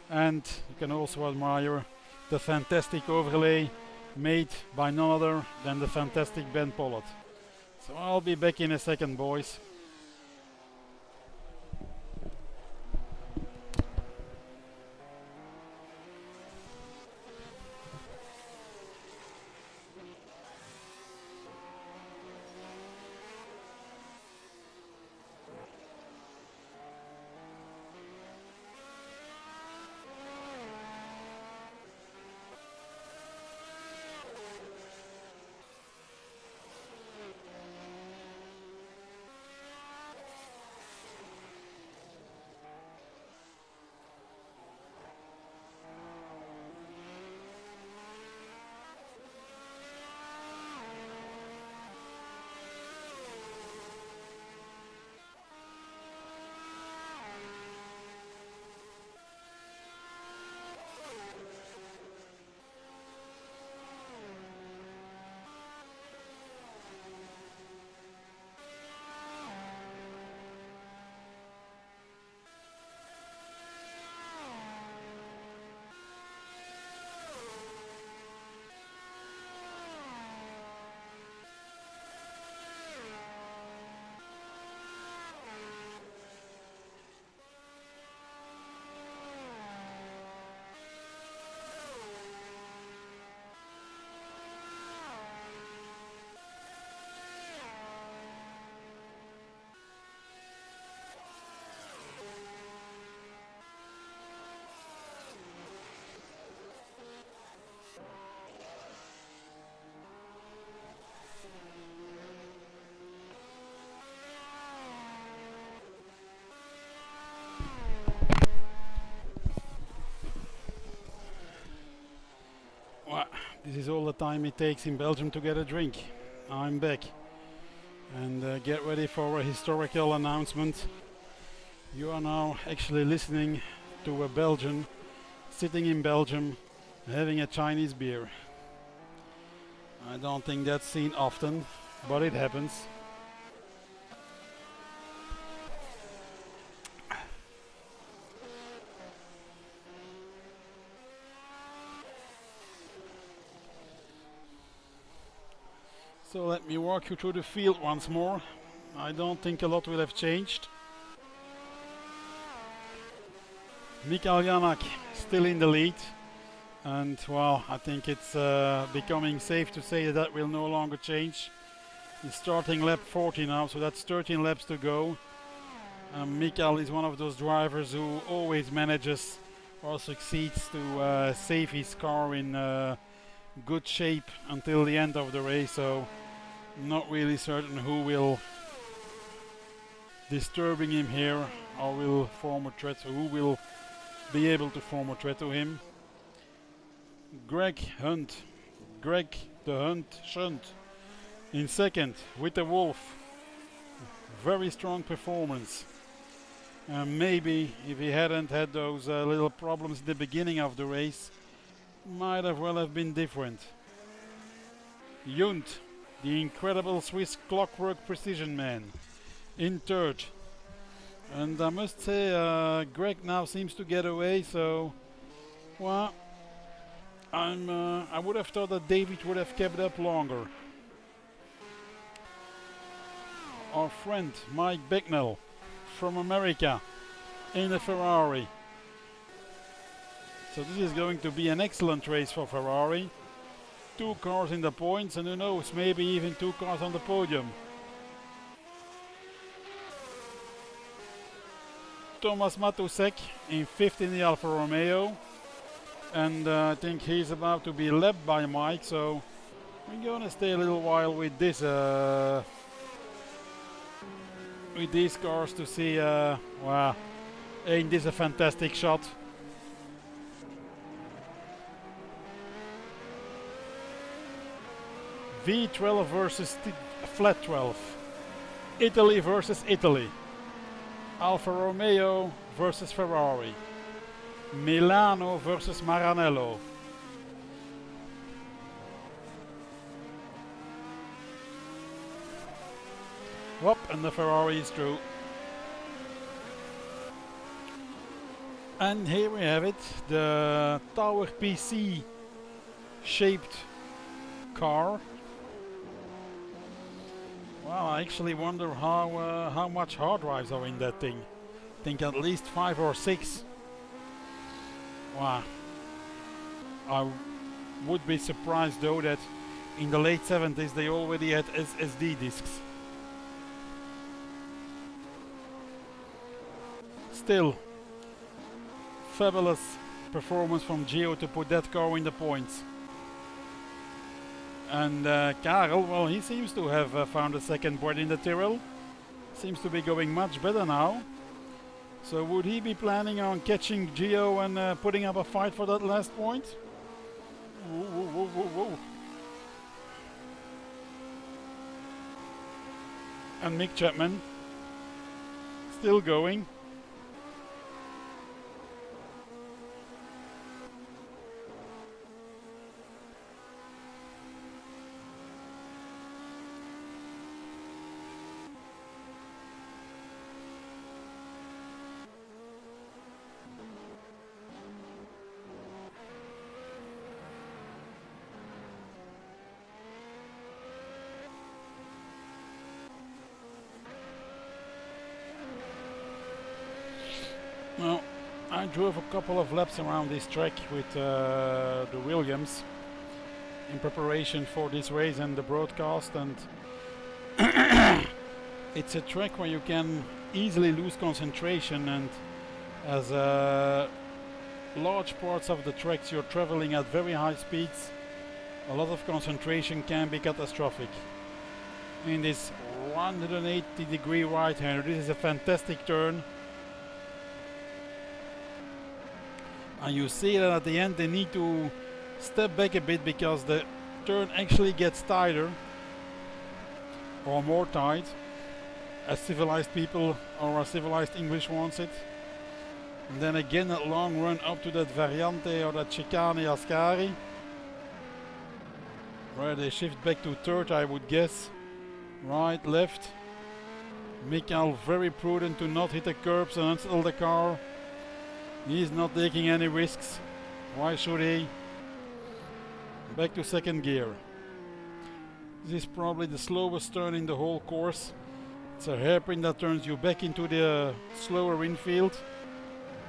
And you can also admire the fantastic overlay made by none other than the fantastic Ben Pollard. So I'll be back in a second, boys. This is all the time it takes in Belgium to get a drink. I'm back. And get ready for a historical announcement. You are now actually listening to a Belgian sitting in Belgium having a Chinese beer. I don't think that's seen often, but it happens. So let me walk you through the field once more. I don't think a lot will have changed. Mikael Janak still in the lead. And well, I think it's becoming safe to say that that will no longer change. He's starting lap 40 now, so that's 13 laps to go. Mikael is one of those drivers who always manages or succeeds to save his car in good shape until the end of the race, so not really certain who will disturbing him here or will form a threat, who will be able to form a threat to him. Greg the Hunt Shunt in second with the Wolf. Very strong performance. Maybe if he hadn't had those little problems at the beginning of the race, might have well have been different. Junt, the incredible Swiss clockwork precision man, in third. And I must say, Greg now seems to get away, so well, I would have thought that David would have kept up longer. Our friend Mike Becknell from America in the Ferrari. So this is going to be an excellent race for Ferrari. 2 cars in the points, and who knows, maybe even 2 cars on the podium. Thomas Matusek in 5th in the Alfa Romeo. And I think he's about to be lapped by Mike, so we're gonna stay a little while with this with these cars to see wow, ain't this a fantastic shot. V12 versus flat 12. Italy versus Italy. Alfa Romeo versus Ferrari. Milano versus Maranello. Whoop, and the Ferrari is through. And here we have it, the Tower PC shaped car. Well, I actually wonder how much hard drives are in that thing. I think at least 5 or 6. Wow. I would be surprised though that in the late 70s they already had SSD discs. Still, fabulous performance from Gio to put that car in the points. And Karel, well, he seems to have found a second breath in the Tyrrell. Seems to be going much better now. So would he be planning on catching Gio and putting up a fight for that last point? Whoa, whoa, whoa, whoa. And Mick Chapman still going. Well, I drove a couple of laps around this track with the Williams in preparation for this race and the broadcast, and it's a track where you can easily lose concentration, and as large parts of the tracks you're traveling at very high speeds, a lot of concentration can be catastrophic. In this 180-degree right-hander, this is a fantastic turn. And you see that at the end they need to step back a bit because the turn actually gets tighter or more tight as civilized people or as civilized English wants it. And then again that long run up to that Variante or that Chicane Ascari, where they shift back to third, I would guess. Right, left. Mikael very prudent to not hit the curbs and unsettle the car. He's not taking any risks. Why should he? Back to second gear. This is probably the slowest turn in the whole course. It's a hairpin that turns you back into the slower infield.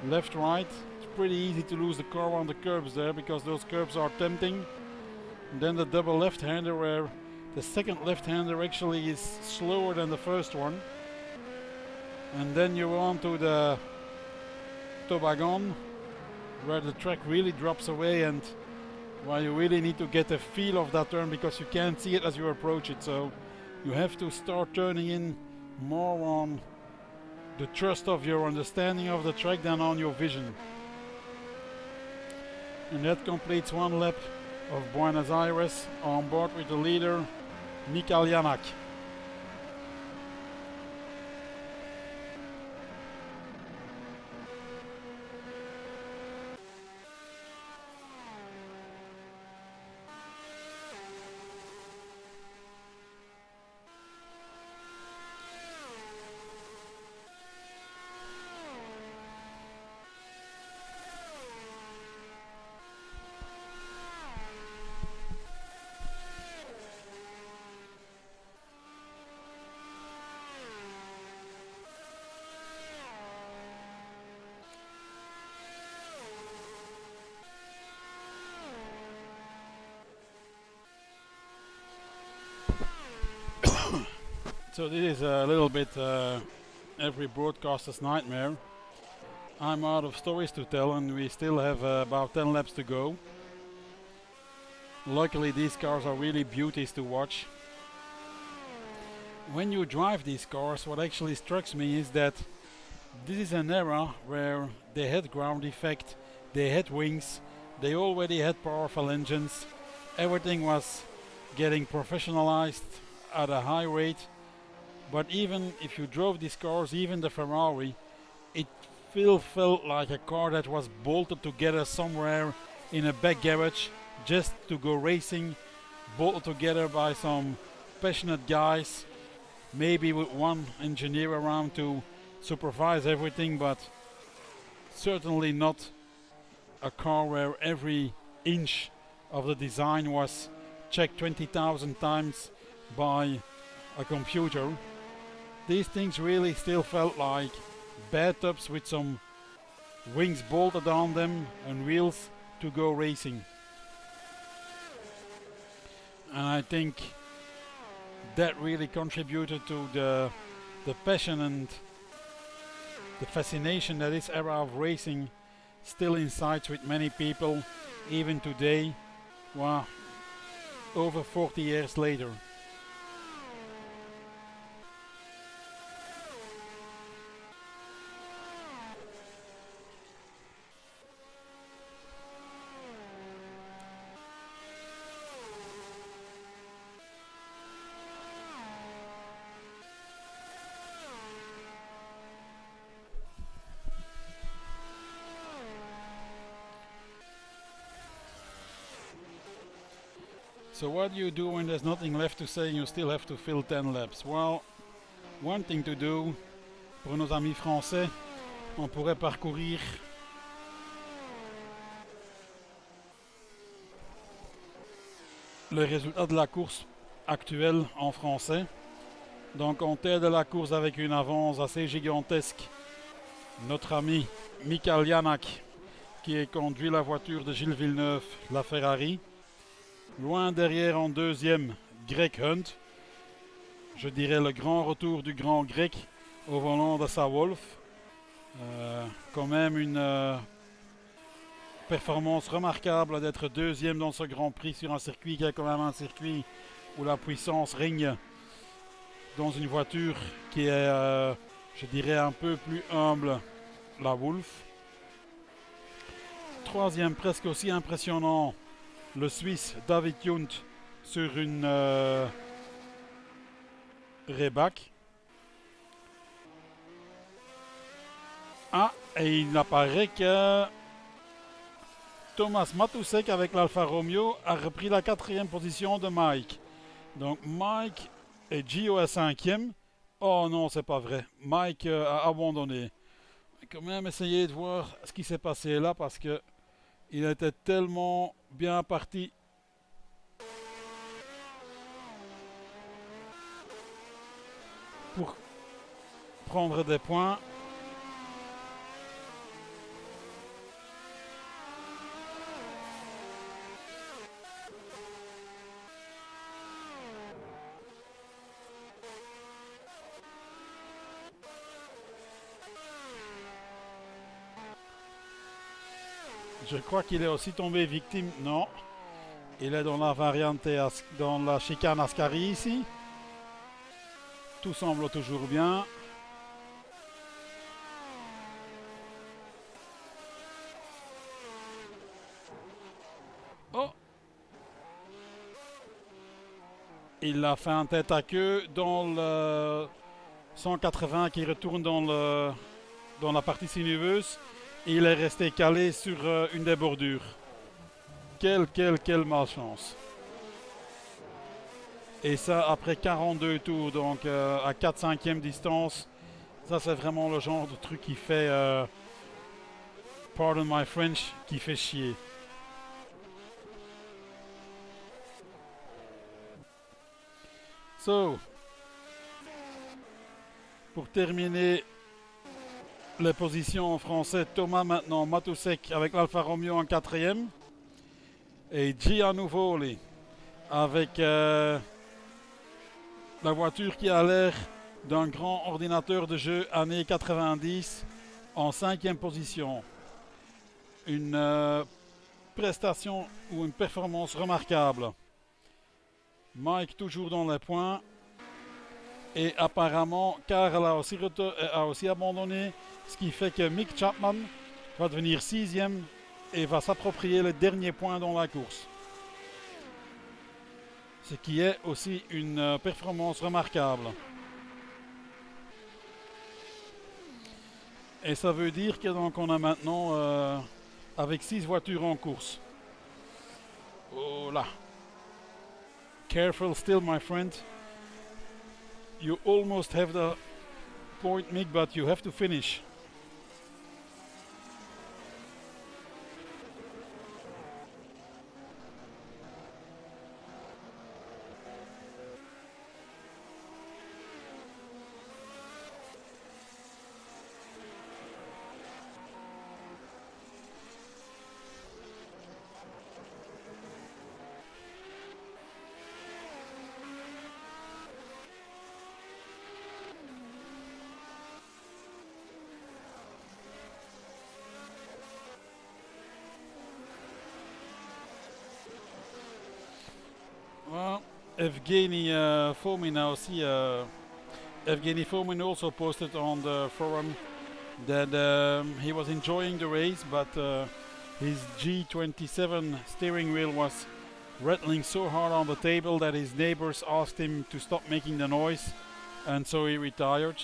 Left, right. It's pretty easy to lose the car on the curbs there because those curbs are tempting. And then the double left-hander where the second left-hander actually is slower than the first one. And then you're on to the Toboggan where the track really drops away and where you really need to get a feel of that turn because you can't see it as you approach it. So you have to start turning in more on the trust of your understanding of the track than on your vision. And that completes one lap of Buenos Aires on board with the leader Mikael Janak. So this is a little bit every broadcaster's nightmare. I'm out of stories to tell and we still have about 10 laps to go. Luckily these cars are really beauties to watch. When you drive these cars, what actually strikes me is that this is an era where they had ground effect, they had wings, they already had powerful engines. Everything was getting professionalized at a high rate. But even if you drove these cars, even the Ferrari, it still felt like a car that was bolted together somewhere in a back garage just to go racing, bolted together by some passionate guys, maybe with one engineer around to supervise everything, but certainly not a car where every inch of the design was checked 20,000 times by a computer. These things really still felt like bathtubs with some wings bolted on them and wheels to go racing. And I think that really contributed to the passion and the fascination that this era of racing still incites with many people, even today, wow, over 40 years later. So what do you do when there's nothing left to say and you still have to fill 10 laps? Well, one thing to do, pour nos amis français, on pourrait parcourir le résultat de la course actuelle en français. Donc en tête de la course avec une avance assez gigantesque, notre ami Mikael Janak qui a conduit la voiture de Gilles Villeneuve, la Ferrari. Loin derrière en deuxième, Greg Hunt. Je dirais le grand retour du grand Greg au volant de sa Wolf. Quand même une performance remarquable d'être deuxième dans ce Grand Prix sur un circuit qui est quand même un circuit où la puissance règne dans une voiture qui est, je dirais, un peu plus humble, la Wolf. Troisième, presque aussi impressionnant, le Suisse David Junt sur une Rebac. Ah, et il apparaît que Thomas Matusek avec l'Alfa Romeo a repris la 4e position de Mike. Donc Mike et Gio est 5e. Oh non, c'est pas vrai. Mike a abandonné. On va quand même essayer de voir ce qui s'est passé là parce que il était tellement bien parti. Pour prendre des points. Je crois qu'il est aussi tombé victime. Non. Il est dans la variante, dans la chicane Ascari ici. Tout semble toujours bien. Oh! Il a fait un tête à queue dans le 180 qui retourne dans la partie sinueuse. Et il est resté calé sur une des bordures. Quelle malchance. Et ça après 42 tours, donc à 4/5e distance. Ça c'est vraiment le genre de truc qui fait, pardon my French, qui fait chier. So, pour terminer les positions en français, Thomas maintenant, Matusek avec l'Alfa Romeo en 4e. Et Gianuvoli avec la voiture qui a l'air d'un grand ordinateur de jeu années 90 en 5e position. Une prestation ou une performance remarquable. Mike toujours dans les points. Et apparemment, Karl a aussi abandonné, ce qui fait que Mick Chapman va devenir 6e et va s'approprier le dernier point dans la course. Ce qui est aussi une performance remarquable. Et ça veut dire que donc on a maintenant avec 6 voitures en course. Oh là. Careful still my friend. You almost have the point Mick, but you have to finish. Well, Evgeny Fomin aussi. Evgeny Fomin also posted on the forum that he was enjoying the race, but his G27 steering wheel was rattling so hard on the table that his neighbors asked him to stop making the noise, and so he retired.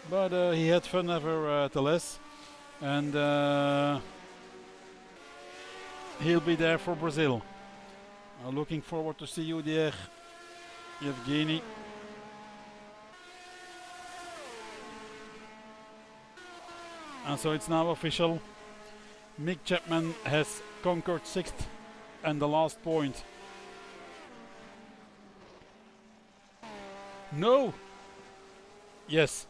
But he had fun nevertheless, and he'll be there for Brazil. Looking forward to see you there, Evgeny. And so it's now official. Mick Chapman has conquered 6th and the last point. No! Yes.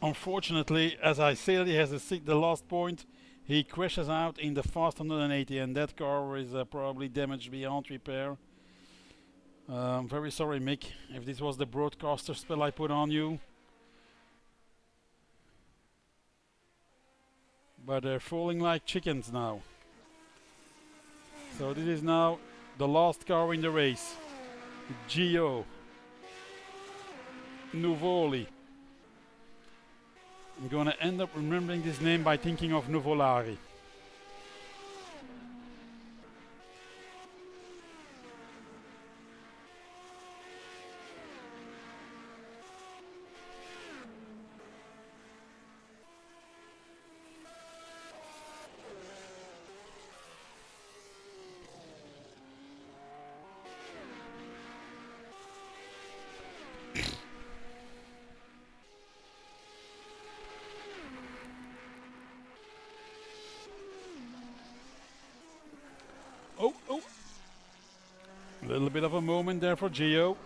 Unfortunately, as I said, he has the last point. He crashes out in the Fast 180 and that car is probably damaged beyond repair. I'm very sorry, Mick, if this was the broadcaster spell I put on you. But they're falling like chickens now. So this is now the last car in the race. Gio Nuvoli. I'm gonna end up remembering this name by thinking of Nuvolari. little bit of a moment there for Gio.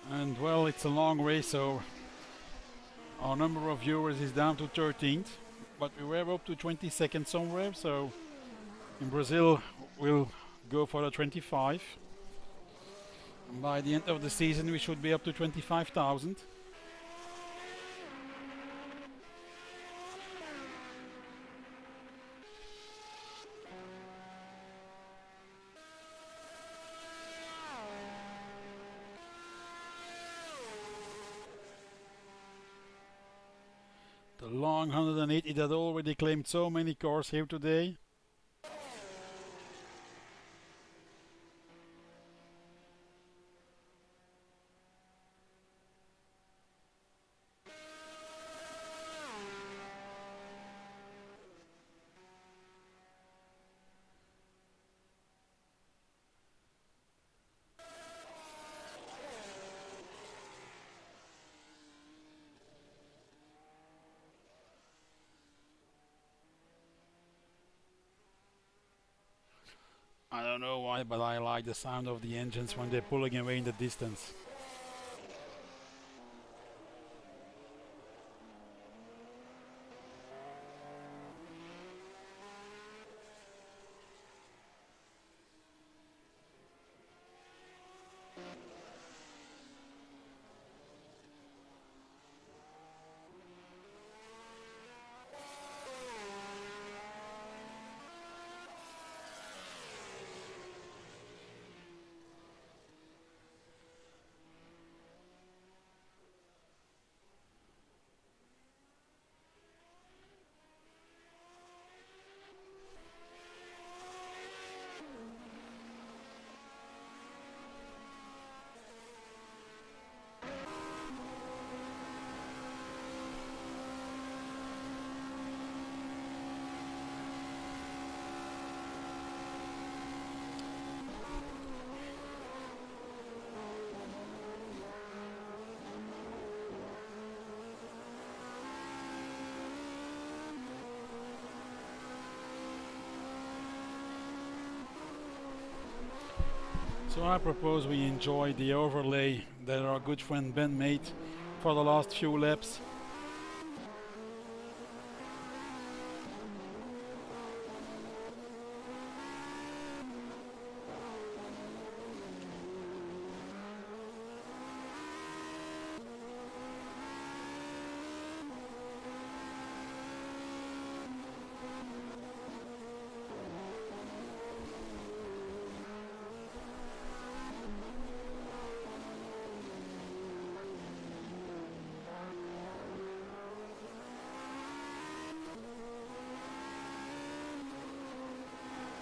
And well, it's a long race, so our number of viewers is down to 13th, but we were up to 22nd somewhere, so in Brazil we'll go for the 25. And by the end of the season we should be up to 25,000. The long 180 that already claimed so many cars here today. I don't know why, but I like the sound of the engines when they're pulling away in the distance. So I propose we enjoy the overlay that our good friend Ben made for the last few laps.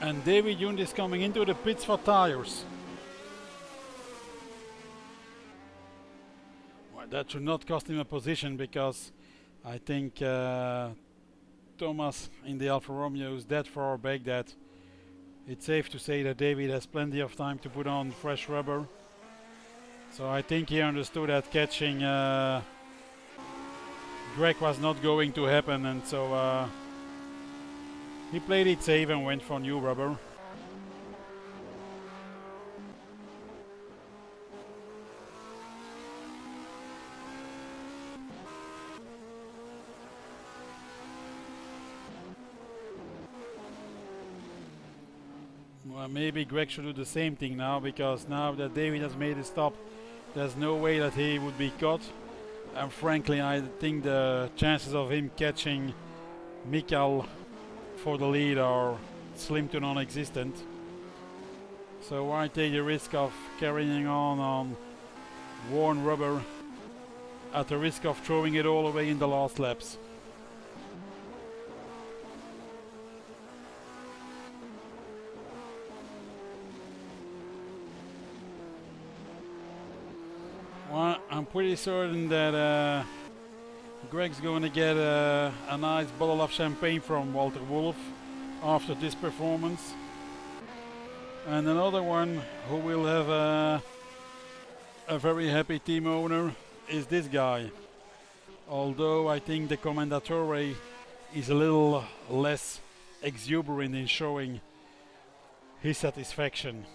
And David Young is coming into the pits for tires. Well, that should not cost him a position, because I think Thomas in the Alfa Romeo is that far back that it's safe to say that David has plenty of time to put on fresh rubber. So I think he understood that catching Greg was not going to happen, and so he played it safe and went for new rubber. Well, maybe Greg should do the same thing now, because now that David has made a stop, there's no way that he would be caught. And frankly, I think the chances of him catching Mikael for the lead are slim to non-existent. So why take the risk of carrying on worn rubber at the risk of throwing it all away in the last laps? I'm pretty certain that Greg's going to get a nice bottle of champagne from Walter Wolf after this performance. And another one who will have a very happy team owner is this guy. Although I think the Commendatore is a little less exuberant in showing his satisfaction.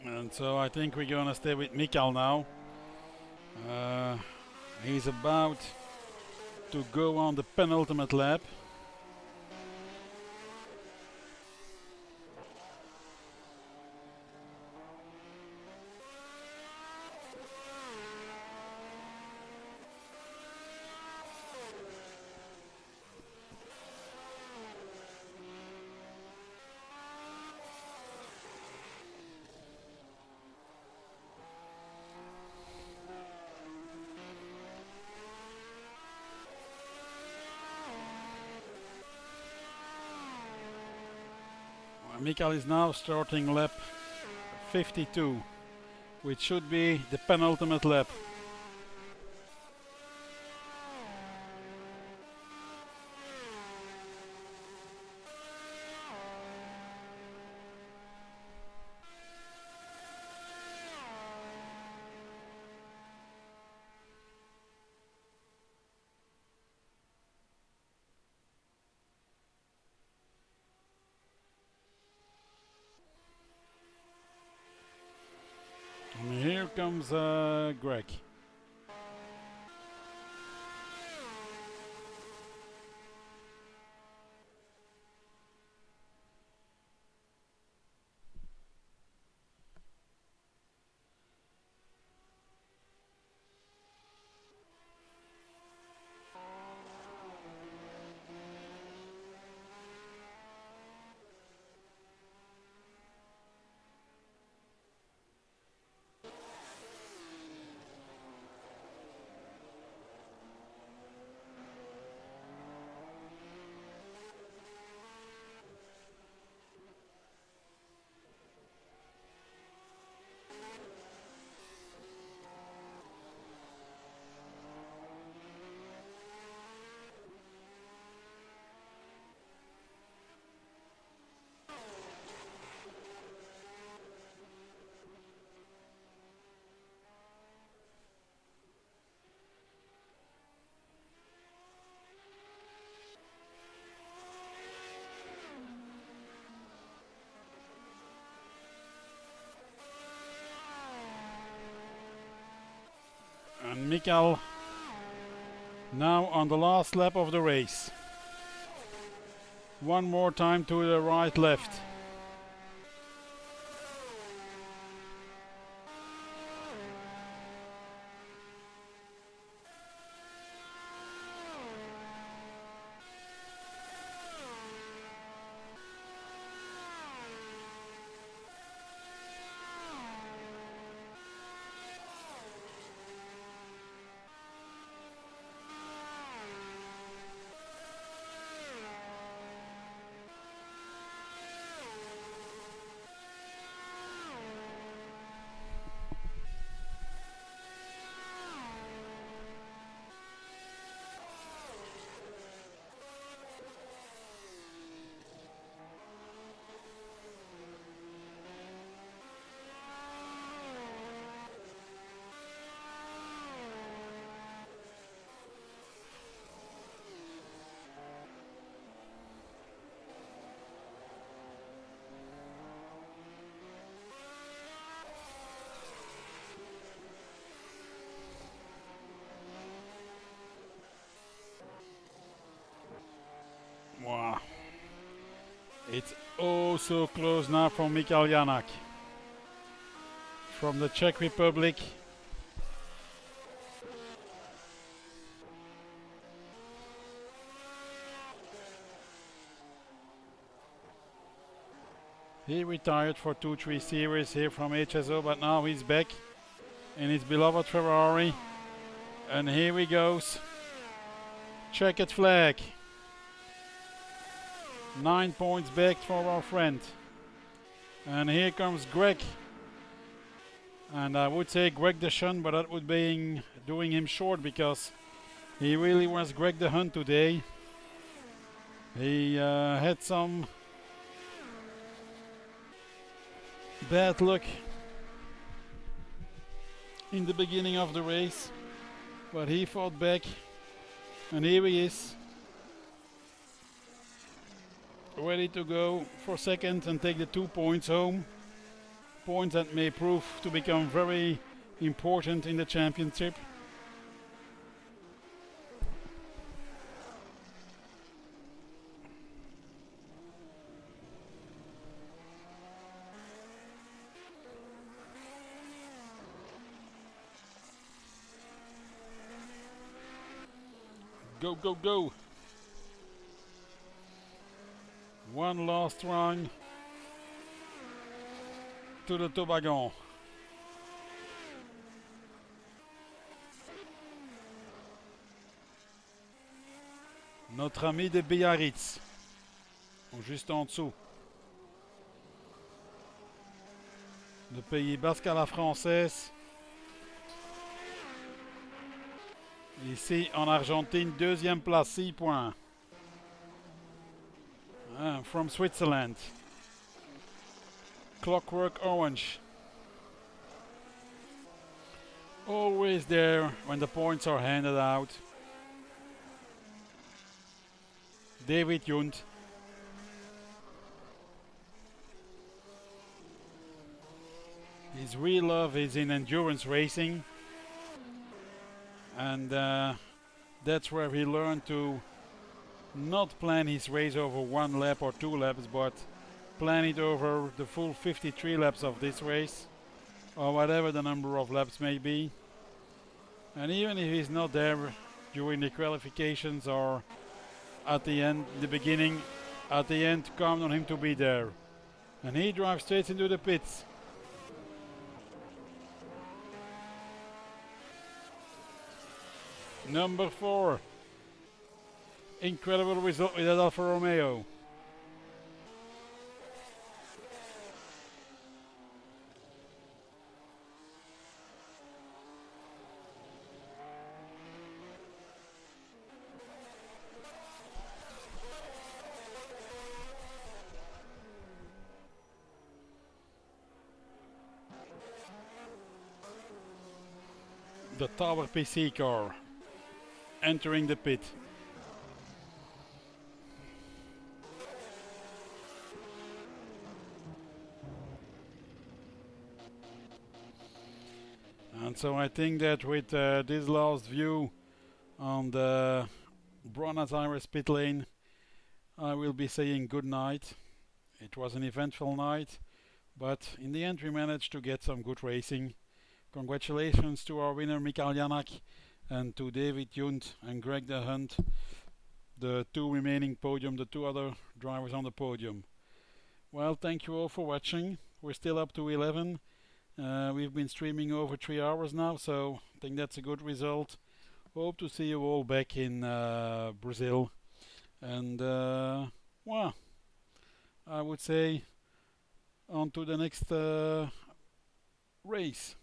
And so I think we're gonna stay with Mikael now. He's about to go on the penultimate lap. Mikael is now starting lap 52, which should be the penultimate lap. And here comes Greg. And Mikael now on the last lap of the race. One more time to the right left. It's oh so close now from Mikhail Janak from the Czech Republic. He retired for 2-3 series here from HSO, but now he's back in his beloved Ferrari. And here he goes. Checkered flag. 9 points back for our friend. And here comes Greg. And I would say Greg the Shun, but that would be doing him short because he really was Greg the Hunt today. He had some bad luck in the beginning of the race, but he fought back, and here he is, ready to go for second and take the 2 points home. Points that may prove to become very important in the championship. Go, go, go. One last run to the toboggan. Notre ami de Biarritz, juste en dessous. Le Pays Basque à la française. Ici en Argentine, deuxième place, 6 points. From Switzerland. Clockwork Orange. Always there when the points are handed out. David Junt. His real love is in endurance racing. And that's where he learned to not plan his race over 1 lap or 2 laps, but plan it over the full 53 laps of this race, or whatever the number of laps may be. And even if he's not there during the qualifications or at the end, the beginning, at the end, count on him to be there. And he drives straight into the pits. Number 4. Incredible result with that Alfa Romeo. The Tower PC car entering the pit. And so I think that with this last view on the Buenos Aires pit lane, I will be saying good night. It was an eventful night, but in the end we managed to get some good racing. Congratulations to our winner Mikhail Janak and to David Junt and Greg the Hunt, the 2 remaining podium, the 2 other drivers on the podium. Well, thank you all for watching. We're still up to 11. We've been streaming over 3 hours now, so I think that's a good result. Hope to see you all back in Brazil. And well, I would say on to the next race.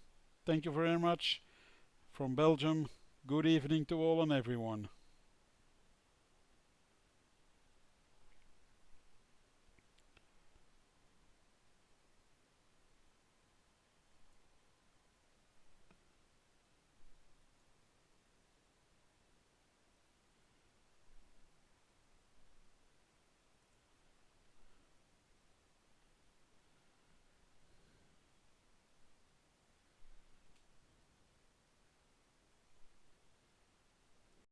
Thank you very much from Belgium. Good evening to all and everyone.